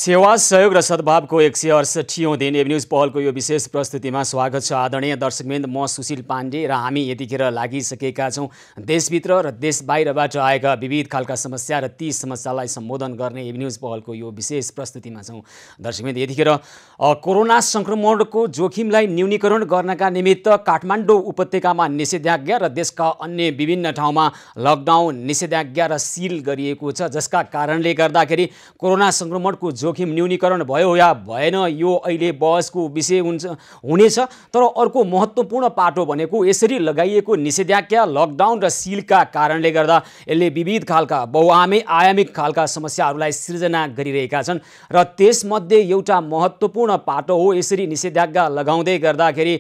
सेवा सहयोग र सद्भावको 168औं दिन एब न्यूज पहलको यो विशेष प्रस्तुतिमा स्वागत छ। आदरणीय दर्शकवृन्द, म सुशील पाण्डे र हामी यतिखेर लागिसकेका छौँ देशभित्र र देश बाहिरबाट आएका विविध खालका समस्या र ती समस्यालाई सम्बोधन गर्ने एब न्यूज पहलको यो विशेष प्रस्तुतिमा छौँ। दर्शकवृन्द, यतिखेर कोरोना संक्रमणको जोखिमलाई न्यूनीकरण गर्नका निमित्त काठमाडौँ उपत्यकामा निषेधाज्ञा र देशका अन्य विभिन्न ठाउँमा लकडाउन, निषेधाज्ञा र सिल गरिएको छ, जसका कारणले गर्दाखेरि कोरोना संक्रमणको जोखिम न्यूनीकरण भयो या भएन यो अहिले बहसको विषय हुनेछ। तर अर्को महत्त्वपूर्ण पाटो भनेको यसरी लगाइएको निषेधाज्ञा, लकडाउन र सिलका कारणले गर्दा यसले विविध खालका बहुआयामिक खालका समस्याहरूलाई सिर्जना गरिरहेका छन् र त्यसमध्ये एउटा महत्त्वपूर्ण पाटो हो यसरी निषेधाज्ञा लगाउँदै गर्दाखेरि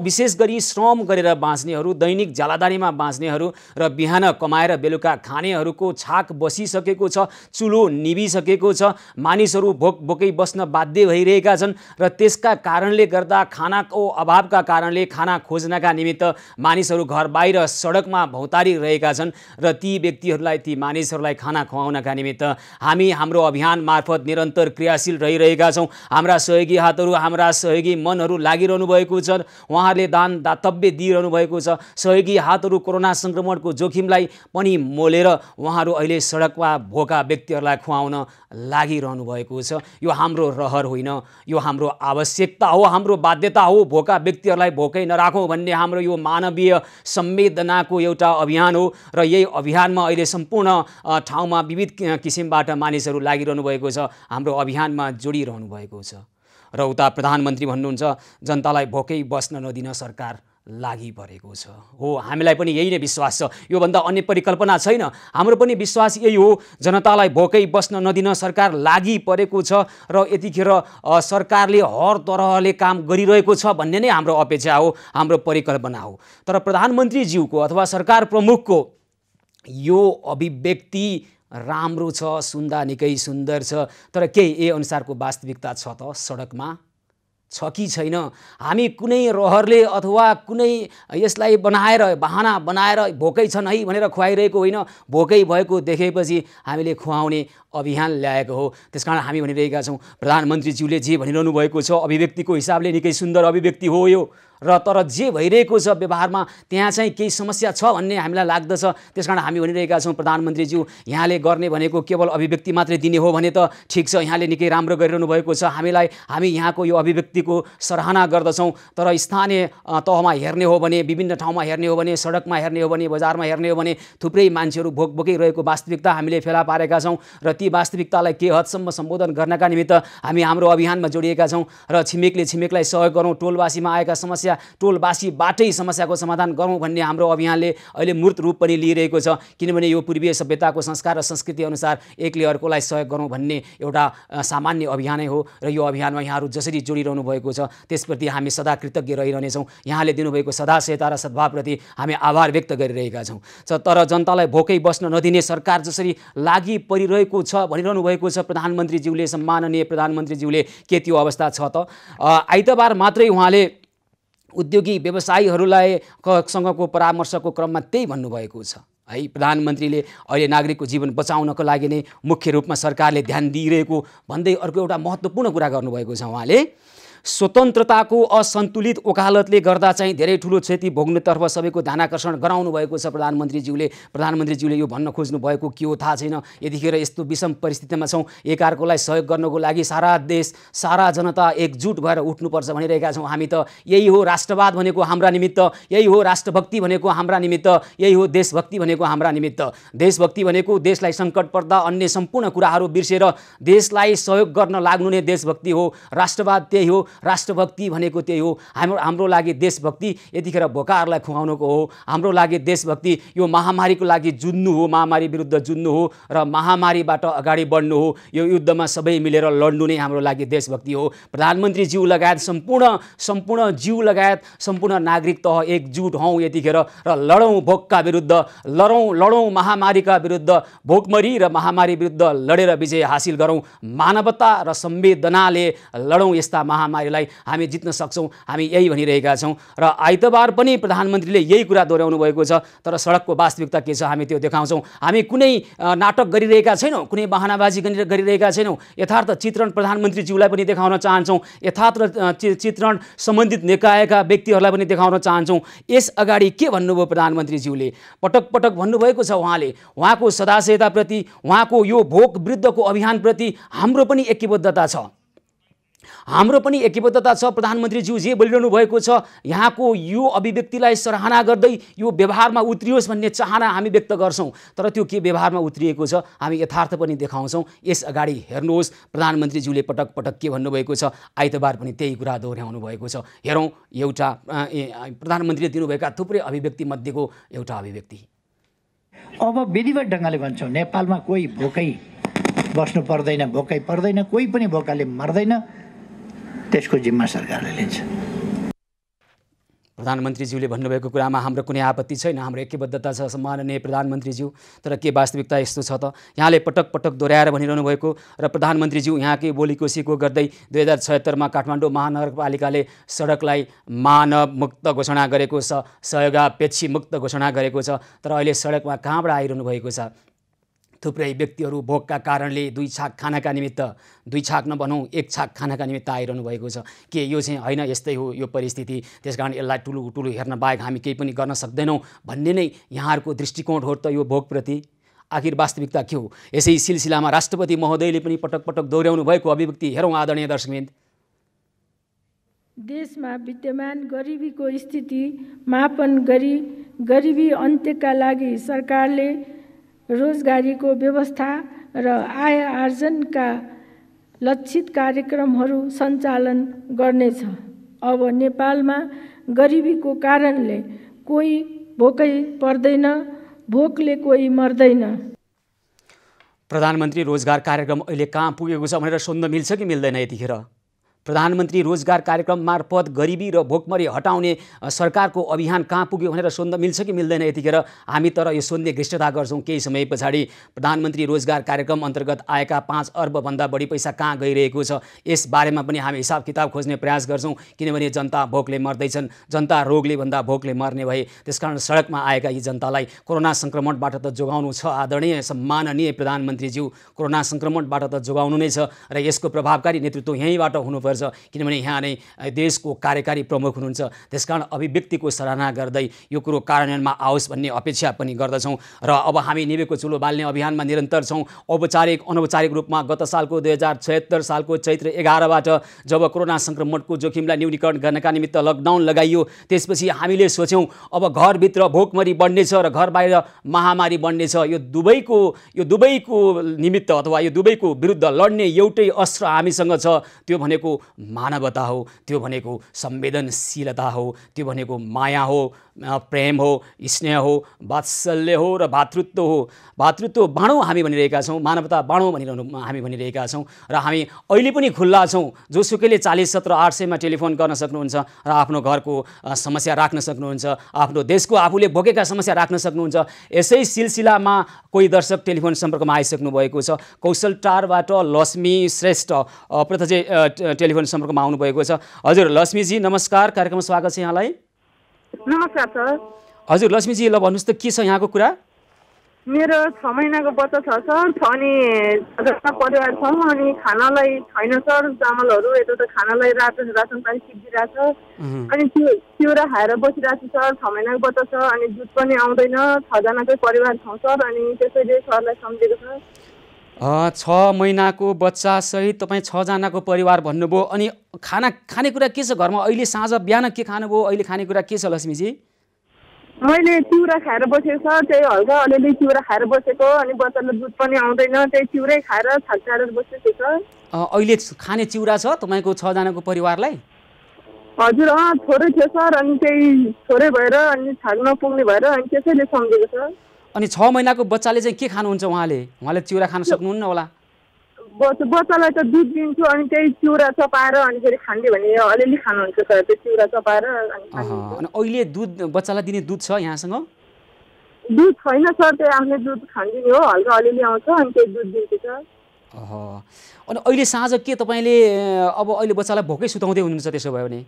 विशेष गरी श्रम गरेर बाँच्नेहरू, दैनिक ज्यालादारीमा बाँच्नेहरू र बिहान कमाएर बेलुका खानेहरूको छाक बसिसकेको छ, चुलो निभिसकेको छ, मानिसहरू भोकै बस्न बाध्य भइरहेका छन् र त्यसका कारणले गर्दा खानाको अभावका कारणले खाना खोज्नका निमित्त मानिसहरू घर बाहिर सडकमा भौतारिरहेका छन् र ती व्यक्तिहरूलाई, ती मानिसहरूलाई खाना खुवाउनका निमित्त हामी हाम्रो अभियान मार्फत निरन्तर क्रियाशील रहिरहेका छौँ। हाम्रा सहयोगी हातहरू, हाम्रा सहयोगी मनहरू लागिरहनु भएको छ, उहाँहरूले दातव्य दिइरहनु भएको छ। सहयोगी हातहरू कोरोना संक्रमणको जोखिमलाई पनि मोलेर उहाँहरू अहिले सडकमा भोका व्यक्तिहरूलाई खुवाउन लागिरहनु भएको छ। यो हाम्रो रहर होइन, यो हाम्रो आवश्यकता हो, हाम्रो बाध्यता हो। भोका व्यक्तिहरूलाई भोकै नराखौँ भन्ने हाम्रो यो मानवीय संवेदनाको एउटा अभियान हो र यही अभियानमा अहिले सम्पूर्ण ठाउँमा विविध किसिमबाट मानिसहरू लागिरहनु भएको छ, हाम्रो अभियानमा जोडिरहनु भएको छ। र उता प्रधानमन्त्री भन्नुहुन्छ जनतालाई भोकै बस्न नदिन सरकार लागि परेको छ। हो, हामीलाई पनि यही नै विश्वास छ, योभन्दा अन्य परिकल्पना छैन। हाम्रो पनि विश्वास यही हो, जनतालाई भोकै बस्न नदिन सरकार लागि परेको छ र यतिखेर सरकारले हर तरहले काम गरिरहेको छ भन्ने नै हाम्रो अपेक्षा हो, हाम्रो परिकल्पना हो। तर प्रधानमन्त्रीज्यूको अथवा सरकार प्रमुखको यो अभिव्यक्ति राम्रो छ, सुन्दा निकै सुन्दर छ, तर केही अनुसारको वास्तविकता छ त सडकमा छ कि छैन? हामी कुनै रहरले अथवा कुनै यसलाई बहाना बनाएर भोकै छन् है भनेर खुवाइरहेको होइन। भोकै भएको देखेपछि हामीले खुवाउने अभियान ल्याएको हो। त्यसकारण हामी भनिरहेका छौँ, प्रधानमन्त्रीज्यूले जे भनिरहनु भएको छ अभिव्यक्तिको हिसाबले निकै सुन्दर अभिव्यक्ति हो यो, र तर जे भइरहेको छ व्यवहारमा त्यहाँ चाहिँ केही समस्या छ भन्ने हामीलाई लाग्दछ। त्यसकारण हामी भनिरहेका छौँ, प्रधानमन्त्रीज्यू यहाँले गर्ने भनेको केवल अभिव्यक्ति मात्रै दिने हो भने त ठिक छ, यहाँले निकै राम्रो गरिरहनु भएको छ, हामी यहाँको यो अभिव्यक्तिको सराहना गर्दछौँ। तर स्थानीय तहमा हेर्ने हो भने, विभिन्न ठाउँमा हेर्ने हो भने, सडकमा हेर्ने हो भने, बजारमा हेर्ने हो भने थुप्रै मान्छेहरू भोकै रहेको वास्तविकता हामीले फेला पारेका छौँ र ती वास्तविकतालाई के हदसम्म सम्बोधन गर्नका निमित्त हामी हाम्रो अभियानमा जोडिएका छौँ र छिमेकले छिमेकलाई सहयोग गरौँ, टोलवासीमा आएका समस्या टोलवासीबाटै समस्याको समाधान गरौँ भन्ने हाम्रो अभियानले अहिले मूर्त रूप पनि लिइरहेको छ। किनभने यो पूर्वीय सभ्यताको संस्कार र संस्कृति अनुसार एकले अर्कोलाई सहयोग गरौँ भन्ने एउटा सामान्य अभियानै हो र यो अभियानमा यहाँहरू जसरी जोडिरहनु भएको छ त्यसप्रति हामी सदा कृतज्ञ रहिरहनेछौँ। यहाँले दिनुभएको सदाशयता र सद्भावप्रति हामी आभार व्यक्त गरिरहेका छौँ। तर जनतालाई भोकै बस्न नदिने सरकार जसरी लागि परिरहेको छ भनिरहनु भएको छ प्रधानमन्त्रीज्यूले, सम्माननीय प्रधानमन्त्रीज्यूले, के त्यो अवस्था छ त? आइतबार मात्रै उहाँले उद्योगी व्यवसायीहरूलाई सँगको परामर्शको क्रममा त्यही भन्नुभएको छ है। प्रधानमन्त्रीले अहिले नागरिकको जीवन बचाउनको लागि नै मुख्य रूपमा सरकारले ध्यान दिइरहेको भन्दै अर्को एउटा महत्त्वपूर्ण कुरा गर्नुभएको छ। उहाँले स्वतन्त्रताको असन्तुलित वकालतले गर्दा चाहिँ धेरै ठुलो क्षति भोग्नुतर्फ सबैको ध्यान आकर्षण गराउनु भएको छ प्रधानमन्त्रीज्यूले यो भन्न खोज्नु भएको के हो थाहा छैन। यतिखेर यस्तो विषम परिस्थितिमा छौँ, एकअर्कोलाई सहयोग गर्नको लागि सारा देश, सारा जनता एकजुट भएर उठ्नुपर्छ भनिरहेका छौँ। हामी त यही हो राष्ट्रवाद भनेको हाम्रा निमित्त, यही हो राष्ट्रभक्ति भनेको हाम्रा निमित्त, यही हो देशभक्ति भनेको हाम्रा निमित्त। देशभक्ति भनेको देशलाई सङ्कट पर्दा अन्य सम्पूर्ण कुराहरू बिर्सेर देशलाई सहयोग गर्न लाग्नु नै देशभक्ति हो। राष्ट्रवाद त्यही हो, राष्ट्रभक्ति भनेको त्यही हो। हाम्रो लागि देशभक्ति यतिखेर भोकाहरूलाई खुवाउनुको हो। हाम्रो लागि देशभक्ति यो महामारीको लागि जुझ्नु हो, महामारी विरुद्ध जुझ्नु हो र महामारीबाट अगाडि बढ्नु हो। यो युद्धमा सबै मिलेर लड्नु नै हाम्रो लागि देशभक्ति हो। प्रधानमन्त्रीज्यू लगायत सम्पूर्ण ज्यू लगायत सम्पूर्ण नागरिक तह एकजुट हौँ यतिखेर र लडौँ भोकका विरुद्ध, लडौँ महामारीका विरुद्ध, भोकमरी र महामारी विरुद्ध लडेर विजय हासिल गरौँ। मानवता र संवेदनाले लडौँ यस्ता महामारी महामारीलाई हामी जित्न सक्छौँ, हामी यही भनिरहेका छौँ। र आइतबार पनि प्रधानमन्त्रीले यही कुरा दोहोऱ्याउनु भएको छ। तर सडकको वास्तविकता के छ हामी त्यो देखाउँछौँ। हामी कुनै नाटक गरिरहेका छैनौँ, कुनै बहानाबाजी गरिरहेका छैनौँ। यथार्थ चित्रण प्रधानमन्त्रीज्यूलाई पनि देखाउन चाहन्छौँ, यथार्थ चित्रण सम्बन्धित निकायका व्यक्तिहरूलाई पनि देखाउन चाहन्छौँ। यस अगाडि के भन्नुभयो प्रधानमन्त्रीज्यूले? पटक पटक भन्नुभएको छ उहाँको सदाशयताप्रति, उहाँको यो भोक विरुद्धको अभियानप्रति हाम्रो पनि एकीबद्धता छ। हाम्रो पनि एकीबद्धता छ। प्रधानमन्त्रीज्यू जे बोलिरहनु भएको छ, यहाँको यो अभिव्यक्तिलाई सराहना गर्दै यो व्यवहारमा उत्रियोस् भन्ने चाहना हामी व्यक्त गर्छौँ। तर त्यो के व्यवहारमा उत्रिएको छ हामी यथार्थ पनि देखाउँछौँ। यस अगाडि हेर्नुहोस् प्रधानमन्त्रीज्यूले पटक पटक के भन्नुभएको छ, आइतबार पनि त्यही कुरा दोहोऱ्याउनु भएको छ। हेरौँ एउटा प्रधानमन्त्रीले दिनुभएका थुप्रै अभिव्यक्ति मध्येको एउटा अभिव्यक्ति। अब विधिवत ढङ्गले भन्छौँ, नेपालमा कोही भोकै बस्नु पर्दैन, भोकै पर्दैन, कोही पनि भोकाले मर्दैन, त्यसको जिम्मा सरकारले लिन्छ। प्रधानमन्त्रीज्यूले भन्नुभएको कुरामा हाम्रो कुनै आपत्ति छैन, हाम्रो एकीबद्धता छ सम्माननीय प्रधानमन्त्रीज्यू। तर के वास्तविकता यस्तो छ त? यहाँले पटक पटक दोहोऱ्याएर भनिरहनु भएको र प्रधानमन्त्रीज्यू यहाँकै बोलीकोसीको गर्दै 2076 काठमाडौँ महानगरपालिकाले सडकलाई मानव मुक्त घोषणा गरेको छ, सहयोगापेक्षी मुक्त घोषणा गरेको छ। तर अहिले सडकमा कहाँबाट आइरहनु भएको छ? थुप्रै व्यक्तिहरू भोकका कारणले 2 छाक खानाका निमित्त, 2 छाक नभनौँ 1 छाक खानाका निमित्त आइरहनु भएको छ। के यो चाहिँ होइन यस्तै हो यो परिस्थिति, त्यसकारण यसलाई ठुलो हेर्न बाहेक हामी केही पनि गर्न सक्दैनौँ भन्ने नै यहाँहरूको दृष्टिकोण हो त यो भोकप्रति? आखिर वास्तविकता के हो? यसै सिलसिलामा राष्ट्रपति महोदयले पनि पटक पटक दोहोऱ्याउनु भएको अभिव्यक्ति हेरौँ आदरणीय दर्शकवृन्द। देशमा विद्यमान गरिबीको स्थिति मापन गरी गरिबी अन्त्यका लागि सरकारले रोजगारीको व्यवस्था र आय आर्जनका लक्षित कार्यक्रमहरू सञ्चालन गर्नेछ। अब नेपालमा गरिबीको कारणले कोही भोकै पर्दैन, भोकले कोही मर्दैन। प्रधानमन्त्री रोजगार कार्यक्रम अहिले कहाँ पुगेको छ भनेर सोध्न मिल्छ कि मिल्दैन? यतिखेर प्रधानमन्त्री रोजगार कार्यक्रम मार्फत गरिबी र भोकमरी हटाउने सरकारको अभियान कहाँ पुग्यो भनेर सोध्न मिल्छ कि मिल्दैन? यतिखेर हामी तर यो सोध्ने घृष्टता गर्छौँ। केही समय पछाडि प्रधानमन्त्री रोजगार कार्यक्रम अन्तर्गत आएका 5 अर्बभन्दा बढी पैसा कहाँ गइरहेको छ यस बारेमा पनि हामी हिसाब किताब खोज्ने प्रयास गर्छौँ। किनभने जनता भोकले मर्दैछन्, जनता रोगले भन्दा भोकले मर्ने भए। त्यसकारण सडकमा आएका यी जनतालाई कोरोना सङ्क्रमणबाट त जोगाउनु छ आदरणीय सम्माननीय प्रधानमन्त्रीज्यू, कोरोना सङ्क्रमणबाट त जोगाउनु नै छ र यसको प्रभावकारी नेतृत्व यहीँबाट हुनुपर्छ। किनभने यहाँ नै देशको कार्यकारी प्रमुख हुनुहुन्छ। त्यसकारण अभिव्यक्तिको सराहना गर्दै यो कुरो कार्यान्वयनमा आओस् भन्ने अपेक्षा पनि गर्दछौँ। र अब हामी निवेको चुलो बाल्ने अभियानमा निरन्तर छौँ। औपचारिक अनौपचारिक रूपमा गत सालको 2076 सालको चैत्र 11बाट जब कोरोना सङ्क्रमणको जोखिमलाई न्यूनीकरण गर्नका निमित्त लकडाउन लगाइयो, त्यसपछि हामीले सोच्यौँ अब घरभित्र भोकमरी बढ्नेछ र घर बाहिर महामारी बढ्नेछ। यो दुवैको निमित्त अथवा यो दुवैको विरुद्ध लड्ने एउटै अस्त्र हामीसँग छ, त्यो भनेको मानवता हो, त्यो भनेको संवेदनशीलता हो, त्यो भनेको माया हो, प्रेम हो, स्नेह हो, वात्सल्य हो र भातृत्व हो। भातृत्व बाँडौँ हामी भनिरहेका छौँ, मानवता बाँडौँ हामी भनिरहेका छौँ। र हामी अहिले पनि खुल्ला छौँ। जोसुकैले 40 17 800 टेलिफोन गर्न सक्नुहुन्छ र आफ्नो घरको समस्या राख्न सक्नुहुन्छ, आफ्नो देशको आफूले भोगेका समस्या राख्न सक्नुहुन्छ। यसै सिलसिलामा कोही दर्शक टेलिफोन सम्पर्कमा आइसक्नु भएको छ। कौशल टारबाट लक्ष्मी श्रेष्ठ प्रत्यक्ष टेलिफोन सम्पर्कमा आउनुभएको छ। हजुर लक्ष्मीजी नमस्कार, कार्यक्रममा स्वागत छ यहाँलाई। नमस्कार सर। हजुर लक्ष्मीजी ल भन्नुहोस् त के छ यहाँको कुरा? मेरो 6 महिनाको बच्चा छ सर, अनि परिवार छौँ, अनि खानालाई छैन सर, चामलहरू यता त खानालाई रासन पानी सिद्धिरहेछ, अनि चिउरा खाएर बसिरहेको छु सर। 6 महिनाको बच्चा छ, अनि दुध पनि आउँदैन। 6 जनाकै परिवार छौँ सर, अनि त्यसैले सरलाई सम्झेको छ। 6 महिनाको बच्चा सहित तपाईँ 6 जनाको परिवार भन्नुभयो, अनि खानेकुरा के छ घरमा? अहिले साँझ बिहान के खानुभयो? अहिले खानेकुरा के छ लक्ष्मीजी? मैले चिउरा खाएर बसेको छ, त्यही हल्का अलिअलि चिउरा खाएर बसेको, अनि बच्चाले दुध पनि आउँदैन, त्यही चिउरै खाएर छाकेर बसेको छ। अहिले खाने चिउरा छ तपाईँको 6 जनाको परिवारलाई? हजुर थोरै थियो सर, अनि त्यही थोरै भएर अनि छाक्न पुग्ने भएर अनि त्यसैले सम्झेको छ। अनि 6 महिनाको बच्चाले चाहिँ के खानुहुन्छ? उहाँले चिउरा खान सक्नुहुन्न होला? बच्चालाई त दुध दिन्छु, अनि त्यही चिउरा चपाएर अनि फेरि खान्डे भने अलिअलि खानुहुन्छ सर, त्यो चिउरा चपाएर। अनि अहिले दुध बच्चालाई दिने दुध छ यहाँसँग? दुध छैन सर, त्यही आफ्नो दुध खान्दिने हो, हल्का अलिअलि आउँछ, अनि त्यही दुध दिन्छु सर। अनि अहिले साँझ के तपाईँले अब अहिले बच्चालाई भोकै सुताउँदै हुनुहुन्छ त्यसो भयो भने?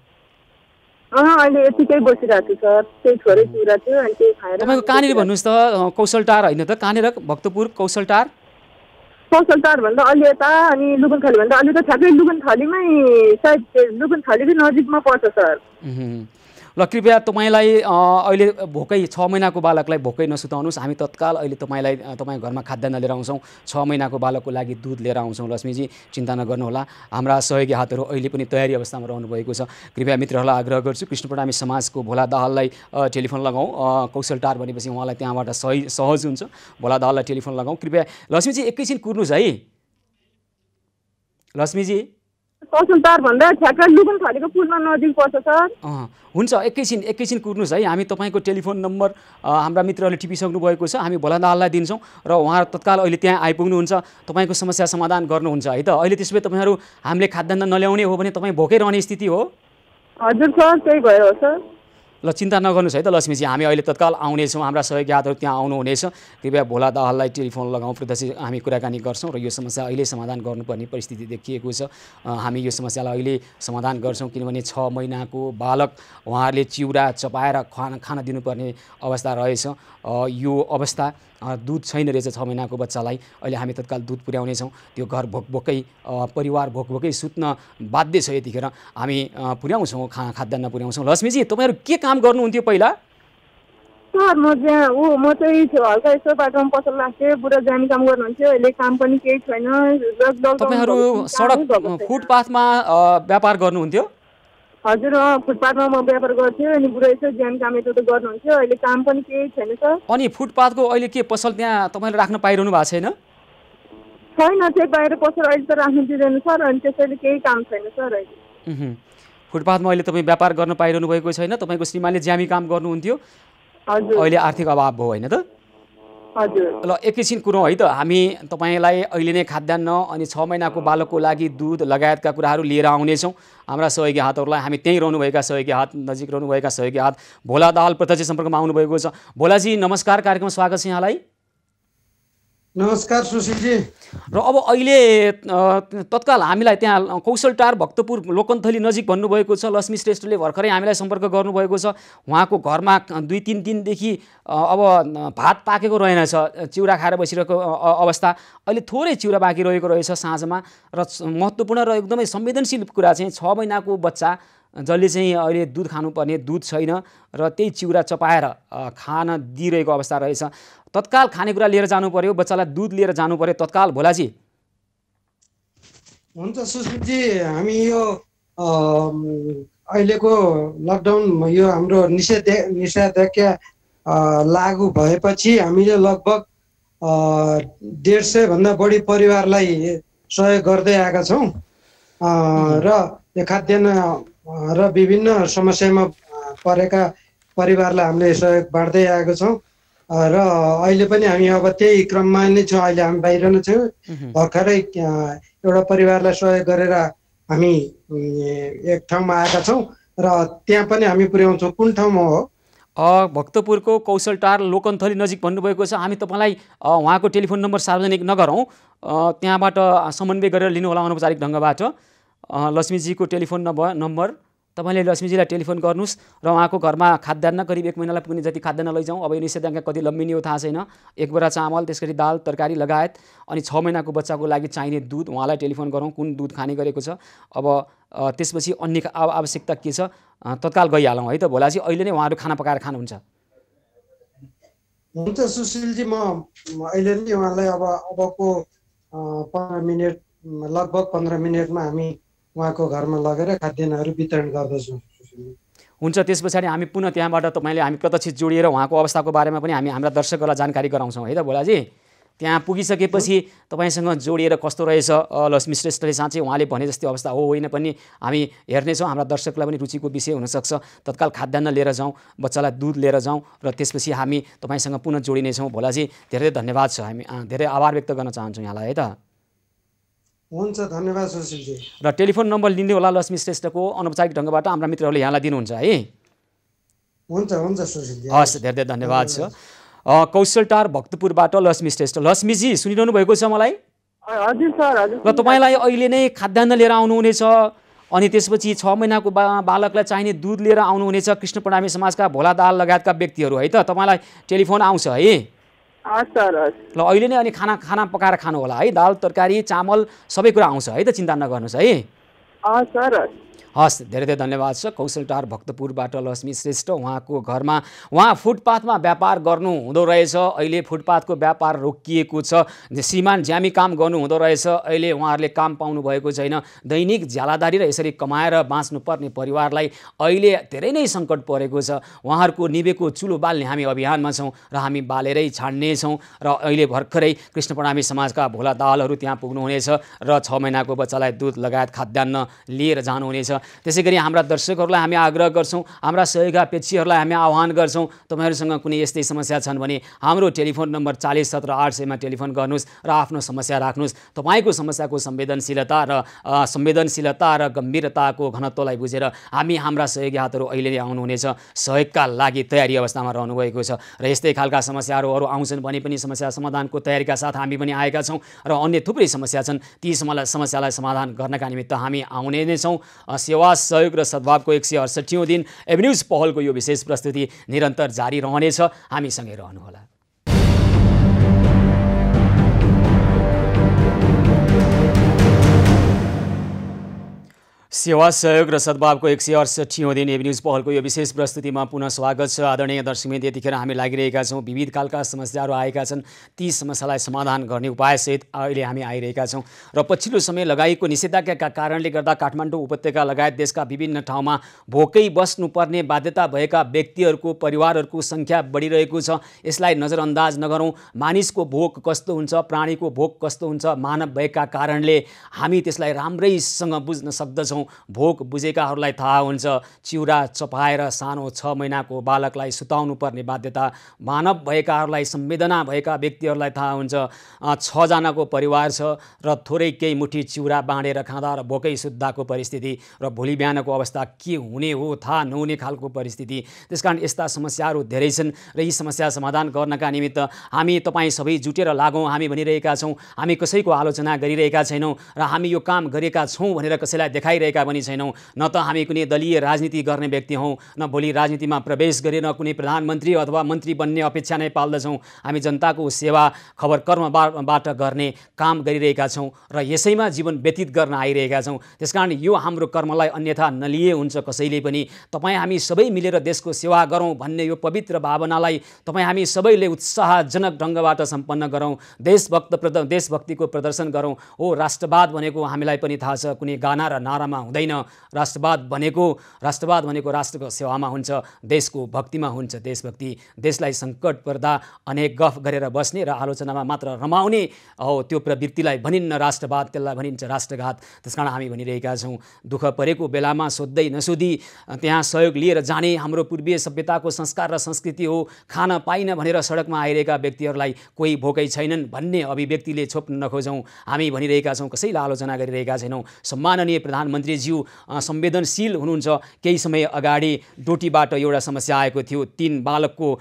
अहिले यतिकै बसिरहेको छु सर, त्यही छोरै चिउरा थियो अनि त्यही खाएर। तपाईँको कहाँनिर भन्नुहोस् त? कौशलटार होइन त? कहाँनिर? भक्तपुर कौशलटार? कौशलटार भन्दा अलि यता अनि लुबनथली भन्दा अलि त ठ्याक्कै लुबनथलीमै, सायद लुबनथलीकै नजिकमा पर्छ सर। ल कृपया तपाईँलाई अहिले भोकै 6 महिनाको बालकलाई भोकै नसुताउनुहोस्। हामी तत्काल अहिले तपाईँको घरमा खाद्यान्न लिएर आउँछौँ। 6 महिनाको बालकको लागि दुध लिएर आउँछौँ। लक्ष्मीजी चिन्ता नगर्नुहोला, हाम्रा सहयोगी हातहरू अहिले पनि तयारी अवस्थामा रहनुभएको छ। कृपया मित्रहरूलाई आग्रह गर्छु, कृष्ण प्रणामी समाजको भोला दाहाललाई टेलिफोन लगाउँ। कौशलटार भनेपछि उहाँलाई त्यहाँबाट सहज हुन्छ। भोला दाहाललाई टेलिफोन लगाउँ। कृपया लक्ष्मीजी एकैछिन कुर्नुहोस् है। लक्ष्मीजी कौशलटार भन्दा ठ्याक्कै लुबनथलीको पुलमा नजिक पर्छ सर। हुन्छ, एकैछिन कुर्नुहोस् है। हामी तपाईँको टेलिफोन नम्बर हाम्रा मित्रहरूले टिपिसक्नु भएको छ। हामी भोला दाहाललाई दिन्छौँ र उहाँहरू तत्काल अहिले त्यहाँ आइपुग्नुहुन्छ, तपाईँको समस्या समाधान गर्नुहुन्छ है त। अहिले त्यसो भए तपाईँहरू हामीले खाद्यान्न नल्याउने हो भने तपाईँ भोकै रहने स्थिति हो? हजुर सर, त्यही भयो सर। ल चिन्ता नगर्नुहोस् है त लक्ष्मीजी, हामी अहिले तत्काल आउनेछौँ। हाम्रा सहयोगी हातहरू त्यहाँ आउनुहुनेछ। कृपया भोला दाहाललाई टेलिफोन लगाउँ, प्रत्यक्ष हामी कुराकानी गर्छौँ र यो समस्या अहिले समाधान गर्नुपर्ने परिस्थिति देखिएको छ। हामी यो समस्यालाई अहिले समाधान गर्छौँ, किनभने 6 महिनाको बालक उहाँहरूले चिउरा चपाएर खाना दिनुपर्ने अवस्था रहेछ। यो अवस्था दुध छैन रहेछ 6 महिनाको बच्चालाई। अहिले हामी तत्काल दुध पुर्याउनेछौँ। त्यो घर भोकभोकै परिवार भोकभोकै सुत्न बाध्य छ। यतिखेर हामी पुर्याउँछौँ, खाद्यान्न पुर्याउँछौँ। लक्ष्मीजी तपाईँहरू के काम गर्नुहुन्थ्यो पहिला? सर म चाहिँ हल्का यसो बाटोमा पसल लाग्थेँ, बुढा जाने काम गर्नुहुन्थ्यो। अहिले काम पनि केही छैन। तपाईँहरू सडक फुटपाथमा व्यापार गर्नुहुन्थ्यो? हजुर, फुटपाथमा म व्यापार गर्थेँ अनि बुढा यसो ज्यान काम यता गर्नुहुन्थ्यो। अहिले काम पनि केही छैन सर। अनि फुटपाथको अहिले के पसल त्यहाँ तपाईँले राख्न पाइरहनु भएको छैन? छैन, त्यही बाहिर पसल अहिले त राख्नु दिँदैन सर, अनि त्यसैले केही काम छैन सर अहिले। फुटपाथमा अहिले तपाईँ व्यापार गर्न पाइरहनु भएको छैन। तपाईँको श्रीमानले ज्यामी काम गर्नुहुन्थ्यो, अहिले आर्थिक अभाव भयो होइन त? हजुर। ल एकैछिन कुरौँ है त। हामी तपाईँलाई अहिले नै खाद्यान्न अनि 6 महिनाको बालकको लागि दुध लगायतका कुराहरू लिएर आउनेछौँ। हाम्रा सहयोगी हातहरूलाई हामी त्यहीँ रहनुभएका सहयोगी हात, नजिक रहनुभएका सहयोगी हात भोला दाहाल प्रत्यक्ष सम्पर्कमा आउनुभएको छ। भोलाजी नमस्कार, कार्यक्रममा स्वागत छ यहाँलाई। नमस्कार सुशीलजी। र अब अहिले तत्काल हामीलाई त्यहाँ कौशलटार भक्तपुर लोकन्थली नजिक भन्नुभएको छ। लक्ष्मी श्रेष्ठले भर्खरै हामीलाई सम्पर्क गर्नुभएको छ। उहाँको घरमा 2-3 दिनदेखि अब भात पाकेको रहेनछ, चिउरा खाएर बसिरहेको अवस्था। अहिले थोरै चिउरा बाँकी रहेको रहेछ साँझमा। र महत्त्वपूर्ण र एकदमै संवेदनशील कुरा चाहिँ 6 महिनाको बच्चा जसले चाहिँ अहिले दुध खानुपर्ने दुध छैन र त्यही चिउरा चपाएर खान दिइरहेको अवस्था रहेछ। तत्काल खानेकुरा लिएर जानु पर्यो, बच्चालाई दुध लिएर जानु पर्यो तत्काल। भोलाजी हुन्छ सुशीलजी, हामी यो अहिलेको लकडाउन यो हाम्रो निषेधाज्ञा लागू भएपछि हामीले लगभग 150 भन्दा बढी परिवारलाई सहयोग गर्दै आएका छौँ र यो खाद्यान्न र विभिन्न समस्यामा परेका परिवारलाई हामीले सहयोग बाँड्दै आएको छौँ र अहिले पनि हामी अब त्यही क्रममा नै छौँ। अहिले हामी बाहिर नै छौँ। भर्खरै एउटा परिवारलाई सहयोग गरेर हामी एक ठाउँमा आएका छौँ र त्यहाँ पनि हामी पुर्याउँछौँ। कुन ठाउँमा हो? भक्तपुरको कौशलटार लोकन्थली नजिक भन्नुभएको छ। हामी तपाईँलाई उहाँको टेलिफोन नम्बर सार्वजनिक नगरौँ, त्यहाँबाट समन्वय गरेर लिनुहोला अनौपचारिक ढङ्गबाट। लक्ष्मीजीको टेलिफोन नम्बर तपाईँले लक्ष्मीजीलाई टेलिफोन गर्नुहोस् र उहाँको घरमा खाद्यान्न करिब 1 महिनालाई पुग्ने जति खाद्यान्न लैजाउँ। अब यो निषेधाज्ञा कति लम्बिने हो थाहा छैन। 1 बोरा चामल, त्यसरी दाल तरकारी लगायत अनि 6 महिनाको बच्चाको लागि चाहिने दुध उहाँलाई टेलिफोन गरौँ, कुन दुध खाने गरेको छ। अब त्यसपछि अन्य आवश्यकता के छ तत्काल गइहालौँ है त भोलाजी। अहिले नै उहाँहरू खाना पकाएर खानुहुन्छ। हुन्छ सुशीलजी, म अहिले नै उहाँलाई अबको 15 मिनट लगभग 15 मिनटमा हामी उहाँको घरमा लगेर खाद्यान्नहरू वितरण गर्दछौँ। हुन्छ, त्यस पछाडि हामी पुनः त्यहाँबाट तपाईँले हामी प्रत्यक्ष जोडिएर उहाँको अवस्थाको बारेमा पनि हामी हाम्रा दर्शकहरूलाई जानकारी गराउँछौँ है त भोलाजी। त्यहाँ पुगिसकेपछि तपाईँसँग जोडिएर कस्तो रहेछ लक्ष्मी श्रेष्ठले साँच्चै उहाँले भने जस्तै अवस्था हो होइन पनि हामी हेर्नेछौँ। हाम्रा दर्शकलाई पनि रुचिको विषय हुनसक्छ। तत्काल खाद्यान्न लिएर जाउँ, बच्चालाई दुध लिएर जाउँ र त्यसपछि हामी तपाईँसँग पुनः जोडिनेछौँ। भोलाजी धेरै धन्यवाद छ, हामी धेरै आभार व्यक्त गर्न चाहन्छौँ यहाँलाई है त। हुन्छ, धन्यवाद सुशीलजी। र टेलिफोन नम्बर लिँदै होला लक्ष्मी श्रेष्ठको अनौपचारिक ढङ्गबाट हाम्रा मित्रहरूले यहाँलाई दिनुहुन्छ है। हुन्छ सुशीलजी, हस् धेरै धेरै धन्यवाद छ। कौशलटार भक्तपुरबाट लक्ष्मी श्रेष्ठ। लक्ष्मीजी सुनिरहनु भएको छ मलाई? हजुर सर हजुर। र तपाईँलाई अहिले नै खाद्यान्न लिएर आउनुहुनेछ अनि त्यसपछि 6 महिनाको बालकलाई चाहिने दुध लिएर आउनुहुनेछ कृष्ण प्रणामी समाजका भोला दाहाल लगायतका व्यक्तिहरू है त। तपाईँलाई टेलिफोन आउँछ है ल अहिले नै अनि खाना पकाएर खानु होला है। दाल तरकारी चामल सबै कुरा आउँछ है त, चिन्ता नगर्नुहोस् है। हस् धेरै धेरै धन्यवाद छ। कौशलटार भक्तपुरबाट लक्ष्मी श्रेष्ठ, उहाँको घरमा उहाँ फुटपाथमा व्यापार गर्नु हुँदो रहेछ। अहिले फुटपाथको व्यापार रोकिएको छ, श्रीमान ज्यामी काम गर्नु हुँदो रहेछ। अहिले उहाँहरूले काम पाउनु भएको छैन। दैनिक ज्यालादारी र यसरी कमाएर बाँच्नुपर्ने परिवारलाई अहिले धेरै नै सङ्कट परेको छ। उहाँहरूको निभेको चुलो बाल्ने हामी अभियानमा छौँ र हामी बालेरै छाड्नेछौँ। र अहिले भर्खरै कृष्ण प्रणामी समाजका भोला दाहालहरू त्यहाँ पुग्नुहुनेछ र 6 महिनाको बच्चालाई दुध लगायत खाद्यान्न लिएर जानुहुनेछ। त्यसै गरी हाम्रा दर्शकहरूलाई हामी आग्रह गर्छौँ, हाम्रा सहयोगापेक्षीहरूलाई हामी आह्वान गर्छौँ, तपाईँहरूसँग कुनै यस्तै समस्या छन् भने हाम्रो टेलिफोन नम्बर 40 17 800मा टेलिफोन गर्नुहोस् र आफ्नो समस्या राख्नुहोस्। तपाईँको समस्याको संवेदनशीलता र गम्भीरताको घनत्वलाई बुझेर हाम्रा सहयोगी हातहरू अहिले नै आउनुहुनेछ। सहयोगका लागि तयारी अवस्थामा रहनुभएको छ र यस्तै खालका समस्याहरू अरू आउँछन् भने पनि समस्या समाधानको तयारीका साथ हामी पनि आएका छौँ र अन्य थुप्रै समस्या छन्, ती समस्यालाई समाधान गर्नका निमित्त हामी आउने नै छौँ। सेवा सहयोग र सद्भावको 168औं दिन एभन्यूज पहलको यो विशेष प्रस्तुति निरन्तर जारी रहनेछ। हामीसँगै रहनुहोला। सेवा सहयोग र सद्भावको 168औं दिन एभन्यूज पहलको यो विशेष प्रस्तुतिमा पुनः स्वागत छ। आदरणीय दर्शकवृन्द, यतिखेर हामी लागिरहेका छौँ, विविध खालका समस्याहरू आएका छन्, ती समस्यालाई समाधान गर्ने उपायसहित अहिले हामी आइरहेका छौँ। र पछिल्लो समय लगाइएको निषेधाज्ञाका कारणले गर्दा काठमाडौँ उपत्यका लगायत देशका विभिन्न ठाउँमा भोकै बस्नुपर्ने बाध्यता भएका व्यक्तिहरूको परिवारहरूको सङ्ख्या बढिरहेको छ। यसलाई नजरअन्दाज नगरौँ। मानिसको भोक कस्तो हुन्छ, प्राणीको भोक कस्तो हुन्छ, मानव भएका कारणले हामी त्यसलाई राम्रैसँग बुझ्न सक्दछौँ। भोक बुझेकाहरूलाई थाहा हुन्छ। चिउरा चपाएर सानो 6 महिनाको बालकलाई सुताउनु पर्ने बाध्यता मानव भएकाहरूलाई, संवेदना भएका व्यक्तिहरूलाई थाहा हुन्छ। 6 जनाको परिवार छ र थोरै केही मुठी चिउरा बाँडेर खाँदा र भोकै सुत्दाको परिस्थिति र भोलि बिहानको अवस्था के हुने हो थाहा नहुने खालको परिस्थिति। त्यसकारण यस्ता समस्याहरू धेरै छन् र यी समस्या समाधान गर्नका निमित्त हामी तपाईँ सबै जुटेर लागौँ। हामी भनिरहेका छौँ, हामी कसैको आलोचना गरिरहेका छैनौँ र हामी यो काम गरेका छौँ भनेर कसैलाई देखाइरहेका पनि छैनौँ। न त हामी कुनै दलीय राजनीति गर्ने व्यक्ति हौँ, न भोलि राजनीतिमा प्रवेश गरेर कुनै प्रधानमन्त्री अथवा मन्त्री बन्ने अपेक्षा नै पाल्दछौँ। हामी जनताको सेवा खबर कर्मबाट गर्ने काम गरिरहेका छौँ र यसैमा जीवन व्यतीत गर्न आइरहेका छौँ। त्यसकारण यो हाम्रो कर्मलाई अन्यथा नलिए हुन्छ कसैले पनि। तपाईँ हामी सबै मिलेर देशको सेवा गरौँ भन्ने यो पवित्र भावनालाई तपाईँ हामी सबैले उत्साहजनक ढङ्गबाट सम्पन्न गरौँ। देशभक्तिको प्रदर्शन गरौँ। हो, राष्ट्रवाद भनेको हामीलाई पनि थाहा छ कुनै गाना र नारामा हुँदैन। राष्ट्रवाद भनेको राष्ट्रको सेवामा हुन्छ, देशको भक्तिमा हुन्छ। देशभक्ति देशलाई सङ्कट पर्दा अनेक गफ गरेर बस्ने र आलोचनामा मात्र रमाउने हो, त्यो प्रवृत्तिलाई भनिन्न राष्ट्रवाद, त्यसलाई भनिन्छ राष्ट्रघात। त्यसकारण हामी भनिरहेका छौँ, दुःख परेको बेलामा सोध्दै नसोधी त्यहाँ सहयोग लिएर जाने हाम्रो पूर्वीय सभ्यताको संस्कार र संस्कृति हो। खान पाइन भनेर सडकमा आइरहेका व्यक्तिहरूलाई कोही भोकै छैनन् भन्ने अभिव्यक्तिले छोप्न नखोजौँ। हामी भनिरहेका छौँ, कसैलाई आलोचना गरिरहेका छैनौँ। सम्माननीय प्रधानमन्त्रीज्यू संवेदनशील हुनुहुन्छ। केही समय अगाडि डोटीबाट एउटा समस्या आएको थियो, 3 बालकको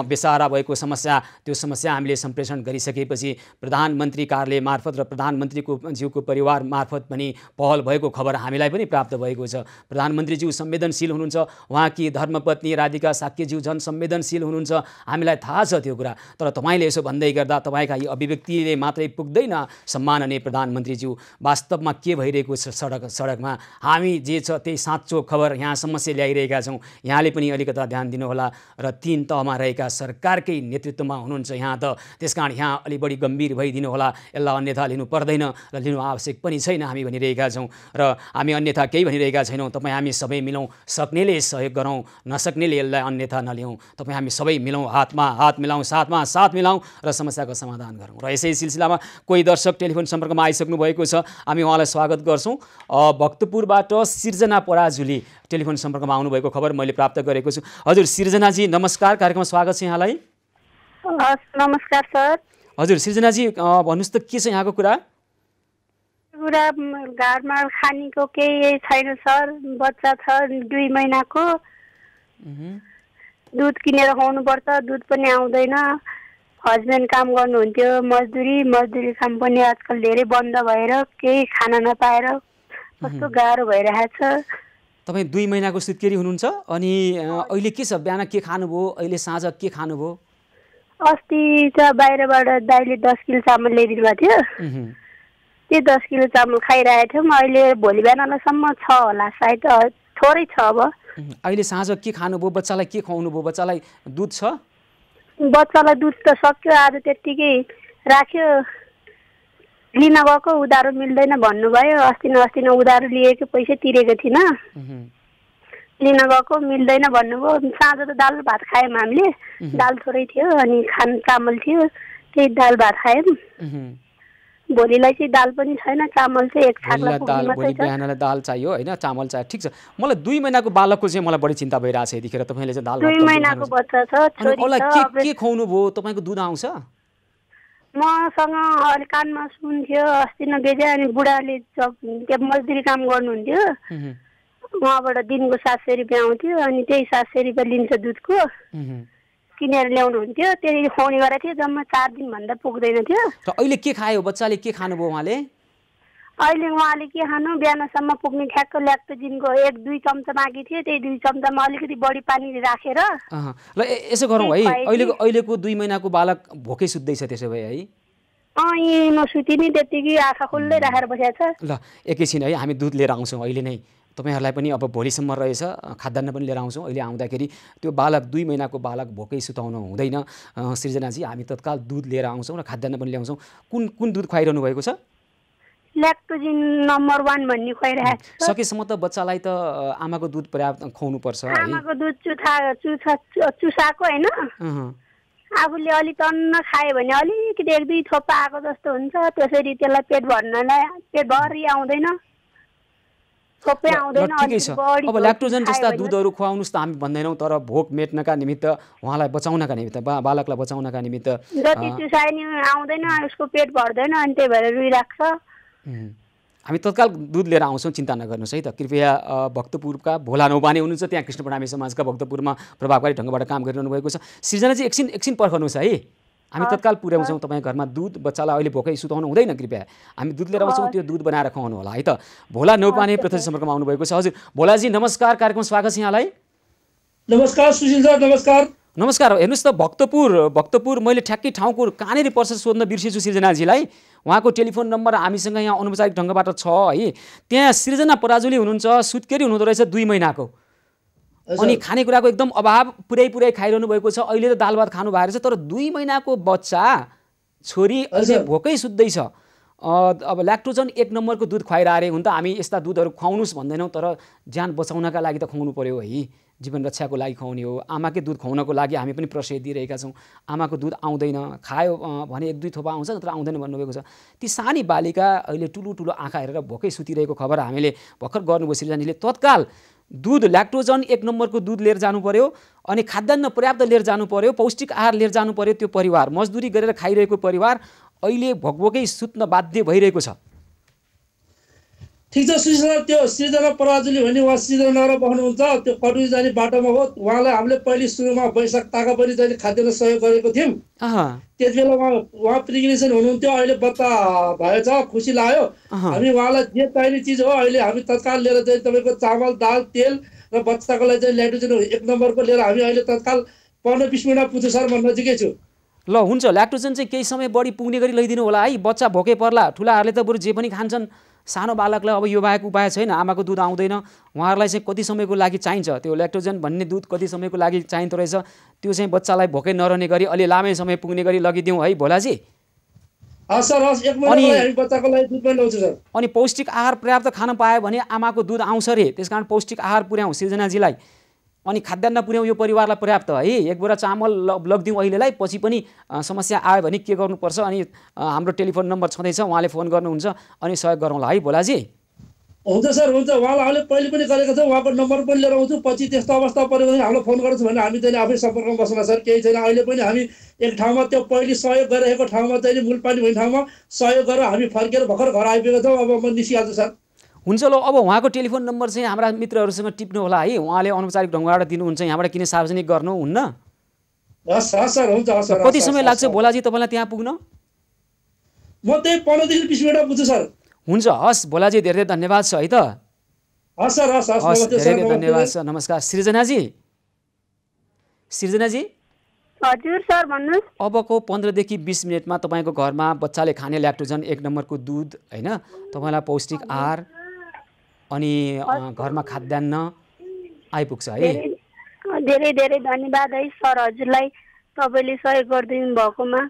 बेसहारा भएको समस्या। त्यो समस्या हामीले सम्प्रेषण गरिसकेपछि प्रधानमन्त्री कार्यालय मार्फत र प्रधानमन्त्रीको ज्यूको परिवार मार्फत पनि पहल भएको खबर हामीलाई पनि प्राप्त भएको छ। प्रधानमन्त्रीज्यू संवेदनशील हुनुहुन्छ, उहाँकी धर्मपत्नी राधिका साक्यज्यू झन् संवेदनशील हुनुहुन्छ। हामीलाई थाहा छ त्यो कुरा, तर तपाईँले यसो भन्दै गर्दा तपाईँका यी अभिव्यक्तिले मात्रै पुग्दैन। सम्माननीय प्रधानमन्त्रीज्यू, वास्तवमा के भइरहेको छ सडकमा हामी जे छ त्यही साँचो खबर यहाँसम्म चाहिँ ल्याइरहेका छौँ। यहाँले पनि अलिकता ध्यान दिनुहोला र 3 तहमा रहेका सरकारकै नेतृत्वमा हुनुहुन्छ यहाँ त। त्यसकारण यहाँ अलि बढी गम्भीर भइदिनु होला। यसलाई अन्यथा लिनु पर्दैन र लिनु आवश्यक पनि छैन हामी भनिरहेका छौँ। र हामी अन्यथा केही भनिरहेका छैनौँ। तपाईँ हामी सबै मिलौँ, सक्नेले सहयोग गरौँ, नसक्नेले यसलाई अन्यथा नलिउँ। तपाईँ हामी सबै मिलौँ, हातमा हात मिलाउँ, साथमा साथ मिलाउँ र समस्याको समाधान गरौँ। र यसै सिलसिलामा कोही दर्शक टेलिफोन सम्पर्कमा आइसक्नु भएको छ, हामी उहाँलाई स्वागत गर्छौँ। भक्तपुरबाट सिर्जना पराजुली टेलिफोन सम्पर्कमा आउनुभएको खबर मैले प्राप्त गरेको छु। हजुर सिर्जनाजी नमस्कार, कार्यक्रममा स्वागत छ यहाँलाई। नमस्कार सर। हजुर सिर्जनाजी भन्नुहोस् त के छ यहाँको कुरा? घरमा खानेको केही छैन सर। बच्चा छ 2 महिनाको, दुध किनेर खुवाउनु पर्छ, दुध पनि आउँदैन। हस्बेन्ड काम गर्नुहुन्थ्यो मजदुरी काम पनि आजकल धेरै बन्द भएर केही खान नपाएर कस्तो गाह्रो भइरहेछ। तपाईँ 2 महिनाको सुत्केरी हुनुहुन्छ अनि अहिले के छ? बिहान के खानुभयो? अहिले साँझ के खानुभयो? अस्ति त बाहिरबाट दाइले 10 किलो चामल ल्याइदिनु भएको थियो। त्यो 10 किलो चामल खाइरहेको थियौँ। अहिले भोलि बिहानसम्म छ होला सायद, थोरै छ अब। अहिले साँझ के खानुभयो? बच्चालाई के खुवाउनु भयो? बच्चालाई दुध छ? बच्चालाई दुध त सक्यो, आज त्यत्तिकै राख्यो। लिन गएको उधारो मिल्दैन भन्नुभयो। अस्ति न उधारो लिएको पैसा तिरेको थिइनँ, लिन गएको मिल्दैन भन्नुभयो। साँझ त दाल भात खायौँ हामीले, दाल थोरै थियो अनि चामल थियो, त्यही दाल भात खायौँ। भोलिलाई चाहिँ दाल पनि छैन, चामल चाहिँ एक छाक भोलि बिहानलाई दाल चाहियो होइन, चामल चाहियो। ठिक छ, मलाई 2 महिनाको बालकको चाहिँ मलाई बढी चिन्ता भइरहेछ यतिखेर। तपाईँले चाहिँ दाल 2 महिनाको बच्चा छ, छोरी छ। के खुवाउनु भयो? तपाईँको दुध आउँछ? मसँग अहिले कानमा सुन्थ्यो, अस्ति न बेजे अनि बुढाले मजदुरी काम गर्नुहुन्थ्यो, उहाँबाट दिनको 700 रुपियाँ आउँथ्यो अनि त्यही 700 रुपियाँ लिन्छ दुधको, किनेर ल्याउनुहुन्थ्यो। त्यही खुवाउने गरेको थियो, जम्मा 4 दिनभन्दा पुग्दैन थियो। र अहिले के खायो? बच्चाले के खानुभयो उहाँले? अहिले उहाँले के खानु, बिहानसम्म पुग्ने ठ्याक्क ल्याक्टोजिनको 1-2 चम्चा बाँकी थियो, त्यही 2 चम्चामा अलिकति बढी पानी राखेर। ल यसो गरौँ है, अहिलेको 2 महिनाको बालक भोकै सुत्दैछ त्यसो भए है? यहीँ नसुति नि त्यत्तिकै आँखा खुल्लै राखेर बसेको छ। ल एकैछिन है, हामी दुध लिएर आउँछौँ अहिले नै। तपाईँहरूलाई पनि अब भोलिसम्म रहेछ, खाद्यान्न पनि लिएर आउँछौँ। अहिले आउँदाखेरि त्यो बालक 2 महिनाको बालक भोकै सुताउनु हुँदैन सृजनाजी, हामी तत्काल दुध लिएर आउँछौँ र खाद्यान्न पनि ल्याउँछौँ। कुन दुध खुवाइरहनु भएको छ? ल्याक्टोजिन नम्बर 1 भन्ने खुवाइरहेको छ। सकेसम्म त बच्चालाई त आमाको दुध पर्याप्त खुवाउनु पर्छ है। आमाको दुध चुसाएको होइन, आफूले अलि टन्न खायो भने अलिकति 1-2 थोपा आएको जस्तो हुन्छ। त्यसरी त्यसलाई पेट भरि आउँदैन, थोपै आउँदैन। ठिकै छ, अब ल्याक्टोजन जस्ता दुधहरू खुवाउनुहोस् त हामी भन्दैनौँ, तर भोक मेट्नका निमित्त, उहाँलाई बचाउनका निमित्त, बालकलाई बचाउनका निमित्त जति चुसाए नि आउँदैन, उसको पेट भर्दैन अनि त्यही भएर रुइराख्छ। हामी तत्काल दुध लिएर आउँछौँ, चिन्ता नगर्नुहोस् है त। कृपया भक्तपुरका भोला नौपाने हुनुहुन्छ, त्यहाँ कृष्ण प्रणामी समाजका भक्तपुरमा प्रभावकारी ढङ्गबाट काम गरिरहनु भएको छ। सृजनाजी एकछिन पर्खनुहोस् है, हामी तत्काल पुर्याउँछौँ तपाईँको घरमा दुध। बच्चालाई अहिले भोकै सुताउनु हुँदैन, कृपया हामी दुध लिएर आउँछौँ, त्यो दुध बनाएर खुवाउनु होला है त। भोला नौपाने प्रत्यक्ष सम्पर्कमा आउनुभएको छ। हजुर भोलाजी नमस्कार, कार्यक्रम स्वागत छ यहाँलाई। नमस्कार सुशील सर, नमस्कार। हेर्नुहोस् त, भक्तपुर मैले ठ्याक्कै ठाउँको कहाँनिर पर्छ सोध्न बिर्सेछु सृजनाजीलाई। उहाँको टेलिफोन नम्बर हामीसँग यहाँ अनौपचारिक ढङ्गबाट छ है। त्यहाँ सृजना पराजुली हुनुहुन्छ, सुत्केरी हुनुहुँदो रहेछ 2 महिनाको, अनि खानेकुराको एकदम अभाव, पुरै खाइरहनु भएको छ। अहिले त दाल भात खानु भएको छ, तर 2 महिनाको बच्चा छोरी अहिले भोकै सुत्दैछ। अब ल्याक्टोजन 1 नम्बरको दुध खुवाइरहे हुन त हामी यस्ता दुधहरू खुवाउनुहोस् भन्दैनौँ, तर ज्यान बचाउनका लागि त खुवाउनु पर्यो है, जीवन रक्षाको लागि खुवाउने हो। आमाकै दुध खुवाउनको लागि हामी पनि प्रशय दिइरहेका छौँ। आमाको दुध आउँदैन, खायो भने 1-2 थोपा आउँछ, तर आउँदैन भन्नुभएको छ। ती सानी बालिका अहिले ठुलो आँखा हेरेर भोकै सुतिरहेको खबर हामीले भर्खर गर्नुभयो सृजनाजीले। तत्काल दुध ल्याक्टोजन 1 नम्बरको दुध लिएर जानु पर्यो, अनि खाद्यान्न पर्याप्त लिएर जानु पर्यो, पौष्टिक आहार लिएर जानु पर्यो। त्यो परिवार, मजदुरी गरेर खाइरहेको परिवार अहिले भोकै सुत्न बाध्य भइरहेको छ। ठिक छ सुशील सर, त्यो सृजना पराजुली भन्ने उहाँ सृजनानगर बस्नुहुन्छ, त्यो कटुरी जाने बाटोमा हो। उहाँलाई हामीले पहिले सुरुमा वैशाख ताकापरि चाहिँ खाद्यान्न सहयोग गरेको थियौँ। त्यति बेला उहाँ प्रेग्नेन्सन हुनुहुन्थ्यो, अहिले बच्चा भएछ, खुसी लाग्यो। हामी उहाँलाई जे चाहिने चिज हो अहिले हामी तत्काल लिएर चाहिँ तपाईँको चामल, दाल, तेल र बच्चाको लागि चाहिँ ल्याक्टोजन 1 नम्बरको लिएर हामी अहिले तत्काल 15-20 मिनटमा पुग्छु सर, म नजिकै छु। ल हुन्छ, ल्याक्टोजन चाहिँ केही समय बढी पुग्ने गरी लैदिनु होला है। बच्चा भोकै पर्ला, ठुलाहरूले त बरु जे पनि खान्छन्, सानो बालकलाई अब यो बाहेक उपाय छैन। आमाको दुध आउँदैन, उहाँहरूलाई चाहिँ कति समयको लागि चाहिन्छ त्यो ल्याक्टोजन भन्ने दुध, कति समयको लागि चाहिँदो रहेछ, त्यो चाहिँ बच्चालाई भोकै नरहने गरी अलि लामै समय पुग्ने गरी लगिदिउँ है भोलाजी। अनि पौष्टिक आहार पर्याप्त खान पायो भने आमाको दुध आउँछ रे, त्यसकारण पौष्टिक आहार पुर्याउँ सृजनाजीलाई। अनि खाद्यान्न पुर्याउँ यो परिवारलाई पर्याप्त है। 1 बोरा चामल लगिदिउँ अहिलेलाई, पछि पनि समस्या आयो भने के गर्नुपर्छ। अनि हाम्रो टेलिफोन नम्बर छँदैछ, उहाँले फोन गर्नुहुन्छ अनि सहयोग गरौँला है भोलाजी। हुन्छ सर, हुन्छ। उहाँलाई हामीले पहिले पनि गरेको छौँ, उहाँको नम्बर पनि लिएर आउँछु। पछि त्यस्तो अवस्था पऱ्यो भने हामीलाई फोन गर्छु भने हामी चाहिँ आफै सम्पर्कमा बस्छौँ सर, केही छैन। अहिले पनि हामी एक ठाउँमा त्यो पहिले सहयोग गरिरहेको ठाउँमा चाहिँ मूलपानी भन्ने ठाउँमा सहयोग गरेर हामी फर्केर भर्खर घर आइपुगेको छौँ। अब म निस्किहाल्छु सर। हुन्छ ल, अब उहाँको टेलिफोन नम्बर चाहिँ हाम्रा मित्रहरूसँग टिप्नु होला है, उहाँले अनौपचारिक ढङ्गबाट दिनुहुन्छ, यहाँबाट किन सार्वजनिक गर्नुहुन्न? हस् सर हुन्छ हस् सर। कति समय लाग्छ भोलाजी तपाईँलाई त्यहाँ पुग्न? म त्यही 15 देखि 20 मिनेटमा पुग्छु सर। हुन्छ हस् भोलाजी, धेरै धेरै धन्यवाद छ है त। हस् सर हस् हस् हस् धेरै धेरै धन्यवाद छ। नमस्कार सृजनाजी। सृजनाजी हजुर सर भन्नुहोस्। अबको 15 देखि 20 मिनटमा तपाईँको घरमा बच्चाले खाने ल्याक्टोजन 1 नम्बरको दुध होइन, तपाईँलाई पौष्टिक आहार अनि घरमा खाद्यान्न आइपुग्छ है। धेरै धेरै धन्यवाद है सर हजुरलाई, तपाईँले सहयोग गरिदिनु भएकोमा।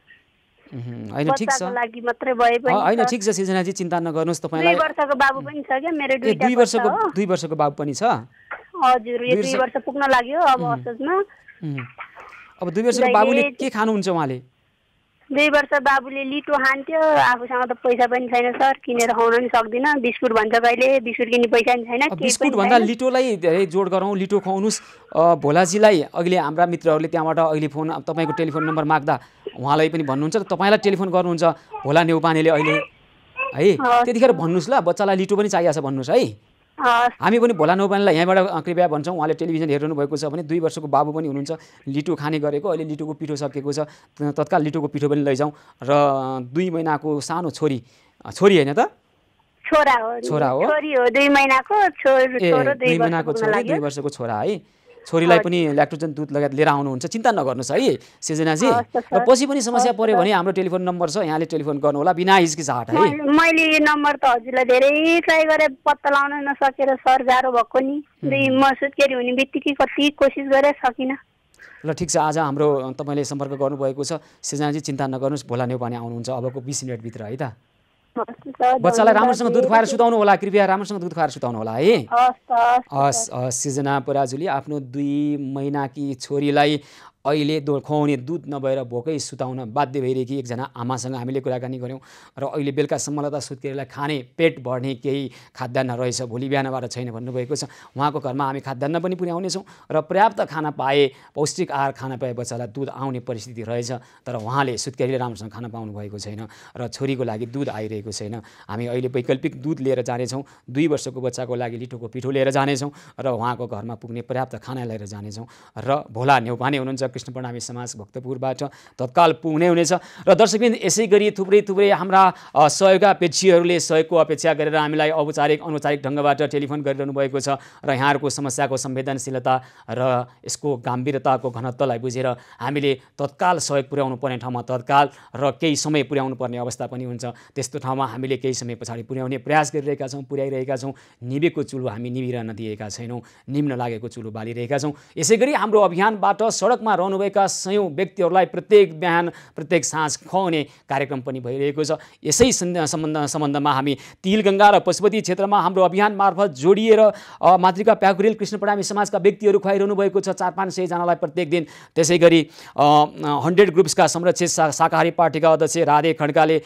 होइन ठिक छ, लागि मात्रै भए पनि होइन ठिक छ सृजनाजी, चिन्ता नगर्नुहोस्। तपाईँलाई 2 वर्षको बाबु पनि छ क्या मेरो, 2 वर्षको बाबु पनि छ। हजुर यो 2 वर्ष पुग्न लाग्यो अब असोजमा। अब 2 वर्षको बाबुले के खानुहुन्छ उहाँले? 2 वर्ष बाबुले लिटो खान्थ्यो, आफूसँग त पैसा पनि छैन सर, किनेर खुवाउन पनि सक्दिनँ। बिस्कुट भन्छ कहिले, बिस्कुट किन्ने पैसा पनि छैन। बिस्कुट भन्दा लिटोलाई धेरै जोड गरौँ, लिटो खुवाउनुहोस् भोलाजीलाई। अहिले हाम्रा मित्रहरूले त्यहाँबाट अहिले फोन तपाईँको टेलिफोन नम्बर माग्दा उहाँलाई पनि भन्नुहुन्छ र तपाईँलाई टेलिफोन गर्नुहुन्छ भोला नेउपानेले अहिले है। त्यतिखेर भन्नुहोस् ल, बच्चालाई लिटो पनि चाहिएको छ भन्नुहोस् है। हामी पनि भोला नेउपानेलाई यहाँबाट कृपया भन्छौँ, उहाँले टेलिभिजन हेरिरहनु भएको छ भने 2 वर्षको बाबु पनि हुनुहुन्छ, लिटो खाने गरेको, अहिले लिटोको पिठो सकिएको छ, तत्काल लिटोको पिठो पनि लैजाउँ। र 2 महिनाको सानो छोरी होइन त? छोरा हो। छोरी हो 2 महिनाको, छोरो 2 महिनाको छोरी, 2 वर्षको छोरा है। छोरीलाई पनि ल्याक्टोजन दुध लगायत लिएर आउनुहुन्छ, चिन्ता नगर्नुहोस् है सृजनाजी। र पछि पनि समस्या पर्यो भने हाम्रो टेलिफोन नम्बर छ, यहाँले टेलिफोन गर्नु होला बिना हिचकिचाहट है। मैले यो नम्बर त हजुरलाई धेरै ट्राई गरेँ, पत्ता लगाउन नसकेर सर गाह्रो भएको नि। म सुत्केरी हुने बित्तिकै कति कोसिस गरेँ, सकिनँ। ल ठिक छ, आज हाम्रो तपाईँले सम्पर्क गर्नुभएको छ सृजनाजी, चिन्ता नगर्नुहोस्, भोला नेउपाने आउनुहुन्छ अबको 20 मिनटभित्र है त। बच्चालाई राम्रोसँग दुध खुवाएर सुताउनु होला, कृपया राम्रोसँग दुध खुवाएर सुताउनु होला है। हस् सृजना पराजुली आफ्नो 2 महिनाकी छोरीलाई अहिले खुवाउने दुध नभएर भोकै सुताउन बाध्य भइरहेकी एकजना आमासँग हामीले कुराकानी गऱ्यौँ। र अहिले बेलुकासम्मलाई त सुत्केरीलाई खाने पेट भर्ने केही खाद्यान्न रहेछ, भोलि बिहानबाट छैन भन्नुभएको छ। उहाँको घरमा हामी खाद्यान्न पनि पुर्याउनेछौँ र पर्याप्त खाना पाए, पौष्टिक आहार खाना पाए बच्चालाई दुध आउने परिस्थिति रहेछ। तर उहाँले सुत्केरीले राम्रोसँग खाना पाउनु भएको छैन र छोरीको लागि दुध आइरहेको छैन। हामी अहिले वैकल्पिक दुध लिएर जानेछौँ, 2 वर्षको बच्चाको लागि लिटोको पिठो लिएर जानेछौँ र उहाँको घरमा पुग्ने पर्याप्त खाना लिएर जानेछौँ। र भोला नेउपाने हुनुहुन्छ कृष्ण प्रणामी समाज भक्तपुरबाट, तत्काल पुग्ने हुनेछ। र दर्शकबिन यसै गरी थुप्रै हाम्रा सहयोगापेक्षीहरूले सहयोगको अपेक्षा गरेर हामीलाई औपचारिक अनौपचारिक ढङ्गबाट टेलिफोन गरिरहनु भएको छ र यहाँहरूको समस्याको संवेदनशीलता र यसको गम्भीरताको घनत्वलाई बुझेर हामीले तत्काल सहयोग पुर्याउनु पर्ने ठाउँमा तत्काल र केही समय पुर्याउनु पर्ने अवस्था पनि हुन्छ। त्यस्तो ठाउँमा हामीले केही समय पछाडि पुर्याउने प्रयास गरिरहेका छौँ, पुर्याइरहेका छौँ। निभेको चुलो हामी निभिरहन दिएका छैनौँ, निम्न लागेको चुलो बालिरहेका छौँ। यसै गरी हाम्रो अभियानबाट सडकमा रहनुभएका सयौँ व्यक्तिहरूलाई प्रत्येक बिहान प्रत्येक साँझ खुवाउने कार्यक्रम पनि भइरहेको छ। यसै सम्बन्धमा हामी तिलगङ्गा र पशुपति क्षेत्रमा हाम्रो अभियान मार्फत जोडिएर मातृका प्याकुरेल कृष्ण प्रणामी समाजका व्यक्तिहरू खुवाइरहनु भएको छ 400-500 जनालाई प्रत्येक दिन। त्यसै गरी 100 ग्रुप्सका संरक्षित शाकाहारी पार्टीका अध्यक्ष राधे खड्काले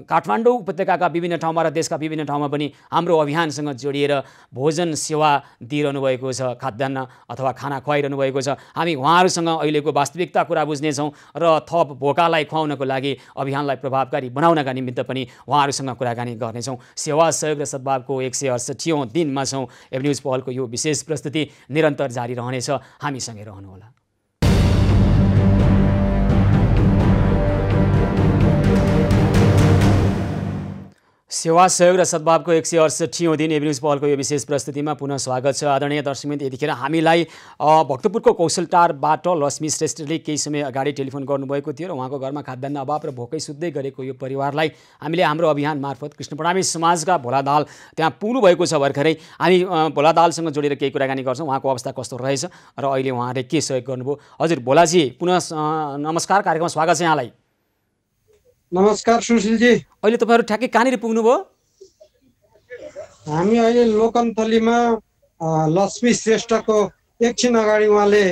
काठमाडौँ उपत्यकाका विभिन्न ठाउँमा र देशका विभिन्न ठाउँमा पनि हाम्रो अभियानसँग जोडिएर भोजन सेवा दिइरहनु भएको छ, खाद्यान्न अथवा खाना खुवाइरहनु भएको छ। हामी उहाँहरूसँग अहिलेको वास्तविकता कुरा बुझ्नेछौँ र थप भोकालाई खुवाउनको लागि अभियानलाई प्रभावकारी बनाउनका निमित्त पनि उहाँहरूसँग कुराकानी गर्नेछौँ। सेवा सहयोग र सद्भावको 168औं दिनमा छौँ। एभन्युज पहलको यो विशेष प्रस्तुति निरन्तर जारी रहनेछ, हामीसँगै रहनुहोला। सेवा सहयोग र सद्भावको 168औं दिन एभन्युज पहलको यो विशेष प्रस्तुतिमा पुनः स्वागत छ। आदरणीय दर्शकबिन, यतिखेर हामीलाई भक्तपुरको कौशलटारबाट लक्ष्मी श्रेष्ठले केही समय अगाडि टेलिफोन गर्नुभएको थियो र उहाँको घरमा खाद्यान्न अभाव र भोकै सुत्दै गरेको यो परिवारलाई हामीले हाम्रो अभियान मार्फत कृष्ण प्रणामी समाजका भोला दाल त्यहाँ पुग्नु भएको छ भर्खरै। हामी भोला दालसँग जोडेर केही कुराकानी गर्छौँ, उहाँको अवस्था कस्तो रहेछ र अहिले उहाँले के सहयोग गर्नुभयो। हजुर भोलाजी, पुनः नमस्कार, कार्यक्रममा स्वागत छ यहाँलाई। नमस्कार सुशीलजी। अहिले तपाईँहरू ठ्याक्कै कहाँनिर पुग्नुभयो? हामी अहिले लोकन्थलीमा लक्ष्मी श्रेष्ठको एकछिन अगाडि उहाँले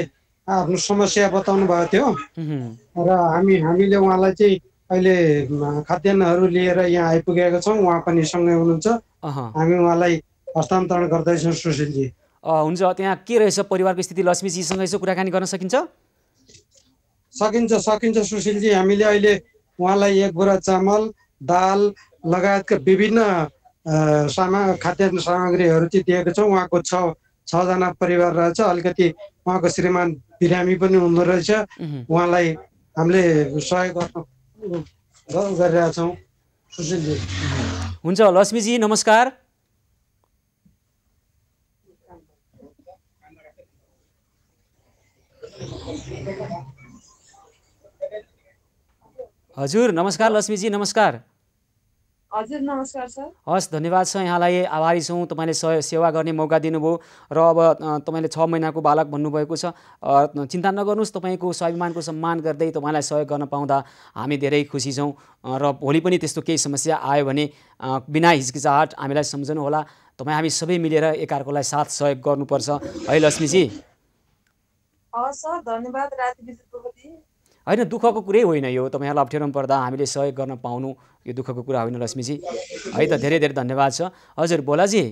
आफ्नो समस्या बताउनु भएको थियो र हामीले उहाँलाई चाहिँ अहिले खाद्यान्नहरू लिएर यहाँ आइपुगेका छौँ। उहाँ पनि सँगै हुनुहुन्छ, हामी उहाँलाई हस्तान्तरण गर्दैछौँ सुशीलजी। हुन्छ, त्यहाँ के रहेछ परिवारको स्थिति, लक्ष्मीजीसँग यसो कुराकानी गर्न सकिन्छ? सकिन्छ सुशीलजी। हामीले अहिले उहाँलाई 1 बोरा चामल, दाल लगायतका विभिन्न खाद्यान्न सामग्रीहरू चाहिँ दिएको छौँ। उहाँको 6 जना परिवार रहेछ। अलिकति उहाँको श्रीमान बिरामी पनि हुँदो रहेछ। उहाँलाई हामीले सहयोग गरिरहेका छौँ। सुशीलजी हुन्छ। लक्ष्मीजी नमस्कार। हजुर नमस्कार लक्ष्मीजी। नमस्कार। हजुर नमस्कार सर। हस् धन्यवाद छ, यहाँलाई आभारी छौँ। तपाईँले सेवा गर्ने मौका दिनुभयो र अब तपाईँले 6 महिनाको बालक भन्नुभएको छ। चिन्ता नगर्नुहोस्, तपाईँको स्वाभिमानको सम्मान गर्दै तपाईँलाई सहयोग गर्न पाउँदा हामी धेरै खुसी छौँ र भोलि पनि त्यस्तो केही समस्या आयो भने बिना हिचकिचाहट हामीलाई सम्झनुहोला। तपाईँ हामी सबै मिलेर एकअर्कालाई साथ सहयोग गर्नुपर्छ है लक्ष्मीजी। हस् सर, धन्यवाद। राति बिजुलीप्रति होइन, दुःखको कुरै होइन यो। तपाईँहरूलाई अप्ठ्यारोमा पर्दा हामीले सहयोग गर्न पाउनु यो दुःखको कुरा होइन लक्ष्मीजी, है त। धेरै धेरै धन्यवाद छ। हजुर भोलाजी।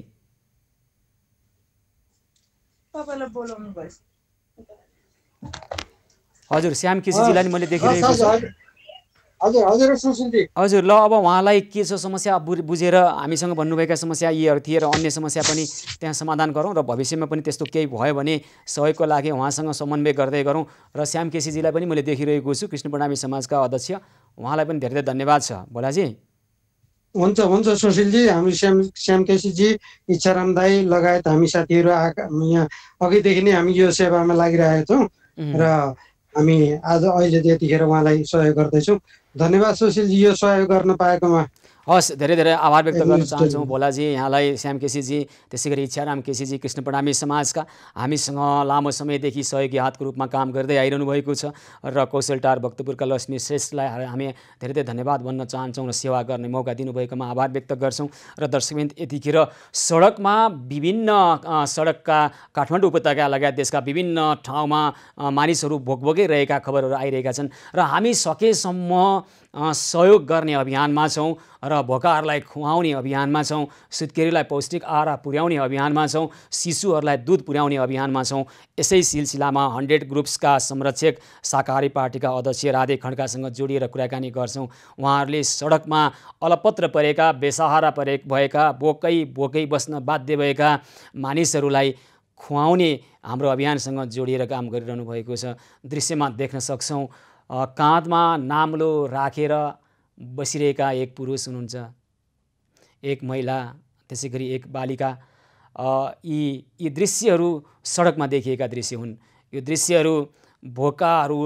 तपाईँलाई बोलाउनु भएछ। हजुर श्याम केसीजीलाई नि मैले देखिरहेको छु। हजुर ल अब उहाँलाई के छ समस्या बुझेर हामीसँग भन्नुभएका समस्या यीहरू थिए र अन्य समस्या पनि त्यहाँ समाधान गरौँ र भविष्यमा पनि त्यस्तो केही भयो भने सहयोगको लागि उहाँसँग समन्वय गर्दै गरौँ। र श्याम केसीजीलाई पनि मैले देखिरहेको छु, कृष्ण प्रणामी समाजका अध्यक्ष, उहाँलाई पनि धेरै धेरै धन्यवाद छ। भोलाजी हुन्छ हुन्छ सुशीलजी। हामी श्याम केसीजी, इच्छाराम दाई लगायत हामी साथीहरू यहाँ अघिदेखि नै हामी यो सेवामा लागिरहेका छौँ र हामी आज अहिले त्यतिखेर उहाँलाई सहयोग गर्दैछौँ। धन्यवाद सुशीलजी यो सहयोग गर्न पाएकोमा। हस् धेरै धेरै आभार व्यक्त गर्न चाहन्छौँ भोलाजी, यहाँलाई, श्याम केसीजी, त्यसै गरी इच्छाराम केसीजी, कृष्ण प्रणामी समाजका हामीसँग लामो समयदेखि सहयोगी हातको रूपमा काम गर्दै आइरहनु भएको छ। र कौशलटार भक्तपुरका लक्ष्मी श्रेष्ठलाई हामी धेरै धेरै धन्यवाद भन्न चाहन्छौँ र सेवा गर्ने मौका दिनुभएकोमा आभार व्यक्त गर्छौँ। र दर्शकवृन्द, यतिखेर सडकमा विभिन्न सडकका काठमाडौँ उपत्यका लगायत देशका विभिन्न ठाउँमा मानिसहरू भोकभोकै रहेका खबरहरू आइरहेका छन् र हामी सकेसम्म सहयोग गर्ने अभियानमा छौँ र भोकाहरूलाई खुवाउने अभियानमा छौँ, सुत्केरीलाई पौष्टिक आहार पुर्याउने अभियानमा छौँ, शिशुहरूलाई दुध पुर्याउने अभियानमा छौँ। यसै सिलसिलामा 100 ग्रुप्सका संरक्षक शाकाहारी पार्टीका अध्यक्ष राधे खड्कासँग जोडिएर कुराकानी गर्छौँ। उहाँहरूले सडकमा अलपत्र परेका, बेसहारा भएका, भोकै बस्न बाध्य भएका मानिसहरूलाई खुवाउने हाम्रो अभियानसँग जोडिएर काम गरिरहनु भएको छ। दृश्यमा देख्न सक्छौँ काँधमा नाम्लो राखेर बसिरहेका एक पुरुष हुनुहुन्छ, एक महिला, त्यसै गरी एक बालिका। यी दृश्यहरू सडकमा देखिएका दृश्य हुन्। यो दृश्यहरू भोकाहरू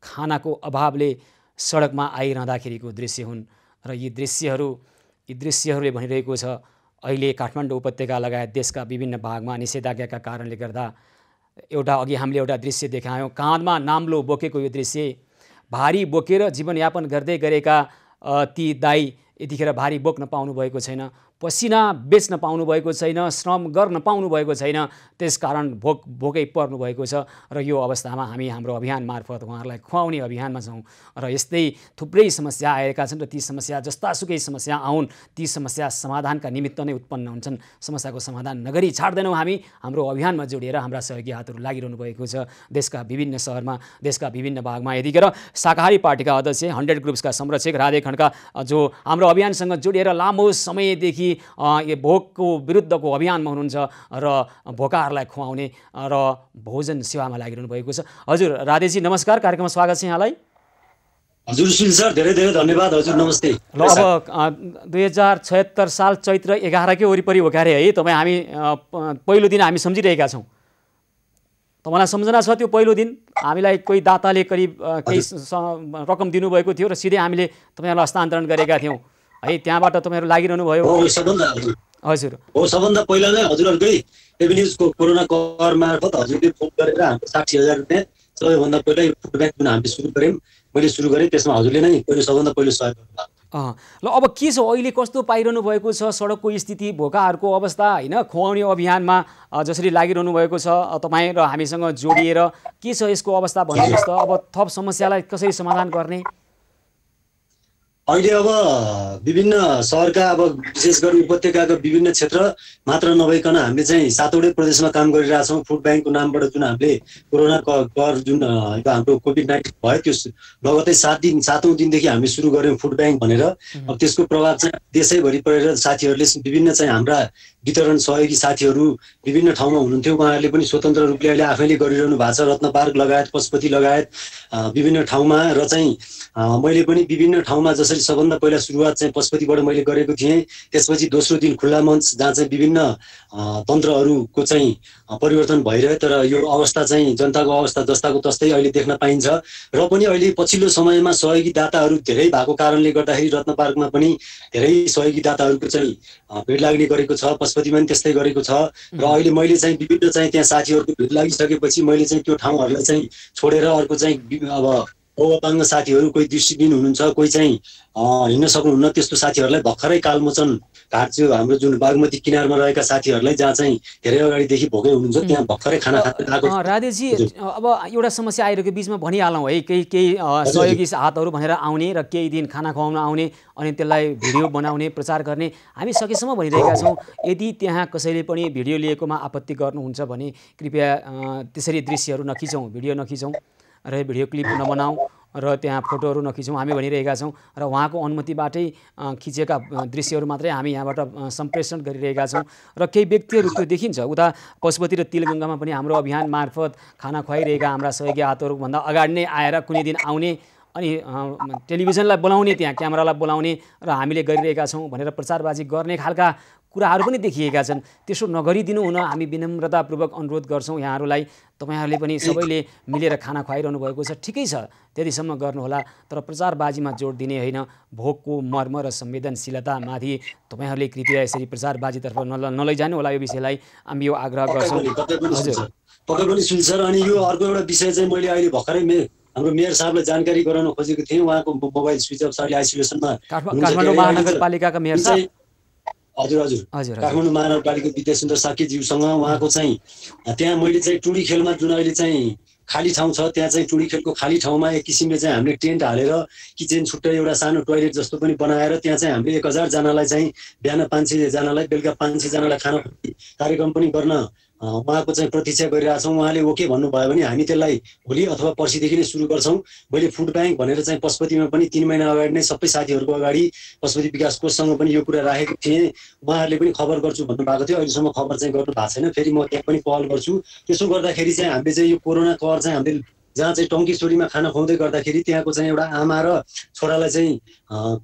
खानाको अभावले सडकमा आइरहँदाखेरिको दृश्य हुन् र यी दृश्यहरूले भनिरहेको छ अहिले काठमाडौँ उपत्यका लगायत देशका विभिन्न भागमा निषेधाज्ञाका कारणले गर्दा अघि हामीले एउटा दृश्य देखायौँ, काँधमा नाम्लो बोकेको यो दृश्य। भारी बोकेर जीवनयापन गर्दै गरेका ती दाई यतिखेर भारी बोक्न पाउनुभएको छैन, पसिना बेच्न पाउनुभएको छैन, श्रम गर्न पाउनुभएको छैन, त्यसकारण भोकै पर्नुभएको छ। र यो अवस्थामा हामी हाम्रो अभियान मार्फत उहाँहरूलाई खुवाउने अभियानमा छौँ। र यस्तै थुप्रै समस्या आएका छन् र ती समस्या जस्तासुकै समस्या आउन्, ती समस्या समाधानका निमित्त नै उत्पन्न हुन्छन्। समस्याको समाधान नगरी छाड्दैनौँ हामी। हाम्रो अभियानमा जोडिएर हाम्रा सहयोगी हातहरू लागिरहनु भएको छ देशका विभिन्न सहरमा, देशका विभिन्न भागमा। यतिखेर शाकाहारी पार्टीका अध्यक्ष 100 ग्रुप्सका संरक्षक राधे खड्का जो हाम्रो अभियानसँग जोडिएर लामो समयदेखि यो भोकको विरुद्धको अभियानमा हुनुहुन्छ र भोकाहरूलाई खुवाउने र भोजन सेवामा लागिरहनु भएको छ। हजुर राधेजी नमस्कार, कार्यक्रममा स्वागत छ यहाँलाई। हजुर सुशील सर, धेरै धेरै धन्यवाद। हजुर नमस्ते। ल अब 2076 साल चैत्र 11 के वरिपरि हो क्यारे है तपाईँ, हामी पहिलो दिन हामी सम्झिरहेका छौँ। तपाईँलाई सम्झना छ त्यो पहिलो दिन हामीलाई कोही दाताले करिब केही रकम दिनुभएको थियो र सिधै हामीले तपाईँहरूलाई हस्तान्तरण गरेका थियौँ है, त्यहाँबाट तपाईँहरू लागिरहनु भयो। हजुर हो, सबभन्दा पहिला नै हजुरहरूकै एभिन्युजको कोरोना कभर मार्फत हजुरले फोन गरेर हाम्रो 60,000 रुपियाँ सबैभन्दा पहिला फुड ब्याङ्क जुन हामीले सुरु गऱ्यौँ, मैले सुरु गरेँ, त्यसमा हजुरले नै सबभन्दा पहिलो सहयोग गर्नुभयो। ल अब के छ अहिले, कस्तो पाइरहनु भएको छ सडकको स्थिति, भोकाहरूको अवस्था होइन, खुवाउने अभियानमा जसरी लागिरहनु भएको छ तपाईँ र हामीसँग जोडिएर के छ यसको अवस्था भन्नुहोस् त। अब थप समस्यालाई कसरी समाधान गर्ने? अहिले अब विभिन्न सहरका अब विशेष गरी उपत्यकाका विभिन्न क्षेत्र मात्र नभइकन हामीले चाहिँ 7वटै प्रदेशमा काम गरिरहेछौँ। फुड ब्याङ्कको नामबाट जुन हामीले कोरोना कर जुन हाम्रो कोभिड-19 भयो त्यो लगतै 7औं दिनदेखि हामी सुरु गर्यौँ फुड ब्याङ्क भनेर। अब त्यसको प्रभाव चाहिँ देशैभरि परेर साथीहरूले विभिन्न चाहिँ हाम्रा वितरण सहयोगी साथीहरू विभिन्न ठाउँमा हुनुहुन्थ्यो, उहाँहरूले पनि स्वतन्त्र रूपले अहिले आफैले गरिरहनु भएको छ, रत्न पार्क लगायत पशुपति लगायत विभिन्न ठाउँमा। र चाहिँ मैले पनि विभिन्न ठाउँमा जसरी सबभन्दा पहिला सुरुवात चाहिँ पशुपतिबाट मैले गरेको थिएँ, त्यसपछि दोस्रो दिन खुल्ला मञ्च जहाँ चाहिँ विभिन्न तन्त्रहरूको चाहिँ परिवर्तन भइरह्यो, तर यो अवस्था चाहिँ जनताको अवस्था जस्ताको तस्तै अहिले देख्न पाइन्छ। र पनि अहिले पछिल्लो समयमा सहयोगी दाताहरू धेरै भएको कारणले गर्दाखेरि रत्न पार्कमा पनि धेरै सहयोगी दाताहरूको चाहिँ भिड लाग्ने गरेको छ, पशुपतिमा पनि त्यस्तै गरेको छ। र अहिले मैले चाहिँ विभिन्न चाहिँ त्यहाँ साथीहरूको भिड लागिसकेपछि मैले चाहिँ त्यो ठाउँहरूलाई चाहिँ छोडेर अर्को चाहिँ अब अपाङ्ग साथीहरू, कोही दृष्टिविहीन हुनुहुन्छ, कोही चाहिँ हिँड्न सक्नुहुन्न, त्यस्तो साथीहरूलाई भर्खरै कालमोचन घाट चाहिँ हाम्रो जुन बागमती किनारमा रहेका साथीहरूलाई जहाँ चाहिँ धेरै अगाडिदेखि भोकै हुनुहुन्छ त्यहाँ भर्खरै खाना खाएको। राजेशजी, अब एउटा समस्या आइरहेको बिचमा भनिहालौँ है, केही सहयोगी हातहरू भनेर आउने र केही दिन खाना खुवाउन आउने अनि त्यसलाई भिडियो बनाउने प्रचार गर्ने। हामी सकेसम्म भनिरहेका छौँ, यदि त्यहाँ कसैले पनि भिडियो लिएकोमा आपत्ति गर्नुहुन्छ भने कृपया त्यसरी दृश्यहरू नखिचौँ, भिडियो नखिचौँ र भिडियो क्लिप नबनाऊ र त्यहाँ फोटोहरू नखिचौँ, हामी भनिरहेका छौँ। र उहाँको अनुमतिबाटै खिचेका दृश्यहरू मात्रै हामी यहाँबाट सम्प्रेषण गरिरहेका छौँ। र केही व्यक्तिहरू त्यो देखिन्छ उता पशुपति र तिलगङ्गामा पनि हाम्रो अभियान मार्फत खाना खुवाइरहेका हाम्रा सहयोगी हातहरूभन्दा अगाडि नै आएर कुनै दिन आउने अनि टेलिभिजनलाई बोलाउने, त्यहाँ क्यामेरालाई बोलाउने र हामीले गरिरहेका छौँ भनेर प्रचारबाजी गर्ने खालका कुराहरू पनि देखिएका छन्। त्यसो नगरिदिनु हुन हामी विनम्रतापूर्वक अनुरोध गर्छौँ यहाँहरूलाई। तपाईँहरूले पनि सबैले मिलेर खाना खुवाइरहनु भएको छ, ठिकै छ, त्यतिसम्म गर्नुहोला, तर प्रचारबाजीमा जोड दिने होइन। भोकको मर्म र संवेदनशीलतामाथि तपाईँहरूले कृपया यसरी प्रचारबाजीतर्फ नलैजानु होला। यो विषयलाई हामी यो आग्रह गर्छौँ। हजुर, पक्कै पनि सुन्छ। अनि यो अर्को एउटा विषय चाहिँ मैले अहिले भर्खरै हाम्रो मेयर साहबलाई जानकारी गराउन खोजेको थिएँ। उहाँको मोबाइल स्विच अफ छ, अहिले आइसोलेसनमा। काठमाडौँ महानगरपालिकाका मेयर साहब। हजुर, काठमाडौँ महानगरपालिका विद्यासुन्दर साकेज्यूसँग उहाँको चाहिँ त्यहाँ मैले चाहिँ टुडी खेलमा जुन अहिले चाहिँ खाली ठाउँ छ, त्यहाँ चाहिँ टुडी खेलको खाली ठाउँमा एक किसिमले चाहिँ हामीले टेन्ट हालेर किचन छुट्टै एउटा सानो टोइलेट जस्तो पनि बनाएर त्यहाँ चाहिँ हामीले 1000 जनालाई चाहिँ बिहान 500 जनालाई बेलुका 500 जनालाई खाना कार्यक्रम पनि गर्न उहाँको चाहिँ प्रतीक्षा गरिरहेछौँ। उहाँले ओके भन्नुभयो भने हामी त्यसलाई भोलि अथवा पर्सिदेखि नै सुरु गर्छौँ। मैले फुड ब्याङ्क भनेर चाहिँ पशुपतिमा पनि 3 महिना अगाडि नै सबै साथीहरूको अगाडि पशुपति विकास कोषसँग पनि यो कुरा राखेको थिएँ। उहाँहरूले पनि खबर गर्छु भन्नुभएको थियो, अहिलेसम्म खबर चाहिँ गर्नु भएको छैन। फेरि म त्यहाँ पनि पहल गर्छु। त्यसो गर्दाखेरि चाहिँ हामीले चाहिँ यो कोरोना कर चाहिँ हामीले जहाँ चाहिँ टङ्कीचोरीमा खाना खुवाउँदै गर्दाखेरि त्यहाँको चाहिँ एउटा आमा र छोरालाई चाहिँ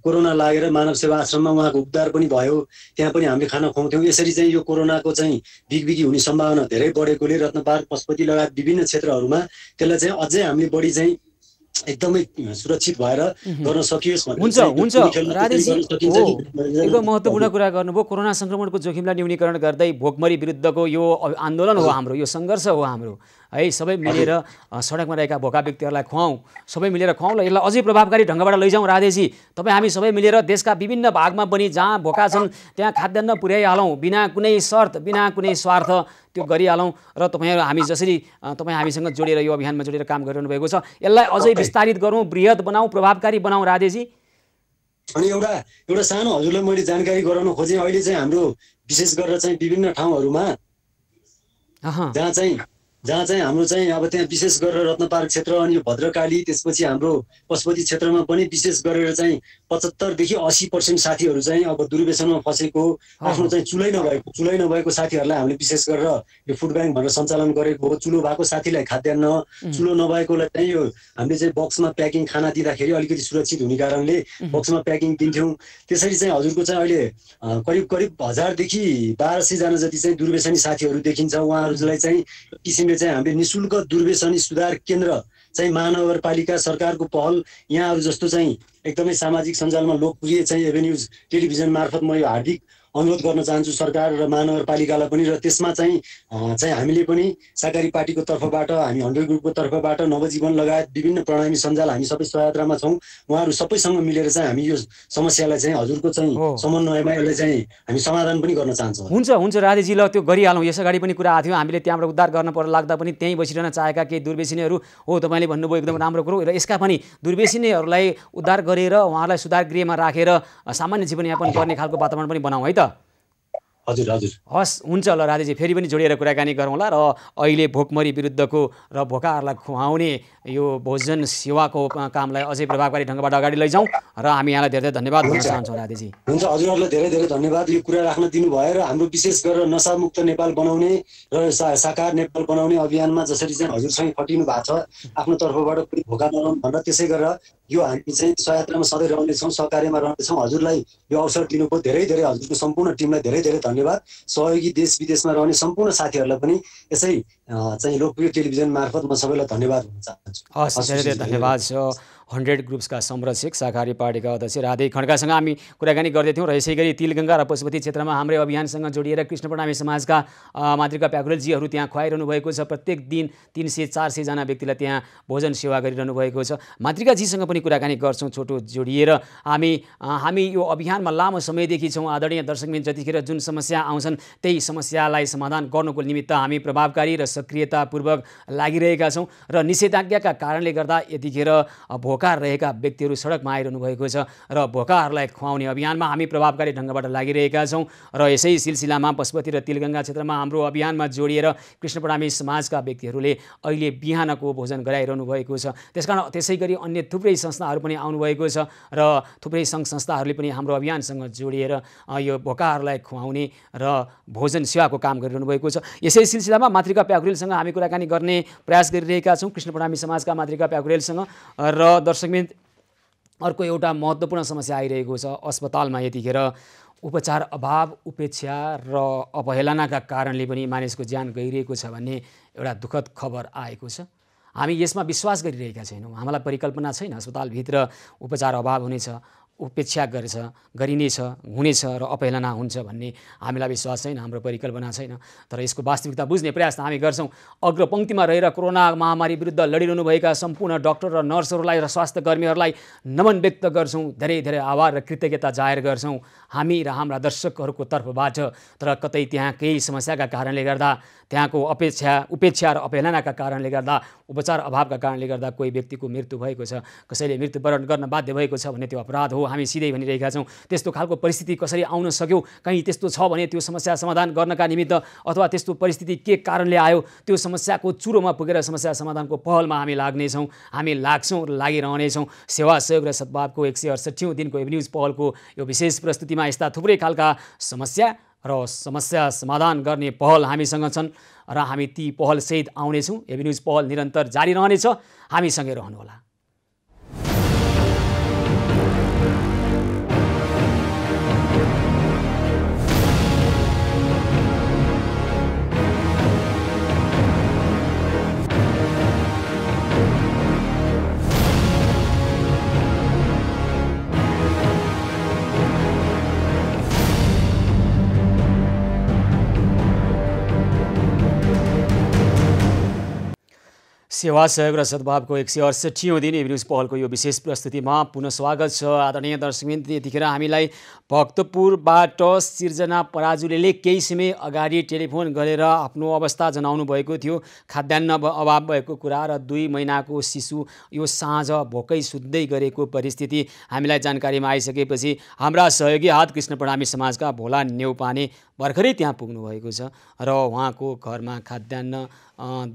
कोरोना लागेर मानव सेवा आश्रममा उहाँको उपचार पनि भयो, त्यहाँ पनि हामीले खाना खुवाउँथ्यौँ। यसरी चाहिँ यो कोरोनाको चाहिँ बिगबिगी हुने सम्भावना धेरै बढेकोले रत्न पार्क पशुपति लगायत विभिन्न क्षेत्रहरूमा त्यसलाई चाहिँ अझै हामीले बढी चाहिँ एकदमै सुरक्षित भएर गर्न सकियोस्। हुन्छ राजेशजी, एकदम महत्त्वपूर्ण कुरा गर्नुभयो। कोरोना सङ्क्रमणको जोखिमलाई न्यूनीकरण गर्दै भोकमरी विरुद्धको यो आन्दोलन हो हाम्रो, यो सङ्घर्ष हो हाम्रो है। सबै मिलेर सडकमा रहेका भोका व्यक्तिहरूलाई खुवाउँ, सबै मिलेर खुवाउँ र यसलाई अझै प्रभावकारी ढङ्गबाट लैजाउँ। राजेशजी, तपाईँ हामी सबै मिलेर देशका विभिन्न भागमा पनि जहाँ भोका छन् त्यहाँ खाद्यान्न पुर्याइहालौँ, बिना कुनै शर्त, बिना कुनै स्वार्थ त्यो गरिहालौँ। र तपाईँ हामीसँग जोडेर यो अभियानमा जोडेर काम गरिरहनु भएको छ, यसलाई अझै विस्तारित गरौँ, बृहत बनाऊ, प्रभावकारी बनाऊ। राजेशजी, अनि एउटा सानो हजुरलाई मैले जानकारी गराउन खोजेँ। अहिले चाहिँ हाम्रो विशेष गरेर चाहिँ विभिन्न ठाउँहरूमा जहाँ चाहिँ हाम्रो चाहिँ अब त्यहाँ विशेष गरेर रत्न पार्क क्षेत्र अनि यो भद्रकाली त्यसपछि हाम्रो पशुपति क्षेत्रमा पनि विशेष गरेर चाहिँ 75 देखि 80% साथीहरू चाहिँ अब दुर्व्यसनमा फसेको, आफ्नो चाहिँ चुलै नभएको साथीहरूलाई हामीले विशेष गरेर यो फुड ब्याङ्क भनेर सञ्चालन गरेको हो। चुलो भएको साथीलाई खाद्यान्न, चुलो नभएकोलाई चाहिँ यो हामीले चाहिँ बक्समा प्याकिङ खाना दिँदाखेरि अलिकति सुरक्षित हुने कारणले बक्समा प्याकिङ दिन्थ्यौँ। त्यसरी चाहिँ हजुरको चाहिँ अहिले करिब 1000 देखि 1200 जना जति चाहिँ दुर्व्यसनी साथीहरू देखिन्छ। उहाँहरूलाई चाहिँ किसिमले चाहिँ हामीले निःशुल्क दुर्व्यसनी सुधार केन्द्र चाहिँ महानगरपालिका सरकारको पहल, यहाँहरू जस्तो चाहिँ एकदमै सामाजिक सञ्जालमा लोकप्रिय चाहिँ एभेन्यूज टेलिभिजन मार्फत म यो हार्दिक अनुरोध गर्न चाहन्छु सरकार र महानगरपालिकालाई पनि। र त्यसमा चाहिँ हामीले पनि सहकारी पार्टीको तर्फबाट, हामी 100 ग्रुपको तर्फबाट, नवजीवन लगायत विभिन्न प्रणामी सञ्जाल हामी सबै सहयात्रामा छौँ। उहाँहरू सबैसँग मिलेर चाहिँ हामी यो समस्यालाई चाहिँ हजुरको चाहिँ समन्वयमा यसलाई चाहिँ हामी समाधान पनि गर्न चाहन्छौँ। हुन्छ राधेजी, ल त्यो गरिहालौँ। यस अगाडि पनि कुरा आएको थियो, हामीले त्यहाँबाट उद्धार गर्न लाग्दा पनि त्यहीँ बसिरहन चाहेका केही दुर्व्यसनीहरू हो, तपाईँले भन्नुभयो एकदम राम्रो कुरो। र यसका पनि दुर्व्यसनीहरूलाई उद्धार गरेर उहाँहरूलाई सुधार गृहमा राखेर सामान्य जीवनयापन गर्ने खालको वातावरण पनि बनाऊ है त। हजुर हजुर, हस्, हुन्छ ल राधेजी, फेरि पनि जोडिएर कुराकानी गरौँला। र अहिले भोकमरी विरुद्धको र भोकाहरूलाई खुवाउने यो भोजन सेवाको कामलाई अझै प्रभावकारी ढङ्गबाट अगाडि लैजाउँ र हामी यहाँलाई धेरै धन्यवाद दिन चाहन्छौँ राधेजी। हुन्छ, हजुरहरूलाई धेरै धेरै धन्यवाद यो कुरा राख्न दिनुभयो। र हाम्रो विशेष गरेर नशामुक्त नेपाल बनाउने र साकार नेपाल बनाउने अभियानमा जसरी चाहिँ हजुरसँग खटिनु भएको छ आफ्नो तर्फबाट पनि भोका नरहौँ भनेर, त्यसै गरेर यो हामी चाहिँ सहयात्रामा सधैँ रहनेछौँ, सहकार्यमा रहनेछौँ। हजुरलाई यो अवसर दिनुभयो, धेरै धेरै हजुरको सम्पूर्ण टिमलाई धेरै धेरै धन्यवाद। सहयोगी देश विदेशमा रहने सम्पूर्ण साथीहरूलाई पनि यसै चाहिँ लोकप्रिय टेलिभिजन मार्फत म सबैलाई धन्यवाद भन्न चाहन्छु। हस्, धेरै धेरै धन्यवाद। 100 ग्रुप्सका संरक्षक सहकारी पार्टीका अध्यक्ष राधे खड्कासँग हामी कुराकानी गर्दै थियौँ। र यसै गरी तिलगङ्गा र पशुपति क्षेत्रमा हाम्रै अभियानसँग जोडिएर कृष्ण प्रणामी समाजका मातृका प्याकुरेलजीहरू त्यहाँ खुवाइरहनु भएको छ। प्रत्येक दिन 300-400 जना व्यक्तिलाई त्यहाँ भोजन सेवा गरिरहनु भएको छ। मातृकाजीसँग पनि कुराकानी गर्छौँ छोटो जोडिएर। हामी यो अभियानमा लामो समयदेखि छौँ। आदरणीय दर्शकबिन, जतिखेर जुन समस्या आउँछन् त्यही समस्यालाई समाधान गर्नुको निमित्त हामी प्रभावकारी र सक्रियतापूर्वक लागिरहेका छौँ। र निषेधाज्ञाका कारणले गर्दा यतिखेर भोका रहेका व्यक्तिहरू सडकमा आइरहनु भएको छ र भोकाहरूलाई खुवाउने अभियानमा हामी प्रभावकारी ढङ्गबाट लागिरहेका छौँ। र यसै सिलसिलामा पशुपति र तिलगङ्गा क्षेत्रमा हाम्रो अभियानमा जोडिएर कृष्ण प्रणामी समाजका व्यक्तिहरूले अहिले बिहानको भोजन गराइरहनु भएको छ। त्यसै गरी अन्य थुप्रै संस्थाहरू पनि आउनुभएको छ र थुप्रै सङ्घ संस्थाहरूले पनि हाम्रो अभियानसँग जोडिएर यो भोकाहरूलाई खुवाउने र भोजन सेवाको काम गरिरहनु भएको छ। यसै सिलसिलामा मातृका प्याकुरेलसँग हामी कुराकानी गर्ने प्रयास गरिरहेका छौँ, कृष्ण प्रणामी समाजका मातृका प्याकुरेलसँग। र दर्शकबिन, अर्को एउटा महत्त्वपूर्ण समस्या आइरहेको छ। अस्पतालमा यतिखेर उपचार अभाव, उपेक्षा र अवहेलनाका कारणले पनि मानिसको ज्यान गइरहेको छ भन्ने एउटा दुःखद खबर आएको छ। हामी यसमा विश्वास गरिरहेका छैनौँ। हामीलाई परिकल्पना छैन अस्पतालभित्र उपचार अभाव हुनेछ, उपेक्षा गरिनेछ, हुनेछ र अवहेलना हुन्छ भन्ने हामीलाई विश्वास छैन, हाम्रो परिकल्पना छैन। तर यसको वास्तविकता बुझ्ने प्रयास हामी गर्छौँ। अग्रपङ्क्तिमा रहेर कोरोना महामारी विरुद्ध लडिरहनुभएका सम्पूर्ण डाक्टर र नर्सहरूलाई र स्वास्थ्य कर्मीहरूलाई नमन व्यक्त गर्छौँ, धेरै धेरै आभार र कृतज्ञता जाहेर गर्छौँ हामी र हाम्रा दर्शकहरूको तर्फबाट। तर कतै त्यहाँ केही समस्याका कारणले गर्दा, त्यहाँको उपेक्षा र अवहेलनाका कारणले गर्दा, उपचार अभावका कारणले गर्दा कोही व्यक्तिको मृत्यु भएको छ, कसैले मृत्युवरण गर्न बाध्य भएको छ भने त्यो अपराध हो। हामी सिधै भनिरहेका छौँ। त्यस्तो खालको परिस्थिति कसरी आउन सक्यो, कहीँ त्यस्तो छ भने त्यो समस्या समाधान गर्नका निमित्त अथवा त्यस्तो परिस्थिति के कारणले आयो, त्यो समस्याको चुरोमा पुगेर समस्या समाधानको पहलमा हामी लाग्नेछौँ, हामी लाग्छौँ र लागिरहनेछौँ। सेवा, सहयोग र सद्भावको 168औं दिनको एभन्यूज पहलको यो विशेष प्रस्तुतिमा यस्ता थुप्रै खालका समस्या र समस्या समाधान गर्ने पहल हामीसँग छन् र हामी ती पहलसहित आउनेछौँ। एभन्यूज पहल निरन्तर जारी रहनेछ, हामीसँगै रहनुहोला। सेवा, सहयोग र सद्भावको 168औं दिन एभन्यूज पहलको यो विशेष प्रस्तुतिमा पुनः स्वागत छ। आदरणीय दर्शकबिन, यतिखेर हामीलाई भक्तपुरबाट सिर्जना पराजुलीले केही समय अगाडि टेलिफोन गरेर आफ्नो अवस्था जनाउनु भएको थियो। खाद्यान्न अभाव भएको कुरा र 2 महिनाको शिशु यो साँझ भोकै सुत्दै गरेको परिस्थिति हामीलाई जानकारीमा आइसकेपछि हाम्रा सहयोगी हात कृष्ण प्रणामी समाजका भोला नेउपाने भर्खरै त्यहाँ पुग्नु भएको छ र उहाँको घरमा खाद्यान्न,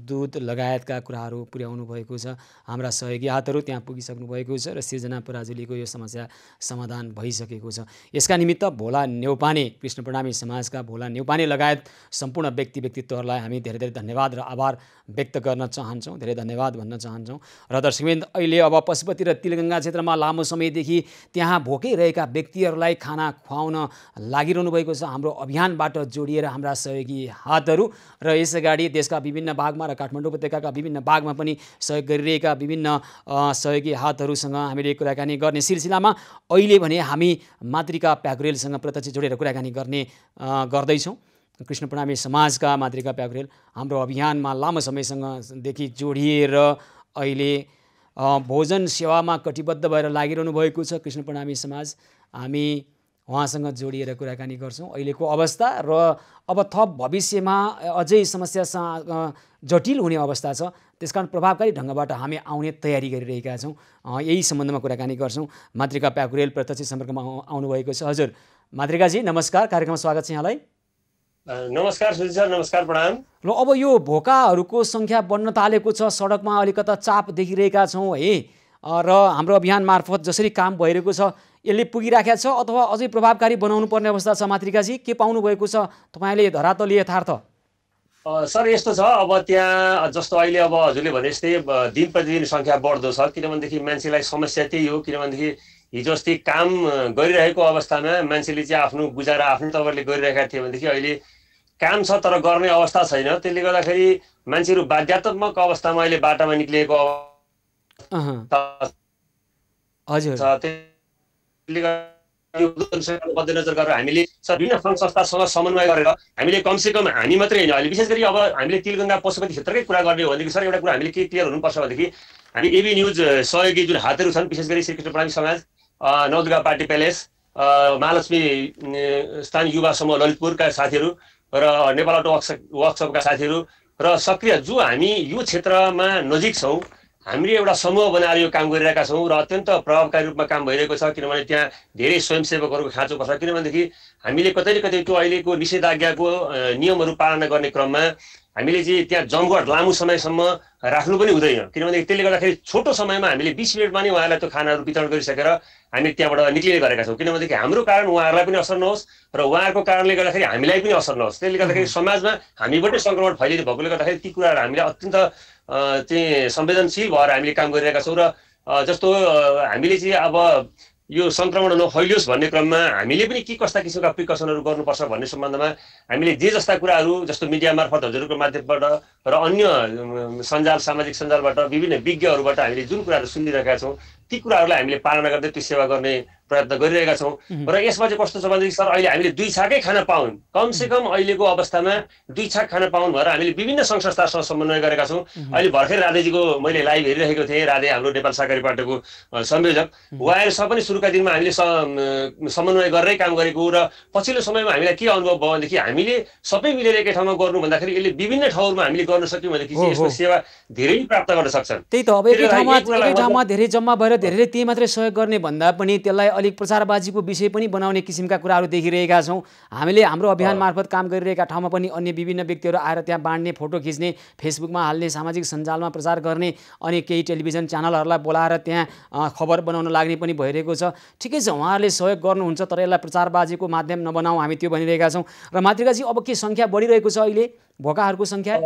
दुध लगायतका कुराहरू पुर्याउनु भएको छ। हाम्रा सहयोगी हातहरू त्यहाँ पुगिसक्नु भएको छ र सिर्जना पराजुलीको यो समस्या समाधान भइसकेको छ। यसका निमित्त भोला नेउपाने, कृष्ण प्रणामी समाजका भोला नेउपाने लगायत सम्पूर्ण व्यक्तित्वहरूलाई हामी धेरै धेरै धन्यवाद र आभार व्यक्त गर्न चाहन्छौँ, धेरै धन्यवाद भन्न चाहन्छौँ। र दर्शकबिन, अहिले अब पशुपति र तिलगङ्गा क्षेत्रमा लामो समयदेखि त्यहाँ भोकै रहेका व्यक्तिहरूलाई खाना खुवाउन लागिरहनु भएको छ। हाम्रो अभियान अभियानबाट जोडिएर हाम्रा सहयोगी हातहरू र यसअगाडि देशका विभिन्न भागमा र काठमाडौँ उपत्यकाका विभिन्न भागमा पनि सहयोग गरिरहेका विभिन्न सहयोगी हातहरूसँग हामीले कुराकानी गर्ने सिलसिलामा अहिले भने हामी मातृका प्याकुरेलसँग प्रत्यक्ष जोडेर कुराकानी गर्दैछौँ। कृष्ण प्रणामी समाजका मातृका प्याकुरेल हाम्रो अभियानमा लामो समयसँगदेखि जोडिएर अहिले भोजन सेवामा कटिबद्ध भएर लागिरहनु भएको छ। कृष्ण प्रणामी समाज हामी उहाँसँग जोडिएर कुराकानी गर्छौँ अहिलेको अवस्था र अब थप भविष्यमा अझै समस्या जटिल हुने अवस्था छ, त्यसकारण प्रभावकारी ढङ्गबाट हामी आउने तयारी गरिरहेका छौँ। यही सम्बन्धमा कुराकानी गर्छौँ। मातृका प्याकुरेल प्रत्यक्ष सम्पर्कमा आउनुभएको छ। हजुर मातृकाजी नमस्कार, कार्यक्रममा स्वागत छ यहाँलाई। नमस्कार सुजित सर, नमस्कार प्रणाम। ल अब यो भोकाहरूको सङ्ख्या बढ्न थालेको छ, सडकमा अलिकता चाप देखिरहेका छौँ है, र हाम्रो अभियान मार्फत जसरी काम भइरहेको छ यसले पुगिराखेको छ अथवा अझै प्रभावकारी बनाउनु पर्ने अवस्था छ? मातृकाजी के पाउनु भएको छ तपाईँले धरातलीय यथार्थ? सर यस्तो छ, अब त्यहाँ जस्तो अहिले अब हजुरले भने जस्तै दिन प्रतिदिन सङ्ख्या बढ्दो छ, किनभनेदेखि मान्छेलाई समस्या त्यही हो। किनभनेदेखि हिजो अस्ति काम गरिरहेको अवस्थामा मान्छेले चाहिँ आफ्नो गुजारा आफ्नो तवरले गरिरहेका थिए भनेदेखि अहिले काम छ तर गर्ने अवस्था छैन। त्यसले गर्दाखेरि मान्छेहरू बाध्यात्मक अवस्थामा अहिले बाटामा निक्लिएको मध्यनजर गरेर हामीले विभिन्न सङ्घ संस्थासँग समन्वय गरेर हामीले कमसेकम हामी मात्रै होइन, अहिले विशेष गरी अब हामीले तिलगङ्गा पशुपति क्षेत्रकै कुरा गर्ने हो भनेदेखि सर एउटा कुरा हामीले के क्लियर हुनुपर्छ भनेदेखि हामी एबी न्युज सहयोगी जुन हातहरू छन्, विशेष गरी श्रीकृष्ण प्रणामी समाज, नवदुर्गा पार्टी प्यालेस, महालक्ष्मी स्थानीय युवा समूह ललितपुरका साथीहरू र नेपाल अटो वर्कसपका साथीहरू र सक्रिय जो हामी यो क्षेत्रमा नजिक छौँ, हामीले एउटा समूह बनाएर यो काम गरिरहेका छौँ र अत्यन्त प्रभावकारी रूपमा काम भइरहेको छ। किनभने त्यहाँ धेरै स्वयंसेवकहरूको खाँचो पर्छ, किनभनेदेखि हामीले कतै न कतै त्यो अहिलेको निषेधाज्ञाको नियमहरू पालना गर्ने क्रममा हामीले चाहिँ त्यहाँ जमघट लामो समयसम्म राख्नु पनि हुँदैन। किनभने त्यसले गर्दाखेरि छोटो समयमा हामीले 20 मिनटमा नै उहाँहरूलाई त्यो खानाहरू वितरण गरिसकेर हामी त्यहाँबाट निक्लिने गरेका छौँ। किनभनेदेखि हाम्रो कारण उहाँहरूलाई पनि असर नहोस् र उहाँहरूको कारणले गर्दाखेरि हामीलाई पनि असर नहोस्। त्यसले गर्दाखेरि समाजमा हामीबाटै सङ्क्रमण फैलिने भएकोले गर्दाखेरि ती कुराहरू हामीले अत्यन्त चाहिँ संवेदनशील भएर हामीले काम गरिरहेका छौँ। र जस्तो हामीले चाहिँ अब यो सङ्क्रमण नफैलियोस् भन्ने क्रममा हामीले पनि के कस्ता किसिमका प्रिकसनहरू गर्नुपर्छ भन्ने सम्बन्धमा हामीले जे जस्ता कुराहरू जस्तो मिडिया मार्फत हजुरहरूको माध्यमबाट र अन्य सामाजिक सञ्जालबाट विभिन्न विज्ञहरूबाट हामीले जुन कुराहरू सुनिरहेका छौँ ती कुराहरूलाई हामीले पालना गर्दै त्यो सेवा गर्ने प्रयत्न गरिरहेका छौँ। र यसमा चाहिँ कस्तो छ भनेदेखि सर अहिले हामीले 2 छाकै खान पाउन्, कमसेकम अहिलेको अवस्थामा 2 छाक खान पाउन् भनेर हामीले विभिन्न सङ्घ संस्थासँग समन्वय गरेका छौँ। अहिले भर्खर राधेजीको मैले लाइभ हेरिरहेको थिएँ, राधे हाम्रो नेपाल सहकारी पार्टीको संयोजक, उहाँहरूसँग पनि सुरुका दिनमा हामीले समन्वय गरेरै काम गरेको र पछिल्लो समयमा हामीलाई के अनुभव भयो भनेदेखि हामीले सबै मिलेर एकै ठाउँमा गर्नु भन्दाखेरि यसले विभिन्न ठाउँमा हामीले गर्न सक्यौँ भनेदेखि यसको सेवा धेरै प्राप्त गर्न सक्छन्। त्यही त, अब एकै ठाउँमा धेरै जम्मा भएर धेरैले त्यही मात्रै सहयोग गर्ने भन्दा पनि त्यसलाई अलिक प्रचारबाजीको विषय पनि बनाउने किसिमका कुराहरू देखिरहेका छौँ। हामीले हाम्रो अभियान मार्फत काम गरिरहेका ठाउँमा पनि अन्य विभिन्न व्यक्तिहरू आएर त्यहाँ बाँड्ने, फोटो खिच्ने, फेसबुकमा हाल्ने, सामाजिक सञ्जालमा प्रचार गर्ने, अनि केही टेलिभिजन च्यानलहरूलाई बोलाएर त्यहाँ खबर बनाउन लाग्ने पनि भइरहेको छ। ठिकै छ, उहाँहरूले सहयोग गर्नुहुन्छ तर यसलाई प्रचारबाजीको माध्यम नबनाऊ, हामी त्यो भनिरहेका छौँ। र मातृकाजी अब के सङ्ख्या बढिरहेको छ अहिले भोकाहरूको सङ्ख्या?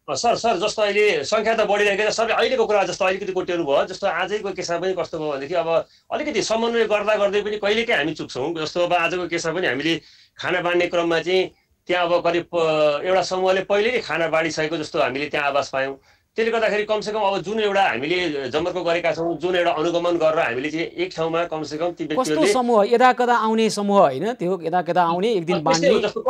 सर जस्तो अहिले सङ्ख्या त बढिरहेको छ सर। अहिलेको कुरा जस्तो अलिकति कोट्याउनु भयो, जस्तो आजैको केसमा पनि कस्तो भयो भनेदेखि अब अलिकति समन्वय गर्दा गर्दै पनि कहिलेकाहीँ हामी चुक्छौँ। जस्तो अब आजको केसमा पनि हामीले खाना बाँड्ने क्रममा चाहिँ त्यहाँ अब करिब एउटा समूहले पहिले नै खाना बाँडिसकेको जस्तो हामीले त्यहाँ आवाज पायौँ। त्यसले गर्दाखेरि कमसेकम अब जुन एउटा हामीले जमर्को गरेका छौँ, जुन एउटा अनुगमन गरेर हामीले चाहिँ एक ठाउँमा कमसेकम ती व्यक्तिहरूले कस्तो समूह यदाकदा आउने समूह होइन, त्यो यदाकदा आउने एक दिन बाँड्ने जस्तो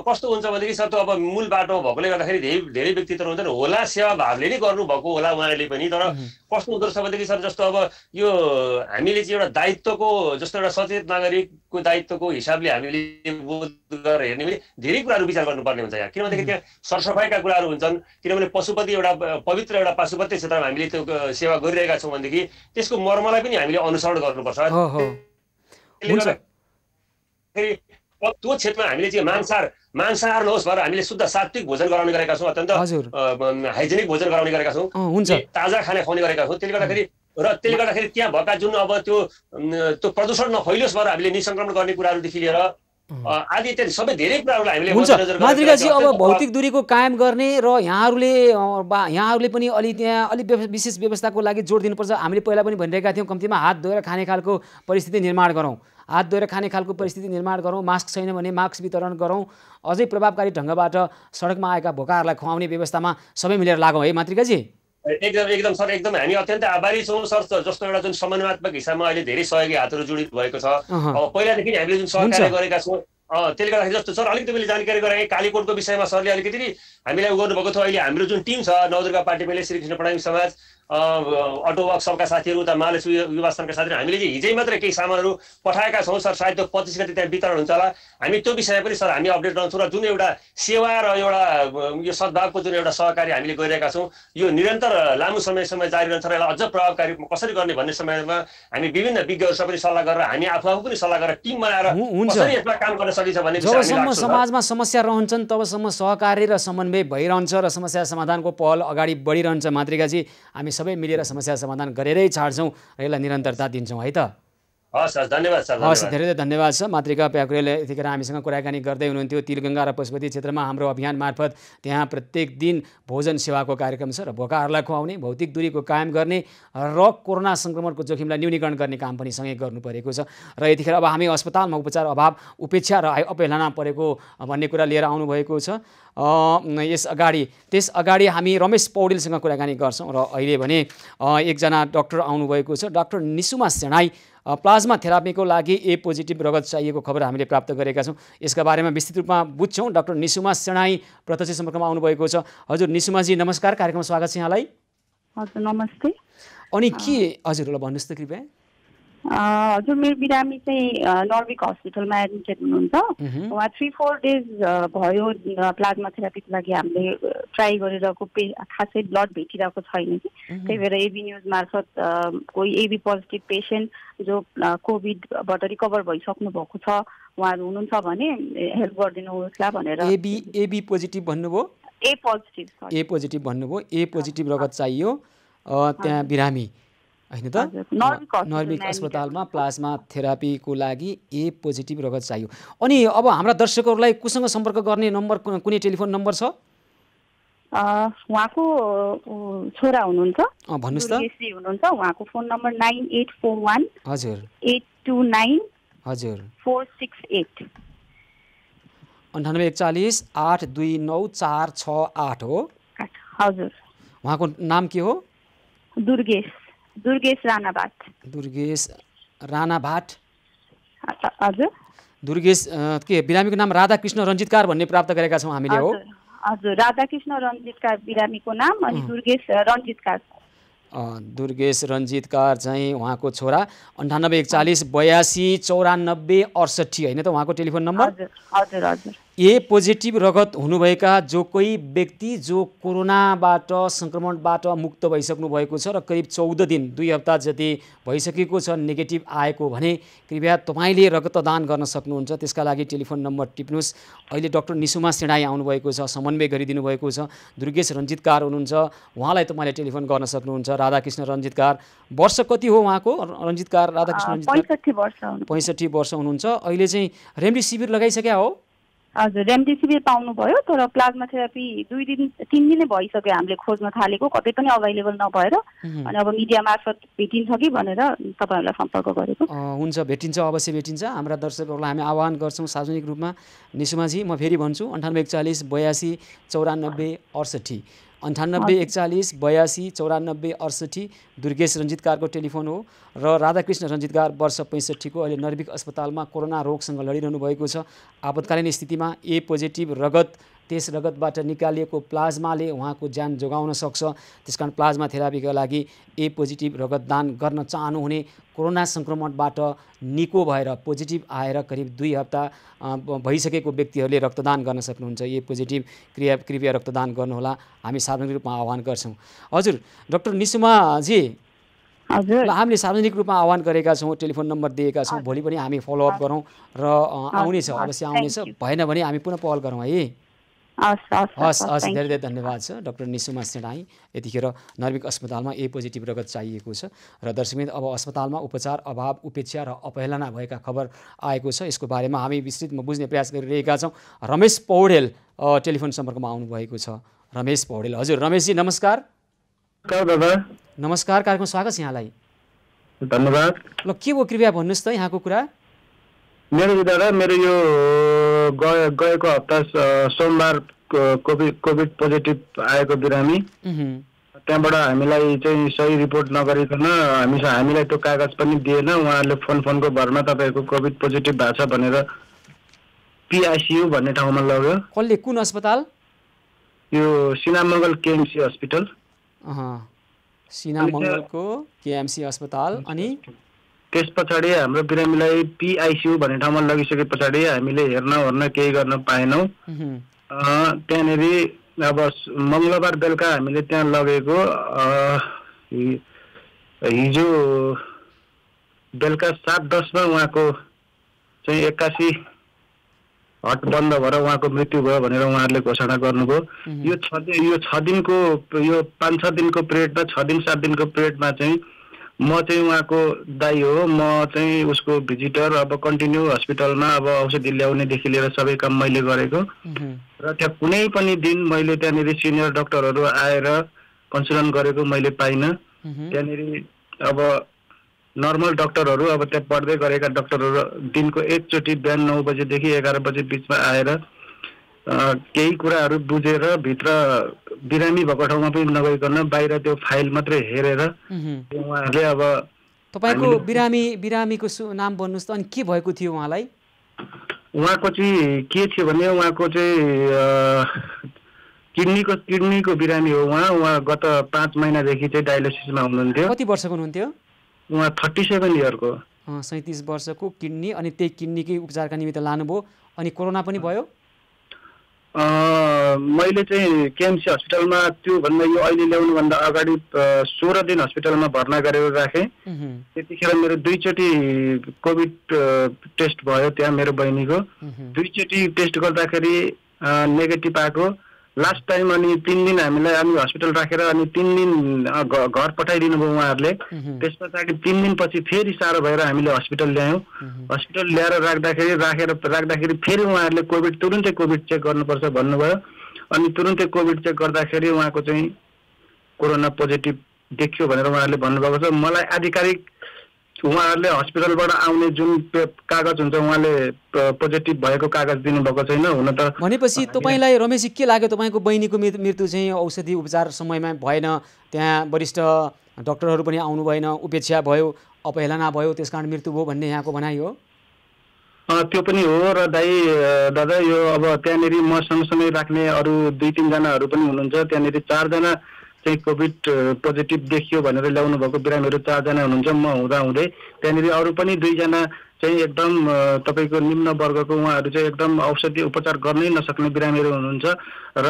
कस्तो हुन्छ भनेदेखि सर त्यो अब मूल बाटो भएकोले गर्दाखेरि धेरै व्यक्तित्व हुन्छन्, होला सेवा भावले नै गर्नुभएको होला उहाँहरूले पनि। तर कस्तो हुँदो रहेछ भनेदेखि सर जस्तो अब यो हामीले चाहिँ एउटा दायित्वको जस्तो एउटा सचेत नागरिकको दायित्वको हिसाबले हामीले बोध गरेर हेर्ने भने धेरै कुराहरू विचार गर्नुपर्ने हुन्छ यहाँ। किनभनेदेखि त्यहाँ सरसफाइका कुराहरू हुन्छन्, किनभने पशुपति एउटा पवित्र एउटा पाशुपत्य क्षेत्रमा हामीले त्यो सेवा गरिरहेका छौँ भनेदेखि त्यसको मर्मलाई पनि हामीले अनुसरण गर्नुपर्छ। त्यो क्षेत्रमा हामीले चाहिँ मांसाहार नहोस् भनेर हामीले शुद्ध सात्विक भोजन गराउने गरेका छौँ, अत्यन्त हाइजेनिक भोजन गराउने गरेका छौँ, ताजा खाना खुवाउने गरेका छौँ। त्यसले गर्दाखेरि त्यहाँ भएका जुन अब त्यो प्रदूषण नफैलियोस् भनेर हामीले निसङ्क्रमण गर्ने कुराहरूदेखि लिएर आदि इत्यादि सबै धेरै कुराहरूलाई हामीले हुन्छ मातृकाजी। अब भौतिक दूरीको कायम गर्ने र यहाँहरूले पनि अलि त्यहाँ अलि विशेष व्यवस्थाको लागि जोड दिनुपर्छ। हामीले पहिला पनि भनिरहेका थियौँ कम्तीमा हात धोएर खाने खालको परिस्थिति निर्माण गरौँ, हात धोएर खाने खालको परिस्थिति निर्माण गरौँ, मास्क छैन भने मास्क वितरण गरौँ, अझै प्रभावकारी ढङ्गबाट सडकमा आएका भोकाहरूलाई खुवाउने व्यवस्थामा सबै मिलेर लागौँ है मातृकाजी। एकदम सर, एकदम हामी अत्यन्तै आभारी छौँ सर। जस्तो एउटा जुन समन्वयात्मक हिसाबमा अहिले धेरै सहयोगी हातहरू जोडित भएको छ। अब पहिलादेखि हामीले जुन सहकार्य गरेका छौँ त्यसले गर्दाखेरि जस्तो सर अलिकति मैले जानकारी गराएँ कालीकोटको विषयमा सरले अलिकति हामीलाई गर्नुभएको थियो। अहिले हाम्रो जुन टिम छ नवदुर्गा पार्टी मैले श्रीकृष्ण पढाइ समाज अटो वर्कसपका साथीहरू उता मालेस युवा सङ्घका साथीहरू हामीले चाहिँ हिजै मात्रै केही सामानहरू पठाएका छौँ सर। सायद त्यो 25 गते त्यहाँ वितरण हुन्छ होला। हामी त्यो विषयमा पनि सर हामी अपडेट रहन्छौँ र जुन एउटा सेवा र एउटा यो सद्भावको जुन एउटा सहकारी हामीले गरिरहेका छौँ यो निरन्तर लामो समयसम्म जारी रहन्छ र यसलाई अझ प्रभावकारी कसरी गर्ने भन्ने समयमा हामी विभिन्न विज्ञहरूसँग पनि सल्लाह गरेर हामी आफू पनि सल्लाह गरेर टिम बनाएर कसरी यसमा काम गर्न सकिन्छ भन्ने जबसम्म समाजमा समस्या रहन्छन् तबसम्म सहकारी र समन्वय भइरहन्छ र समस्या समाधानको पहल अगाडि बढिरहन्छ मातृकाजी। हामी सबै मिलेर समस्या समाधान गरेरै छाड्छौँ र यसलाई निरन्तरता दिन्छौँ है त। हस् सर, धन्यवाद सर। हस्, धेरै धेरै धन्यवाद छ। मातृका प्याकुरेलले यतिखेर हामीसँग कुराकानी गर्दै हुनुहुन्थ्यो। तिलगङ्गा र पशुपति क्षेत्रमा हाम्रो अभियान मार्फत त्यहाँ प्रत्येक दिन भोजन सेवाको कार्यक्रम छ र भोकाहरूलाई खुवाउने, भौतिक दूरीको कायम गर्ने र कोरोना सङ्क्रमणको जोखिमलाई न्यूनीकरण गर्ने काम पनि सँगै गर्नु परेको छ। र यतिखेर अब हामी अस्पतालमा उपचार अभाव, उपेक्षा र अवहेलना परेको भन्ने कुरा लिएर आउनुभएको छ। त्यस अगाडि हामी रमेश पौडेलसँग कुराकानी गर्छौँ र अहिले भने एकजना डाक्टर आउनुभएको छ। डाक्टर निसुमा सेनाई प्लाज्मा थेरापीको लागि ए पोजिटिभ रगत चाहिएको खबर हामीले प्राप्त गरेका छौँ। यसका बारेमा विस्तृत रूपमा बुझ्छौँ। डाक्टर निसुमा सेनाई प्रत्यक्ष सम्पर्कमा आउनुभएको छ। हजुर निसुमाजी नमस्कार, कार्यक्रममा स्वागत छ यहाँलाई। हजुर नमस्ते। अनि के हजुरलाई भन्नुहोस् त कृपया। हजुर मेरो बिरामी चाहिँ नर्विक हस्पिटलमा एडमिटेड हुनुहुन्छ। उहाँ 3-4 डेज भयो प्लाज्मा थेरापीको लागि हामीले ट्राई गरिरहेको खासै ब्लड भेटिरहेको छैन कि त्यही भएर एबी न्युज मार्फत कोही एबी पोजिटिभ पेसेन्ट जो कोभिडबाट रिकभर भइसक्नु भएको छ उहाँहरू हुनुहुन्छ भने हेल्प गरिदिनुहोस् भनेर। एबी पोजिटिभ भन्नुभयो? ए पोजिटिभ भन्नुभयो। ए पोजिटिभ रगत चाहियो त्यहाँ बिरामी होइन त नर्विक अस्पतालमा प्लाज्मा थेरापीको लागि ए पोजिटिभ रगत चाहियो। अनि अब हाम्रा दर्शकहरूलाई कुसँग सम्पर्क गर्ने नम्बर कुनै टेलिफोन नम्बर छ? उहाँको छोरा हुनुहुन्छ भन्नुहोस् त। हुनुहुन्छ उहाँको फोन नम्बर 9841 हजुर 829 हजुर 468 9841 829 468 हो। हजुर। उहाँको नाम के हो? दुर्गेश राणा भाट। हजुर। दुर्गेश के बिरामीको नाम राधाकृष्ण रञ्जितकार भन्ने प्राप्त गरेका छौँ हामीले हो। हजुर राधाकृष्ण रञ्जितकार बिरामीको नाम अनि दुर्गेश रञ्जितकार चाहिँ उहाँको छोरा। 9841 82 94 68 होइन त उहाँको टेलिफोन नम्बर? हजुर हजुर। ए पोजिटिभ रगत हुनुभएका जो कोही व्यक्ति जो कोरोनाबाट सङ्क्रमणबाट मुक्त भइसक्नु भएको छ र करिब 14 दिन 2 हप्ता जति भइसकेको छ नेगेटिभ आएको भने कृपया तपाईँले रक्तदान गर्न सक्नुहुन्छ। त्यसका लागि टेलिफोन नम्बर टिप्नुहोस्। अहिले डाक्टर निसुमा सेनाई आउनुभएको छ, समन्वय गरिदिनु भएको छ। दुर्गेश रञ्जितकार हुनुहुन्छ, उहाँलाई तपाईँले टेलिफोन गर्न सक्नुहुन्छ। राधाकृष्ण रञ्जितकार, वर्ष कति हो उहाँको? रञ्जितकार राधाकृष्ण रञ्जितकार 65 वर्ष हुनुहुन्छ। अहिले चाहिँ रेमडेसिभिर लगाइसक्या हो? हजुर रेमडेसिभिर पाउनुभयो तर प्लाज्मा थेरापी 2-3 दिनै भइसक्यो हामीले खोज्न थालेको, कतै पनि अभाइलेबल नभएर अनि अब मिडिया मार्फत भेटिन्छ कि भनेर तपाईँहरूलाई सम्पर्क गरेको। हुन्छ, भेटिन्छ, अवश्य भेटिन्छ। हाम्रा दर्शकहरूलाई हामी आह्वान गर्छौँ सार्वजनिक रूपमा। निसुमाजी म फेरि भन्छु 9841 82 94 68 9841 82 94 68 दुर्गेश रञ्जितकारको टेलिफोन हो र राधाकृष्ण रञ्जितकार वर्ष 65 को अहिले नर्विक अस्पतालमा कोरोना रोगसँग लडिरहनु भएको छ। आपतकालीन स्थितिमा ए पोजिटिभ रगत त्यस रगतबाट निकालिएको प्लाज्माले उहाँको ज्यान जोगाउन सक्छ। त्यसकारण प्लाज्मा थेरापीका लागि ए पोजिटिभ रगत दान गर्न चाहनुहुने कोरोना सङ्क्रमणबाट निको भएर पोजिटिभ आएर करिब 2 हप्ता भइसकेको व्यक्तिहरूले रक्तदान गर्न सक्नुहुन्छ। ए पोजिटिभ कृपया रक्तदान गर्नुहोला, हामी सार्वजनिक रूपमा आह्वान गर्छौँ। हजुर डाक्टर निसुमाजी, हामीले सार्वजनिक रूपमा आह्वान गरेका छौँ, टेलिफोन नम्बर दिएका छौँ। भोलि पनि हामी फलोअप गरौँ र आउनेछ, अवश्य आउनेछ। भएन भने हामी पुनः पहल गरौँ है। हस् धेरै धेरै धन्यवाद छ डाक्टर निसुमा सेनाई। यतिखेर नर्भिक अस्पतालमा ए पोजिटिभ रगत चाहिएको छ र दर्शकवृन्द अब अस्पतालमा उपचार अभाव उपेक्षा र अपहेलना भएका खबर आएको छ। यसको बारेमा हामी विस्तृतमा बुझ्ने प्रयास गरिरहेका छौँ। रमेश पौडेल टेलिफोन सम्पर्कमा आउनुभएको छ। रमेश पौडेल, हजुर रमेशजी नमस्कार। नमस्कार, कार्यक्रममा स्वागत छ यहाँलाई। धन्यवाद। ल के हो कृपया भन्नुहोस् त यहाँको कुरा। मेरो दादा, मेरो यो गएको हप्ता सोमबार कोभिड पोजिटिभ आएको बिरामी, त्यहाँबाट हामीलाई चाहिँ सही रिपोर्ट नगरिकन हामीलाई त्यो कागज पनि दिएन। उहाँहरूले फोनको भरमा तपाईँको कोभिड पोजिटिभ भएको छ भनेर PICU भन्ने ठाउँमा लग्यो। कसले, कुन अस्पताल? यो सिनामङ्गल KMC हस्पिटल। सिनामङ्गलको KMC अस्पताल। अनि त्यस पछाडि हाम्रो बिरामीलाई PICU भन्ने ठाउँमा लगिसके पछाडि हामीले हेर्न केही गर्न पाएनौँ। त्यहाँनिर अब मङ्गलबार बेलुका हामीले त्यहाँ लगेको, हिजो बेलुका 7:10 उहाँको चाहिँ 81 हट बन्द भएर उहाँको मृत्यु भयो भनेर उहाँहरूले घोषणा गर्नुभयो। यो 6 दिनको, यो 5-6 दिनको पिरियडमा, 6 दिन 7 दिनको पिरियडमा चाहिँ म चाहिँ उहाँको दाइ हो। म चाहिँ उसको भिजिटर। अब कन्टिन्यू हस्पिटलमा अब औषधि ल्याउनेदेखि लिएर सबै काम मैले गरेको र त्यहाँ कुनै पनि दिन मैले त्यहाँनिर सिनियर डक्टरहरू आएर कन्सल्ट गरेको मैले पाइनँ। त्यहाँनिर अब नर्मल डक्टरहरू, अब त्यहाँ पढ्दै गरेका डक्टरहरू दिनको एकचोटि बिहान 9 बजेदेखि 11 बजे बिचमा आएर केही कुराहरू बुझेर भित्र बिरामी भएको ठाउँमा पनि नगइकन बाहिर त्यो फाइल मात्रै हेरेर उहाँहरूले अब तपाईँको बिरामीको नाम भन्नुहोस् त, अनि के भएको थियो उहाँलाई? उहाँको चाहिँ के थियो भने उहाँको चाहिँ किडनीको बिरामी हो। उहाँ गत 5 महिनादेखि चाहिँ डायलिसिसमा हुनुहुन्थ्यो। कति वर्षको हुनुहुन्थ्यो? उहाँ 37 इयरको। 37 वर्षको किडनी। अनि त्यही किडनीकै उपचारका निमित्त लानुभयो, अनि कोरोना पनि भयो? मैले चाहिँ KMC हस्पिटलमा त्यो भन्दा यो अहिले ल्याउनुभन्दा अगाडि 16 दिन हस्पिटलमा भर्ना गरेर राखेँ। त्यतिखेर मेरो 2 चोटि कोभिड टेस्ट भयो त्यहाँ मेरो बहिनीको। 2 चोटि टेस्ट गर्दाखेरि नेगेटिभ आएको। लास्ट टाइम अनि 3 दिन हामीलाई हस्पिटल राखेर अनि 3 दिन घर पठाइदिनु भयो उहाँहरूले। त्यस पछाडि 3 दिनपछि फेरि साह्रो भएर हामीले हस्पिटल ल्यायौँ। हस्पिटल ल्याएर राख्दाखेरि फेरि उहाँहरूले तुरुन्तै कोभिड चेक गर्नुपर्छ भन्नुभयो। अनि तुरुन्तै कोभिड चेक गर्दाखेरि उहाँको चाहिँ कोरोना पोजिटिभ देखियो भनेर उहाँहरूले भन्नुभएको छ। मलाई आधिकारिक उहाँहरूले हस्पिटलबाट आउने जुन कागज हुन्छ उहाँले पोजिटिभ भएको कागज दिनुभएको छैन। हुन त भनेपछि तपाईँलाई रमेशजी के लाग्यो, तपाईँको बहिनीको मृत्यु चाहिँ औषधि उपचार समयमा भएन, त्यहाँ वरिष्ठ डक्टरहरू पनि आउनु भएन, उपेक्षा भयो, अपहेलना भयो, त्यसकारण मृत्यु भयो भन्ने यहाँको भनाइ हो? त्यो पनि हो। र दादा यो अब त्यहाँनिर म सँगसँगै राख्ने अरू 2-3 जनाहरू पनि हुनुहुन्छ। त्यहाँनिर 4 जना चाहिँ कोभिड पोजिटिभ देखियो भनेर ल्याउनु भएको बिरामीहरू 4 जना हुनुहुन्छ। म हुँदै त्यहाँनिर अरू पनि 2 जना चाहिँ एकदम तपाईँको निम्न वर्गको, उहाँहरू चाहिँ एकदम औषधि उपचार गर्नै नसक्ने बिरामीहरू हुनुहुन्छ। र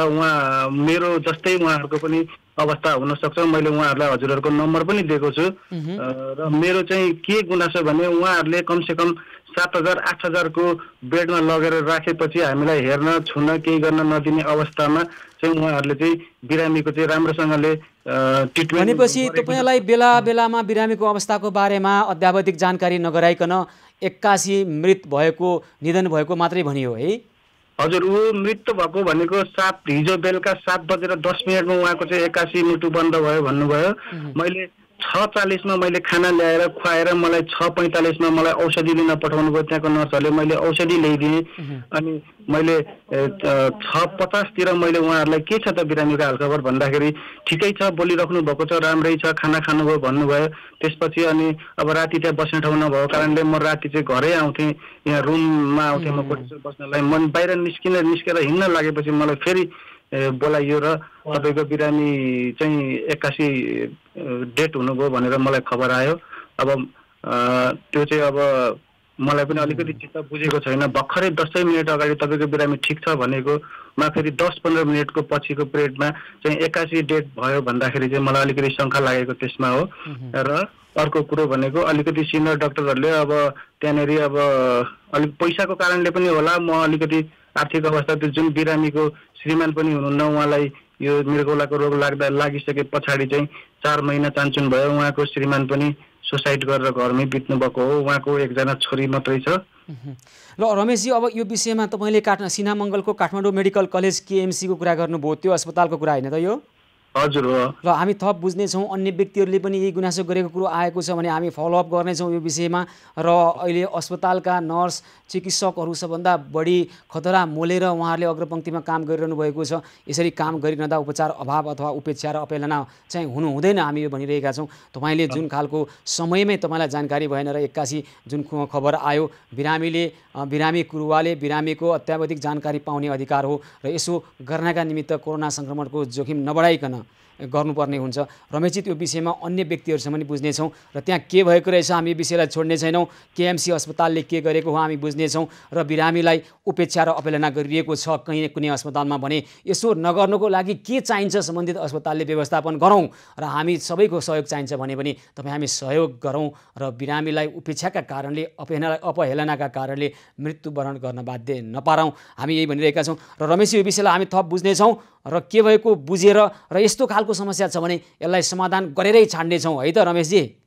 मेरो जस्तै उहाँहरूको पनि अवस्था हुनसक्छ। मैले उहाँहरूलाई हजुरहरूको नम्बर पनि दिएको छु। र मेरो चाहिँ के गुनासो भने उहाँहरूले कमसेकम 7,000-8,000 को बेडमा लगेर राखेपछि हामीलाई हेर्न छुन केही गर्न नदिने अवस्थामा चाहिँ उहाँहरूले चाहिँ बिरामीको चाहिँ राम्रोसँगले ट्रिटमेन्ट। भनेपछि तपाईँलाई बेला बेलामा बिरामीको अवस्थाको बारेमा अद्यावधिक जानकारी नगराइकन 81 निधन भएको मात्रै भनियो है? हजुर, ऊ मृत्यु भएको भनेको हिजो बेलुका 7:10 उहाँको चाहिँ 81 मुटु बन्द भयो भन्नुभयो। मैले 6:40 मैले खाना ल्याएर खुवाएर मलाई 6:45 मलाई औषधि लिन पठाउनु भयो त्यहाँको नर्सहरूले। मैले औषधि ल्याइदिएँ। अनि मैले 6:50 मैले उहाँहरूलाई के छ त बिरामीको हालखबर भन्दाखेरि ठिकै छ, बोलिराख्नु भएको छ, राम्रै छ, खाना खानुभयो भन्नुभयो। त्यसपछि अनि अब राति त्यहाँ बस्ने ठाउँ नभएको कारणले म राति चाहिँ घरै आउँथेँ, यहाँ रुममा आउँथेँ म कोठीमा बस्नलाई। म बाहिर निस्केर हिँड्न लागेपछि मलाई फेरि बोलाइयो र तपाईँको बिरामी चाहिँ 81 डेट हुनुभयो भनेर मलाई खबर आयो। अब त्यो चाहिँ अब मलाई पनि अलिकति चित्त बुझेको छैन। भर्खरै 10 मिनट अगाडि तपाईँको बिरामी ठिक छ भनेकोमा फेरि 10-15 मिनटको पछिको पिरियडमा चाहिँ 81 डेट भयो भन्दाखेरि चाहिँ मलाई अलिकति शङ्का लागेको त्यसमा हो। र अर्को कुरो भनेको अलिकति सिनियर डक्टरहरूले अब त्यहाँनिर अब अलिक पैसाको कारणले पनि होला, म अलिकति आर्थिक अवस्था त्यो जुन बिरामीको श्रीमान पनि हुनुहुन्न, उहाँलाई यो मृगौलाको रोग लागिसके पछाडि चाहिँ 4 महिना चान्चुन भयो। उहाँको श्रीमान पनि सुसाइड गरेर घरमै बित्नु भएको हो। उहाँको एकजना छोरी मात्रै छ। ल रमेशजी, अब यो विषयमा तपाईँले सिनामङ्गलको काठमाडौँ मेडिकल कलेज केएमसीको कुरा गर्नुभयो, त्यो अस्पतालको कुरा होइन त यो? हजुर हो। र हामी थप बुझ्नेछौँ, अन्य व्यक्तिहरूले पनि यही गुनासो गरेको कुरो आएको छ भने हामी फलोअप गर्नेछौँ यो विषयमा। र अहिले अस्पतालका नर्स चिकित्सकहरू सबभन्दा बढी खतरा मोलेर उहाँहरूले अग्रपङ्क्तिमा काम गरिरहनु भएको छ। यसरी काम गरिरहँदा उपचार अभाव अथवा उपेक्षा र अपेलना चाहिँ हुनु हुँदैन, हामी यो भनिरहेका छौँ। तपाईँले जुन खालको समयमै तपाईँलाई जानकारी भएन र एक्कासी जुन खबर आयो, बिरामी कुरुवाले बिरामीको अत्यावधिक जानकारी पाउने अधिकार हो र यसो गर्नका निमित्त कोरोना सङ्क्रमणको जोखिम नबढाइकन गर्नुपर्ने हुन्छ। रमेशजी, त्यो विषयमा अन्य व्यक्तिहरूसँग पनि बुझ्नेछौँ र त्यहाँ के भएको रहेछ हामी यो विषयलाई छोड्ने छैनौँ। केएमसी अस्पतालले के गरेको हो हामी बुझ्नेछौँ र बिरामीलाई उपेक्षा र अपेलना गरिएको छ कुनै अस्पतालमा भने यसो नगर्नुको लागि के चाहिन्छ सम्बन्धित अस्पतालले व्यवस्थापन गरौँ र हामी सबैको सहयोग चाहिन्छ भने पनि तपाईँ हामी सहयोग गरौँ र बिरामीलाई उपेक्षाका कारणले अपहेलनाका कारणले मृत्युवरण गर्न बाध्य नपारौँ, हामी यही भनिरहेका छौँ। र रमेश, यो विषयलाई हामी थप बुझ्नेछौँ र के भएको बुझेर र यस्तो खालको समस्या छ भने यसलाई समाधान गरेरै छाड्नेछौँ, है त रमेशजी?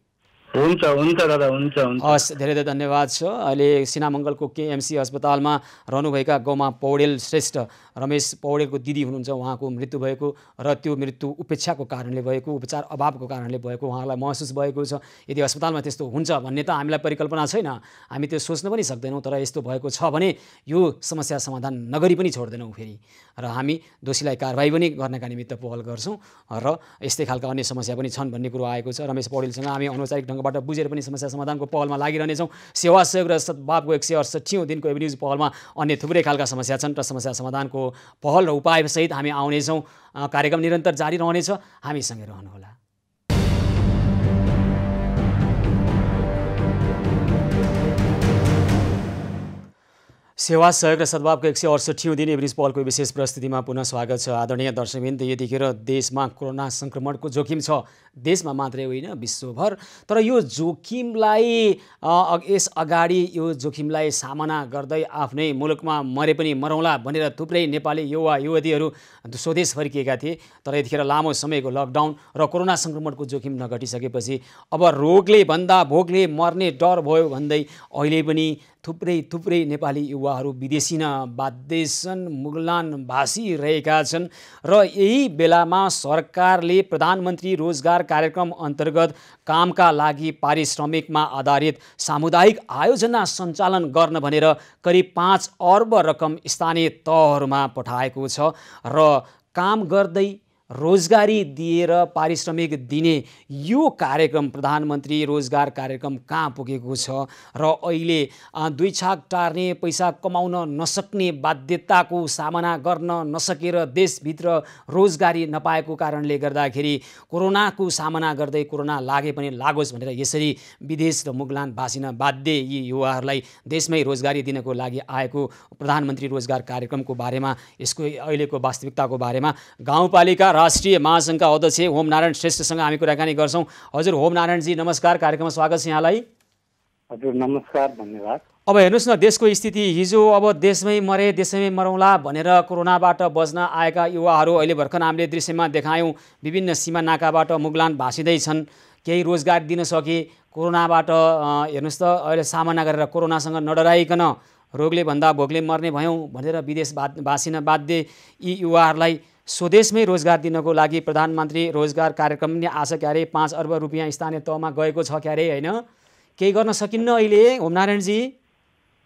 हुन्छ हुन्छ दादा, हुन्छ हुन्छ। हस्, धेरै धेरै धन्यवाद छ। अहिले सिनामङ्गलको केएमसी अस्पतालमा रहनुभएका गौमा पौडेल श्रेष्ठ, रमेश पौडेलको दिदी हुनुहुन्छ, उहाँको मृत्यु भएको र त्यो मृत्यु उपेक्षाको कारणले भएको, उपचार अभावको कारणले भएको उहाँलाई महसुस भएको छ। यदि अस्पतालमा त्यस्तो हुन्छ भन्ने त हामीलाई परिकल्पना छैन, हामी त्यो सोच्न पनि सक्दैनौँ, तर यस्तो भएको छ भने यो समस्या समाधान नगरी पनि छोड्दैनौँ फेरि, र हामी दोषीलाई कारबाही पनि गर्नका निमित्त पहल गर्छौँ र यस्तै खालका अन्य समस्या पनि छन् भन्ने कुरो आएको छ। रमेश पौडेलसँग हामी अनौपचारिक ढङ्गबाट बुझेर पनि समस्या समाधानको पहलमा लागिरहनेछौँ। सेवा सहयोग र सद्भावको 168औं दिनको एभिन्युज पहलमा अन्य थुप्रै खालका समस्या छन् र समस्या समाधानको पहल र उपायसहित हामी आउनेछौँ। कार्यक्रम निरन्तर जारी रहनेछ, हामीसँगै रहनुहोला। सेवा सहयोग र सद्भावको 168औं दिन एभिन्युज पहलको विशेष प्रस्तुतिमा पुनः स्वागत छ। आदरणीय दर्शकवृन्द, यतिखेर देशमा कोरोना सङ्क्रमणको जोखिम छ, देशमा मात्रै होइन विश्वभर। तर यो जोखिमलाई यस अगाडि यो जोखिमलाई सामना गर्दै आफ्नै मुलुकमा मरे पनि मरौँला भनेर थुप्रै नेपाली युवा युवतीहरू स्वदेश फर्किएका थिए। तर यतिखेर लामो समयको लकडाउन र कोरोना सङ्क्रमणको जोखिम नघटिसकेपछि अब रोगले भन्दा भोगले मर्ने डर भयो भन्दै अहिले पनि थुप्रै नेपाली युवाहरू विदेशी बाध्य छन्, मुगलान भाषिरहेका छन्। र यही बेलामा सरकारले प्रधानमन्त्री रोजगार कार्यक्रम अन्तर्गत कामका लागि पारिश्रमिकमा आधारित सामुदायिक आयोजना सञ्चालन गर्न भनेर करिब 5 अर्ब रकम स्थानीय तहहरूमा पठाएको छ र काम गर्दै रोजगारी दिएर पारिश्रमिक दिने यो कार्यक्रम प्रधानमन्त्री रोजगार कार्यक्रम कहाँ पुगेको छ र अहिले दुई छाक टार्ने, पैसा कमाउन नसक्ने बाध्यताको सामना गर्न नसकेर देशभित्र रोजगारी नपाएको कारणले गर्दाखेरि कोरोनाको सामना गर्दै कोरोना लागे पनि लागोस् भनेर यसरी विदेश र मुगलान भाषिन बाध्य यी युवाहरूलाई देशमै रोजगारी दिनको लागि आएको प्रधानमन्त्री रोजगार कार्यक्रमको बारेमा, यसको अहिलेको वास्तविकताको बारेमा गाउँपालिका राष्ट्रिय महासङ्घका अध्यक्ष होम नारायण श्रेष्ठसँग हामी कुराकानी गर्छौँ। हजुर होम नारायणजी, नमस्कार, कार्यक्रममा स्वागत छ यहाँलाई। हजुर नमस्कार, धन्यवाद। अब हेर्नुहोस् न, देशको स्थिति हिजो अब देशमै मरे देशमै मरौँला भनेर कोरोनाबाट बच्न आएका युवाहरू अहिले भर्खर हामीले दृश्यमा देखायौँ, विभिन्न सीमा नाकाबाट मुगलान भाँसिँदैछन्। केही रोजगार दिन सके, कोरोनाबाट हेर्नुहोस् त अहिले सामना गरेर कोरोनासँग नडराइकन रोगले भन्दा भोगले मर्ने भयौँ भनेर विदेश भाँसिन बाध्य यी युवाहरूलाई स्वदेशमै रोजगार दिनको लागि प्रधानमन्त्री रोजगार कार्यक्रम नि आशा क्यारे 5 अर्ब रुपियाँ स्थानीय तहमा गएको छ क्यारे, होइन? केही गर्न सकिन्न अहिले होम नारायणजी?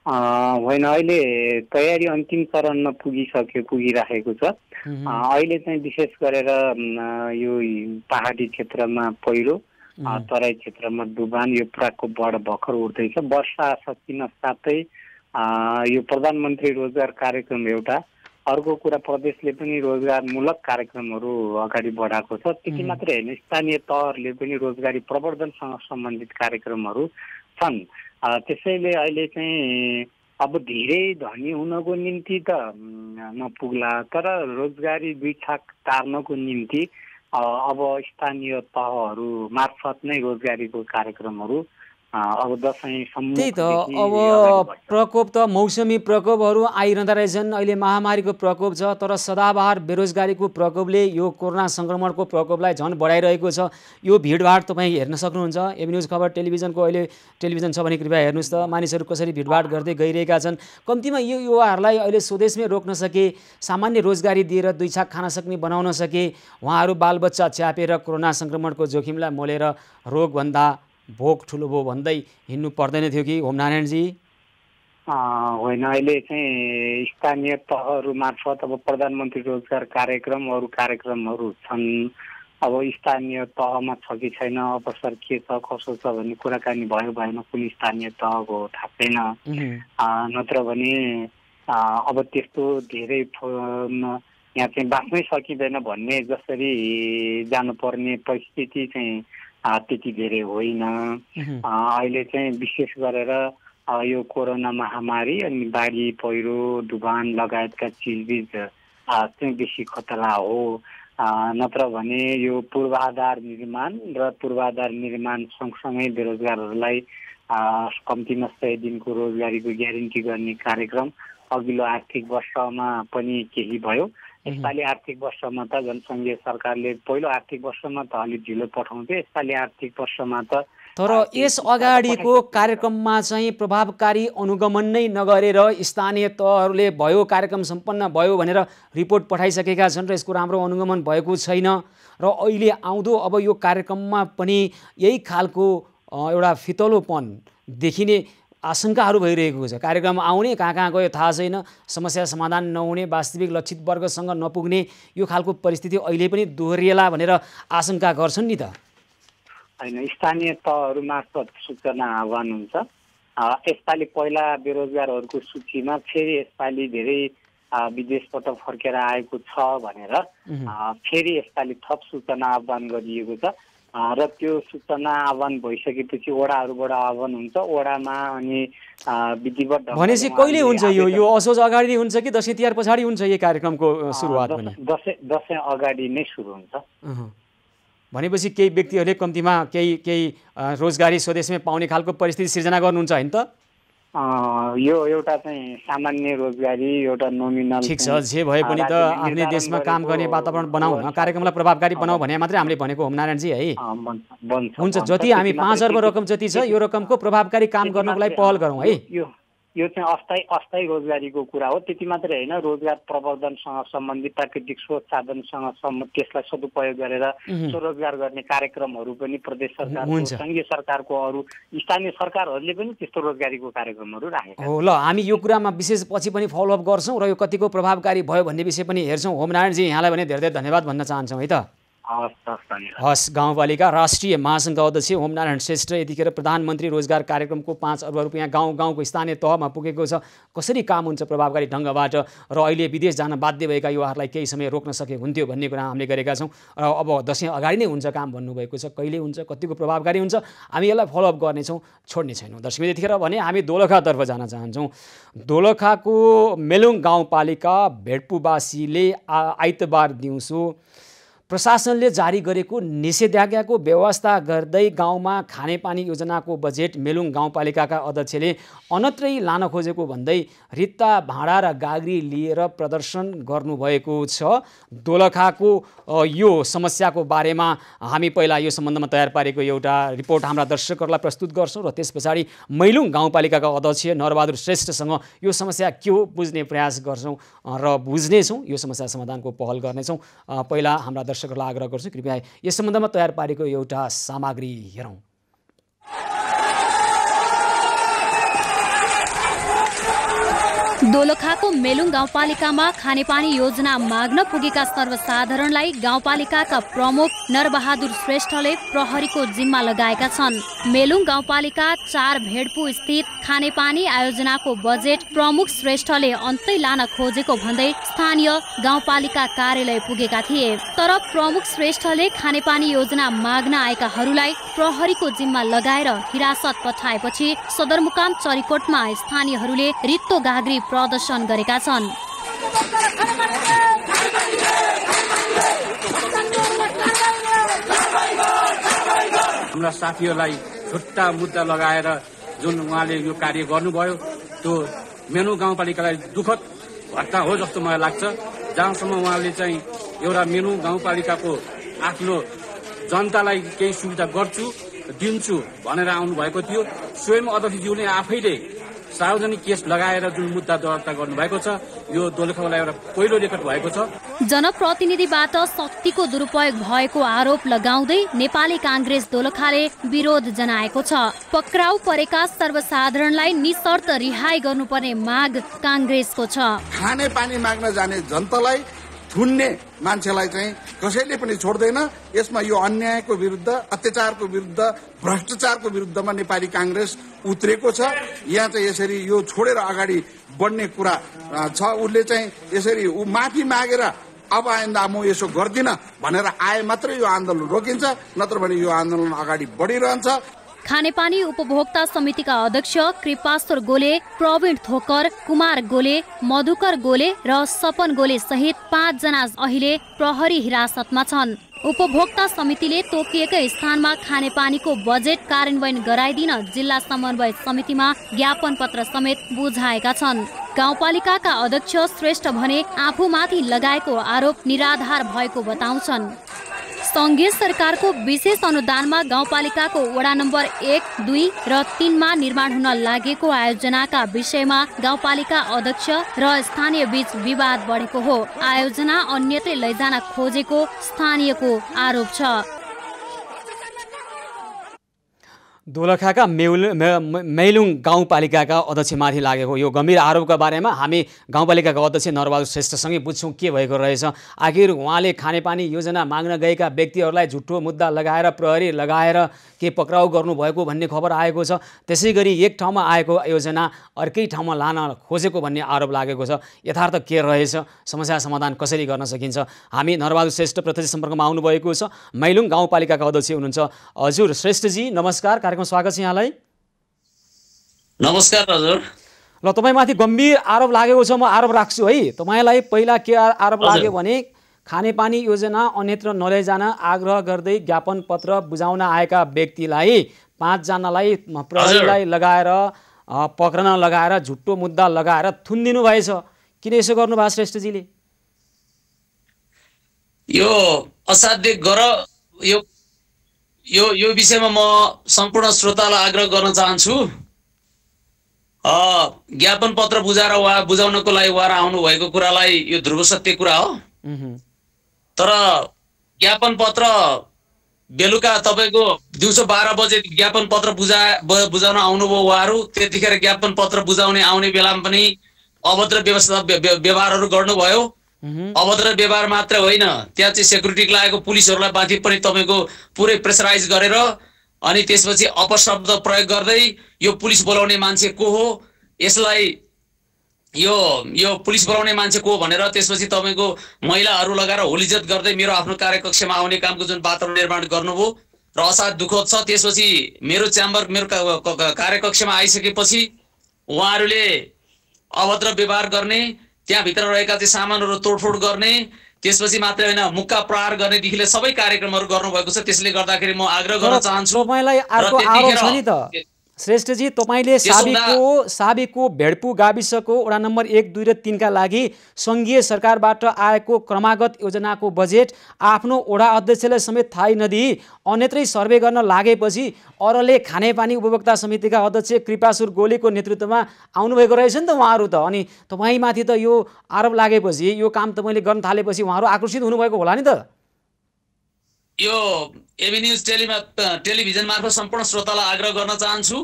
होइन, अहिले तयारी अन्तिम चरणमा पुगिराखेको छ। अहिले चाहिँ विशेष गरेर यो पहाडी क्षेत्रमा पहिरो, तराई क्षेत्रमा डुबान, यो प्रकोपबाट भर्खर उठ्दैछ। वर्षा सकिन साथै यो प्रधानमन्त्री रोजगार कार्यक्रम एउटा, अर्को कुरा प्रदेशले पनि रोजगारमूलक कार्यक्रमहरू अगाडि बढाएको छ। त्यति मात्रै होइन, स्थानीय तहहरूले पनि रोजगारी प्रवर्धनसँग सम्बन्धित कार्यक्रमहरू छन्। त्यसैले अहिले चाहिँ अब धेरै धनी हुनको निम्ति त नपुग्ला, तर रोजगारी दुई छाक टार्नको निम्ति अब स्थानीय तहहरू मार्फत नै रोजगारीको कार्यक्रमहरू अब दसैँसम्म त्यही त अब प्रकोप त मौसमी प्रकोपहरू आइरहँदा रहेछन्। अहिले महामारीको प्रकोप छ, तर सदाबहार बेरोजगारीको प्रकोपले यो कोरोना सङ्क्रमणको प्रकोपलाई झन् बढाइरहेको छ। यो भिडभाड तपाईँ हेर्न सक्नुहुन्छ। एबी न्युज खबर टेलिभिजनको अहिले टेलिभिजन छ भने कृपया हेर्नुहोस् त, मानिसहरू कसरी भिडभाड गर्दै गइरहेका छन्। कम्तीमा यो युवाहरूलाई अहिले स्वदेशमै रोक्न सके, सामान्य रोजगारी दिएर दुई छाक खान सक्ने बनाउन सके, उहाँहरू बालबच्चा च्यापेर कोरोना सङ्क्रमणको जोखिमलाई मोलेर रोगभन्दा भोक ठुलो भयो भन्दै हिँड्नु पर्दैन थियो कि होमनारायणजी? होइन, अहिले चाहिँ स्थानीय तहहरू मार्फत अब प्रधानमन्त्री रोजगार कार्यक्रम अरू कार्यक्रमहरू छन्। अब स्थानीय तहमा छ कि छैन, अवसर के छ कसो छ भन्ने कुराकानी भयो भएन कुनै स्थानीय तहको थाहा छैन। नत्र भने अब त्यस्तो धेरै यहाँ चाहिँ बाँच्नै सकिँदैन भन्ने जसरी जानुपर्ने परिस्थिति चाहिँ त्यति धेरै होइन। अहिले चाहिँ विशेष गरेर यो कोरोना महामारी अनि बाढी पहिरो डुबान लगायतका चिजबिज चाहिँ बेसी खतरा हो। नत्र भने यो पूर्वाधार निर्माण र पूर्वाधार निर्माण सँगसँगै बेरोजगारहरूलाई कम्तीमा 100 दिनको रोजगारीको ग्यारेन्टी गर्ने कार्यक्रम अघिल्लो आर्थिक वर्षमा पनि केही भयो। यसपालि आर्थिक वर्षमा त जनसङ्घीय सरकारले पहिलो आर्थिक वर्षमा त अलिक ढिलो पठाउँथ्यो, यसपालि आर्थिक वर्षमा त। तर यस अगाडिको कार्यक्रममा चाहिँ प्रभावकारी अनुगमन नै नगरेर स्थानीय तहहरूले भयो कार्यक्रम सम्पन्न भयो भनेर रिपोर्ट पठाइसकेका छन् र यसको राम्रो अनुगमन भएको छैन। र अहिले आउँदो अब यो कार्यक्रममा पनि यही खालको एउटा फितलोपन देखिने आशंकाहरू भइरहेको छ। कार्यक्रम आउने कहाँ कहाँ गयो थाहा छैन, समस्या समाधान नहुने, वास्तविक लक्षित वर्गसँग नपुग्ने यो खालको परिस्थिति अहिले पनि दोहोरिएला भनेर आशंका गर्छन् नि त? होइन, स्थानीय तहहरू मार्फत सूचना आह्वान हुन्छ। यसपालि पहिला बेरोजगारहरूको सूचीमा फेरि यसपालि धेरै विदेशबाट फर्केर आएको छ भनेर फेरि यसपालि थप सूचना आह्वान गरिएको छ। र त्यो सूचना आह्वान भइसकेपछि वडाहरूबाट आह्वान हुन्छ, वडामा अनि विधिवत भनेपछि कहिले हुन्छ यो असोज अगाडि हुन्छ कि दसैँ तिहार पछाडि हुन्छ यो कार्यक्रमको सुरुवात पनि? दसैँ अगाडि नै सुरु हुन्छ। भनेपछि केही व्यक्तिहरूले कम्तीमा केही रोजगारी स्वदेशमै पाउने खालको परिस्थिति सिर्जना गर्नुहुन्छ होइन त? यो एउटा चाहिँ सामान्य रोजगारी, एउटा नोमिनल। ठिक छ, जे भए पनि त आफ्नै देशमा काम गर्ने वातावरण बनाऊ न, कार्यक्रमलाई प्रभावकारी बनाऊ भने मात्रै हामीले भनेको होमनारायणजी है। हुन्छ, जति हामी 5 अर्ब रकम जति छ यो रकमको प्रभावकारी काम गर्नको लागि पहल गरौँ है। यो चाहिँ अस्थायी रोजगारीको कुरा हो। त्यति मात्रै होइन, रोजगार प्रवर्धनसँग सम्बन्धित प्राकृतिक स्रोत साधनसँग त्यसलाई सदुपयोग गरेर स्वरोजगार गर्ने कार्यक्रमहरू पनि प्रदेश सरकार, सङ्घीय सरकारको अरू स्थानीय सरकारहरूले पनि त्यस्तो रोजगारीको कार्यक्रमहरू राखेका हो। ल, हामी यो कुरामा विशेष पछि पनि फलोअप गर्छौँ र यो कतिको प्रभावकारी भयो भन्ने विषय पनि हेर्छौँ। होमनारायणजी, यहाँलाई भने धेरै धेरै धन्यवाद भन्न चाहन्छौँ है त। हस्, गाउँपालिका राष्ट्रिय महासङ्घका अध्यक्ष होमनारायण श्रेष्ठ यतिखेर प्रधानमन्त्री रोजगार कार्यक्रमको 5 अर्ब रुपियाँ गाउँ गाउँको स्थानीय तहमा पुगेको छ। कसरी काम हुन्छ प्रभावकारी ढङ्गबाट र अहिले विदेश जान बाध्य भएका युवाहरूलाई केही समय रोक्न सके हुन्थ्यो भन्ने कुरा हामीले गरेका छौँ। र अब दसैँ अगाडि नै हुन्छ काम भन्नुभएको छ, कहिले हुन्छ, कतिको प्रभावकारी हुन्छ, हामी यसलाई फलोअप गर्नेछौँ, छोड्ने छैनौँ। दर्शक यतिखेर भने हामी दोलखातर्फ जान चाहन्छौँ। दोलखाको मेलुङ गाउँपालिका भेडपुवासीले आइतबार दिउँसो प्रशासनले जारी गरेको निषेधाज्ञाको व्यवस्था गर्दै गाउँमा खानेपानी योजनाको बजेट मेलुङ गाउँपालिकाका अध्यक्षले अन्यत्रै लान खोजेको भन्दै रित्ता भाँडा र गाग्री लिएर प्रदर्शन गर्नुभएको छ। दोलखाको यो समस्याको बारेमा हामी पहिला यो सम्बन्धमा तयार पारेको एउटा रिपोर्ट हाम्रा दर्शकहरूलाई प्रस्तुत गर्छौँ र त्यस पछाडि मेलुङ गाउँपालिकाका अध्यक्ष नरबहादुर श्रेष्ठसँग यो समस्या के हो बुझ्ने प्रयास गर्छौँ र बुझ्नेछौँ, यो समस्या समाधानको पहल गर्नेछौँ। पहिला हाम्रा दर्शकहरूलाई आग्रह गर्छु, कृपया यस सम्बन्धमा तयार पारेको एउटा सामग्री हेरौँ। दोलखाको मेलुङ गाउँपालिकामा खानेपानी योजना माग्न पुगेका सर्वसाधारणलाई गाउँपालिकाका प्रमुख नरबहादुर श्रेष्ठले प्रहरीको जिम्मा लगाएका छन्। मेलुङ गाउँपालिका 4 भेडपु स्थित खानेपानी आयोजनाको बजेट प्रमुख श्रेष्ठले अन्तै लान खोजेको भन्दै स्थानीय गाउँपालिका कार्यालय पुगेका थिए। तर प्रमुख श्रेष्ठले खानेपानी योजना माग्न आएकाहरूलाई प्रहरीको जिम्मा लगाएर हिरासत पठाएपछि सदरमुकाम चरीकोटमा स्थानीयहरूले रित्तो गाग्री प्रदर्शन गरेका छन्। हाम्रा साथीहरूलाई छुट्टा मुद्दा लगाएर जुन उहाँले यो कार्य गर्नुभयो त्यो मेनु गाउँपालिकालाई दुःखद घटना हो जस्तो मलाई लाग्छ। जहाँसम्म उहाँले चाहिँ एउटा मेनु गाउँपालिकाको आफ्नो जनतालाई केही सुविधा गर्छु दिन्छु भनेर आउनु भएको थियो। स्वयं अध्यक्षज्यूले आफैले सार्वजनिक केस लगाएर जुन मुद्दा दर्ता गर्नुभएको छ यो दोलखालाई एउटा पहिलो रेकर्ड भएको छ। जनप्रतिनिधिबाट शक्तिको दुरुपयोग भएको आरोप लगाउँदै नेपाली कांग्रेस दोलखाले विरोध जनाएको छ। पक्राउ परेका सर्वसाधारणलाई निशर्त रिहाई गर्नुपर्ने माग कांग्रेसको छ। खाने पानी माग्न जाने जनतालाई थुन्ने मान्छेलाई चाहिँ कसैले पनि छोड्दैन। यसमा यो अन्यायको विरुद्ध, अत्याचारको विरुद्ध, भ्रष्टाचारको विरुद्धमा नेपाली कांग्रेस उत्रेको छ। यहाँ चाहिँ यसरी यो छोडेर अगाडि बढ्ने कुरा छ। उसले चाहिँ यसरी माफी मागेर अब आइन्दा म यसो गर्दिन भनेर आए मात्रै यो आन्दोलन रोकिन्छ, नत्र भने यो आन्दोलन अगाडि बढिरहन्छ। खानेपानी उपभोक्ता समितिका अध्यक्ष कृपाश्वर गोले, प्रवीण थोकर, कुमार गोले, मधुकर गोले र सपन गोले सहित 5 जना अहिले प्रहरी हिरासतमा छन्। उपभोक्ता समितिले तोकिएकै स्थानमा खानेपानीको बजेट कार्यान्वयन गराइदिन जिल्ला समन्वय समितिमा ज्ञापन पत्र समेत बुझाएका छन्। गाउँपालिकाका अध्यक्ष श्रेष्ठ भने आफूमाथि लगाएको आरोप निराधार भएको बताउँछन्। संघीय सरकारको विशेष अनुदानमा गाउँपालिकाको वडा नम्बर 1, 2 र 3 मा निर्माण हुन लागेको आयोजनाका विषयमा गाउँपालिका अध्यक्ष र स्थानीय बीच विवाद बढेको हो। आयोजना अन्यत्रै लैजान खोजेको स्थानीयको आरोप छ। दोलखाका मेलुङ गाउँपालिकाका अध्यक्षमाथि लागेको यो गम्भीर आरोपका बारेमा हामी गाउँपालिकाका अध्यक्ष नरबहादुर श्रेष्ठसँगै बुझ्छौँ के भएको रहेछ। आखिर उहाँले खानेपानी योजना माग्न गएका व्यक्तिहरूलाई झुट्टो मुद्दा लगाएर प्रहरी लगाएर के पक्राउ गर्नुभएको भन्ने खबर आएको छ। त्यसै गरी एक ठाउँमा आएको योजना अर्कै ठाउँमा लान खोजेको भन्ने आरोप लागेको छ। यथार्थ के रहेछ, समस्या समाधान कसरी गर्न सकिन्छ, हामी नरबहादुर श्रेष्ठ प्रत्यक्ष सम्पर्कमा आउनुभएको छ। मेलुङ गाउँपालिकाका अध्यक्ष हुनुहुन्छ। हजुर श्रेष्ठजी नमस्कार, कार्यक्रम स्वागत छ यहाँलाई। नमस्कार हजुर। ल तपाईमाथि गम्भीर आरोप लागेको छ, म आरोप राख्छु है। तपाईलाई पहिला के आरोप लाग्यो भने खानेपानी योजना अन्यत्र नलैजान आग्रह गर्दै ज्ञापन पत्र बुझाउन आएका व्यक्तिलाई 5 जनालाई प्रहरीलाई लगाएर पक्रन लगाएर झुट्टो मुद्दा लगाएर थुनिदिनु भएछ। किन यसो गर्नुभयो श्रेष्ठजीले? यो असाध्य गर यो विषयमा म सम्पूर्ण श्रोतालाई आग्रह गर्न चाहन्छु। ज्ञापन पत्र बुझाउनको लागि उहाँ आउनु भएको कुरालाई यो ध्रुव सत्य कुरा हो। तर ज्ञापन पत्र बेलुका तपाईको दिउँसो 12 बजे ज्ञापन पत्र बुझाउन आउनुभयो उहाँहरू। त्यतिखेर ज्ञापन पत्र बुझाउने आउने बेलामा पनि अभद्र व्यवहारहरू गर्नुभयो। अभद्र व्यवहार मात्र होइन, त्यहाँ चाहिँ सेक्युरिटीको लागेको पुलिसहरूलाई माथि पनि तपाईको पुरै प्रेसराइज गरेर अनि त्यसपछि अपशब्द प्रयोग गर्दै यो पुलिस बोलाउने मान्छे को हो, यसलाई यो पुलिस बोलाउने मान्छे को भनेर त्यसपछि तपाईको महिलाहरू लगाएर होलीजत गर्दै मेरो आफ्नो कार्यकक्षमा आउने कामको जुन वातावरण निर्माण गर्नुभयो र असाध्य दुःखद छ। त्यसपछि मेरो कार्यकक्षमा आइसकेपछि उहाँहरूले अभद्र व्यवहार गर्ने, त्यहाँभित्र रहेका चाहिँ सामानहरू तोडफोड गर्ने, त्यसपछि मात्रै होइन मुक्का प्रहार गर्नेदेखिले सबै कार्यक्रमहरू गर्नुभएको छ। त्यसले गर्दाखेरि म आग्रह गर्न चाहन्छु। तपाईलाई अर्को आरोप छ नि त श्रेष्ठजी, तपाईले साबिकको भेडपु गाविसको वडा नम्बर 1, 2 र 3 का लागि संघीय सरकारबाट आएको क्रमागत योजनाको बजेट आफ्नो वडा अध्यक्षले समेत थाहै नदिई अन्यत्रै सर्वे गर्न लागेपछि अरूले खानेपानी उपभोक्ता समितिका अध्यक्ष कृपाश्वर गोलेको नेतृत्वमा आउनुभएको रहेछ नि त उहाँहरू त। अनि तपाईँमाथि त यो आरोप लागेपछि यो काम तपाईँले गर्न थालेपछि उहाँहरू आकर्षित हुनुभएको होला नि त। यो एबी न्यूज टेलिभिजन मार्फत सम्पूर्ण श्रोतालाई आग्रह गर्न चाहन्छु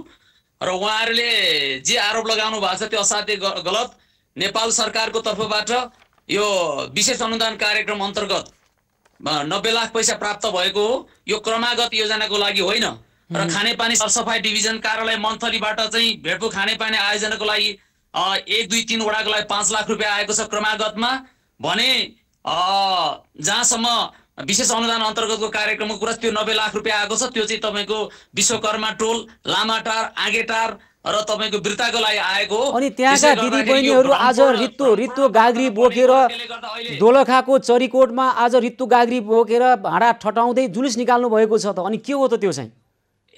र उहाँहरूले जे आरोप लगाउनु भएको छ त्यो असाध्य गलत। नेपाल सरकारको तर्फबाट यो विशेष अनुदान कार्यक्रम अन्तर्गत 90 लाख पैसा प्राप्त भएको हो। यो क्रमागत योजनाको लागि होइन र खानेपानी सरसफाई डिभिजन कार्यालय मन्थलीबाट चाहिँ भेडपु खानेपानी आयोजनाको लागि 1, 2, 3 वडाको लागि 5 लाख रुपियाँ आएको छ क्रमागतमा भने जहाँसम्म विशेष अनुदान अन्तर्गतको कार्यक्रमको कुरा त्यो 90 लाख रुपियाँ आएको छ। त्यो चाहिँ तपाईको विश्वकर्मा टोल, लामाटार, आगेटार र तपाईको बिर्ताको लागि आएको हो। अनि त्यहाँका दिदी बहिनीहरू आज रित्तो गाग्री बोकेर दोलखाको चरीकोटमा आज रित्तो गाग्री बोकेर भाडा ठटाउँदै जुलुस निकाल्नु भएको छ त। अनि के हो त त्यो चाहिँ?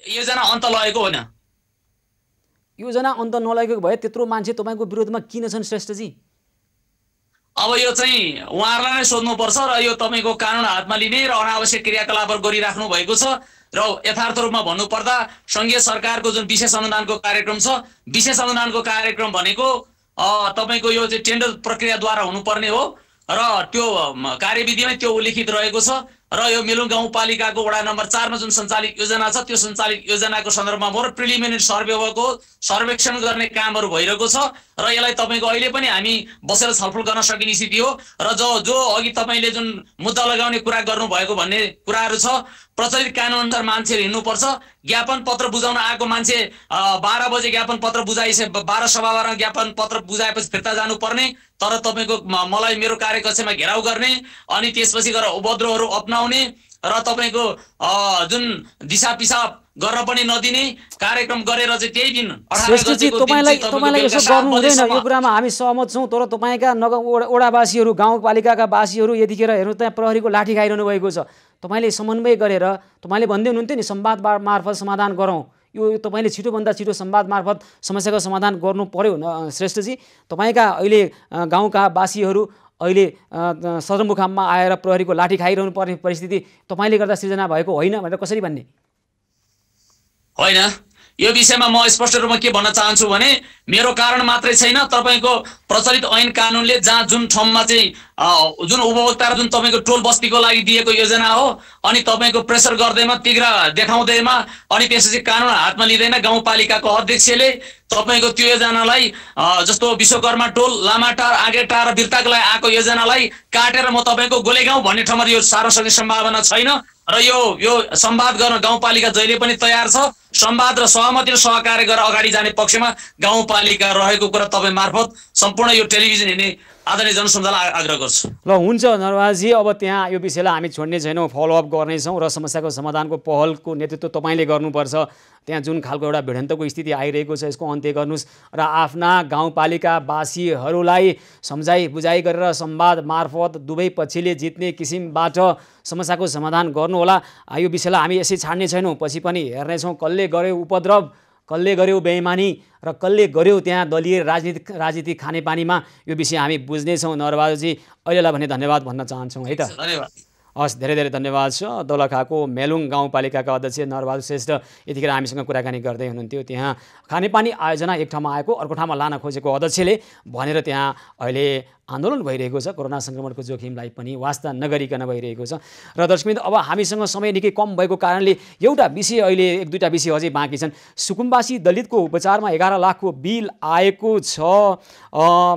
योजना अन्त लगेको होइन। योजना अन्त नलगेको भए त्यत्रो मान्छे तपाईँको विरोधमा किन छन् श्रेष्ठजी? अब यो चाहिँ उहाँहरूलाई नै सोध्नुपर्छ र यो तपाईँको कानुन हातमा लिने र अनावश्यक क्रियाकलापहरू गरिराख्नु भएको छ। र यथार्थ रूपमा भन्नुपर्दा सङ्घीय सरकारको जुन विशेष अनुदानको कार्यक्रम छ, विशेष अनुदानको कार्यक्रम भनेको तपाईँको यो चाहिँ टेन्डर प्रक्रियाद्वारा हुनुपर्ने हो र त्यो कार्यविधिमै त्यो उल्लेखित रहेको छ। र यो मेलुङ गाउँपालिकाको वडा नम्बर 4 मा जुन सञ्चालित योजना छ त्यो सञ्चालित योजनाको सन्दर्भमा मोर प्रिलिमिनरी सर्वे भएको सर्वेक्षण गर्ने कामहरू भइरहेको छ र यसलाई तपाईँको अहिले पनि हामी बसेर छलफल गर्न सकिने स्थिति हो। र जो अघि तपाईँले जुन मुद्दा लगाउने कुरा गर्नुभएको भन्ने कुराहरू छ, प्रचलित कानुन अनुसार मान्छेहरू हिँड्नुपर्छ। ज्ञापन पत्र बुझाउन आएको मान्छे 12 बजे ज्ञापन पत्र बुझाइसके 12 सभामा ज्ञापन पत्र बुझाएपछि फिर्ता जानुपर्ने, तर तपाईँको मलाई मेरो कार्यकक्षमा घेराउ गर्ने अनि त्यसपछि गएर उपद्रवहरू अपनाउने र तपाईँको जुन दिशा पिसाब गर्न पनि नदिने कार्यक्रम गरेर चाहिँ त्यही दिन 18 गतेको तपाईलाई यसो गर्नु हुँदैन। यो कुरामा हामी सहमत छौँ, तर तपाईँका वडावासीहरू गाउँपालिकाका वासीहरू यतिखेर हेर्नु त्यहाँ प्रहरीको लाठी खाइरहनु भएको छ। तपाईँले समन्वय गरेर तपाईँले भन्दै हुनुहुन्थ्यो नि संवाद मार्फत समाधान गरौँ, यो तपाईँले छिटोभन्दा छिटो संवाद मार्फत समस्याको समाधान गर्नु पर्यो न श्रेष्ठजी? तपाईँका अहिले गाउँका वासीहरू अहिले सदरमुकाममा आएर प्रहरीको लाठी खाइरहनु पर्ने परिस्थिति तपाईँले गर्दा सृजना भएको होइन भनेर कसरी भन्ने? होइन, यो विषयमा म स्पष्ट रूपमा के भन्न चाहन्छु भने मेरो कारण मात्रै छैन, तपाईँको प्रचलित ऐन कानुनले जहाँ जुन ठाउँमा चाहिँ जुन उपभोक्ता र जुन तपाईँको टोल बस्तीको लागि दिएको योजना हो अनि तपाईँको प्रेसर गर्दैमा तिग्रा देखाउँदैमा अनि त्यसपछि कानुन हातमा लिँदैन गाउँपालिकाको अध्यक्षले तपाईँको त्यो योजनालाई जस्तो विश्वकर्मा टोल, लामाटार, आगेटार र बिर्ताको लागि आएको योजनालाई काटेर म तपाईँको गोलेगाउँ भन्ने ठाउँमा यो सार्न सक्ने सम्भावना छैन। र यो संवाद गर्न गाउँपालिका जहिले पनि तयार छ। संवाद र सहमति र सहकार्य गरेर अगाडि जाने पक्षमा गाउँपालिका रहेको कुरा तपाईँ मार्फत सम्पूर्ण यो टेलिभिजन हेर्ने आदरणीय जनसमुदायलाई आग्रह गर्छु। ल हुन्छ नरवाजी, अब त्यहाँ यो विषयलाई हामी छोड्ने छैनौँ, फलोअप गर्नेछौँ र समस्याको समाधानको पहलको नेतृत्व तपाईँले गर्नुपर्छ। त्यहाँ जुन खालको एउटा भिडन्तको स्थिति आइरहेको छ यसको अन्त्य गर्नुहोस् र आफ्ना गाउँपालिकावासीहरूलाई सम्झाइ बुझाइ गरेर संवाद मार्फत दुवै पक्षले जित्ने किसिमबाट समस्याको समाधान गर्नुहोला। यो विषयलाई हामी यसै छाड्ने छैनौँ, पछि पनि हेर्नेछौँ कसले गर्यो उपद्रव, कसले गर्यो बेइमानी र कसले गर्यो त्यहाँ दलीय राजनीतिक खानेपानीमा, यो विषय हामी बुझ्नेछौँ। नरबहादुरजी अहिलेलाई भने धन्यवाद भन्न चाहन्छौँ है त। धन्यवाद। हस्, धेरै धेरै धन्यवाद छ। दोलखाको मेलुङ गाउँपालिकाका अध्यक्ष नरबहादुर श्रेष्ठ यतिखेर हामीसँग कुराकानी गर्दै हुनुहुन्थ्यो। त्यहाँ खानेपानी आयोजना एक ठाउँमा आएको अर्को ठाउँमा लान खोजेको अध्यक्षले भनेर त्यहाँ अहिले आन्दोलन भइरहेको छ। कोरोना सङ्क्रमणको जोखिमलाई पनि वास्ता नगरिकन भइरहेको छ। र दर्शकबिन्द, अब हामीसँग समय निकै कम भएको कारणले एउटा विषय अहिले एक दुईवटा विषय अझै बाँकी छन्। सुकुम्बासी दलितको उपचारमा 11 लाखको बिल आएको छ।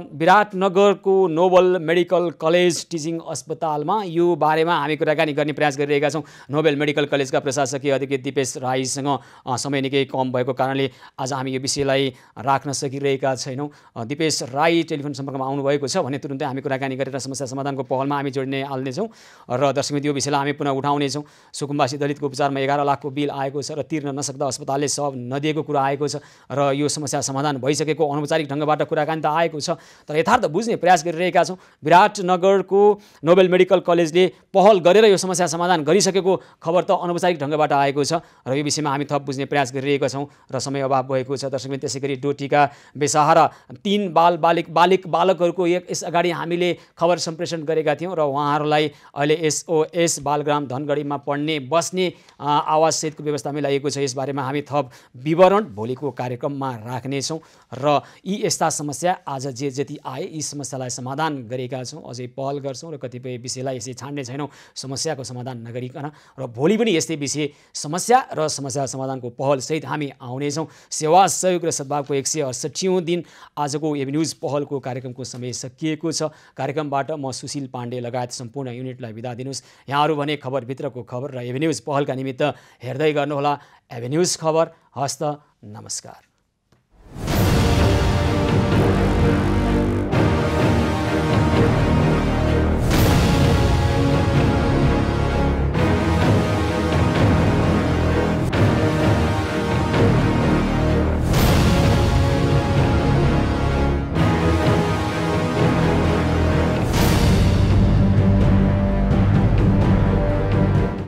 विराटनगरको नोबल मेडिकल कलेज टिचिङ अस्पतालमा यो बारेमा हामी कुराकानी गर्ने प्रयास गरिरहेका छौँ। नोबेल मेडिकल कलेजका प्रशासकीय अधिकृत दिपेश राईसँग समय निकै कम भएको कारणले आज हामी यो विषयलाई राख्न सकिरहेका छैनौँ। दिपेश राई टेलिफोन सम्पर्कमा आउनुभएको छ भने तुरुन्तै हामी कुराकानी गरेर समस्या समाधानको पहलमा हामी जोड्ने हाल्नेछौँ र दर्शकमित्र यो विषयलाई हामी पुनः उठाउनेछौँ। सुकुम्बासी दलितको उपचारमा 11 लाखको बिल आएको छ र तिर्न नसक्दा अस्पतालले सब नदिएको कुरा आएको छ र यो समस्या समाधान भइसकेको अनौपचारिक ढङ्गबाट कुराकानी त आएको छ, तर यथार्थ बुझ्ने प्रयास गरिरहेका छौँ। विराटनगरको नोबेल मेडिकल कलेजले पहल गरेर यो समस्या समाधान गरिसकेको खबर त अनौपचारिक ढङ्गबाट आएको छ र यो विषयमा हामी थप बुझ्ने प्रयास गरिरहेका छौँ र समय अभाव भएको छ। दर्शकमित्र, त्यसै गरी डोटीका बेसहारा 3 बालकहरूको यस अगाडि हामीले खबर सम्प्रेषण गरेका थियौँ र उहाँहरूलाई अहिले SOS बालग्राम धनगढीमा पढ्ने बस्ने आवाससहितको व्यवस्था मिलाइएको छ। यसबारेमा हामी थप विवरण भोलिको कार्यक्रममा राख्नेछौँ र यी यस्ता समस्या आज जे जति आए यी समस्यालाई समाधान गरेका छौँ, अझै पहल गर्छौँ र कतिपय विषयलाई यसै छाड्ने छैनौँ समस्याको समाधान नगरिकन। र भोलि पनि यस्तै विषय समस्या र समस्या समाधानको पहलसहित हामी आउनेछौँ। सेवा सहयोग र सद्भावको 168औं दिन आजको एभिन्युज पहलको कार्यक्रमको समय सकिएको छ। कार्यक्रमबाट म सुशील पाण्डे लगायत सम्पूर्ण युनिटलाई बिदा दिनुहोस्। यहाँहरू भने खबरभित्रको खबर र एभिन्युज पहलका निमित्त हेर्दै गर्नुहोला एभिन्युज खबर। हस्त नमस्कार।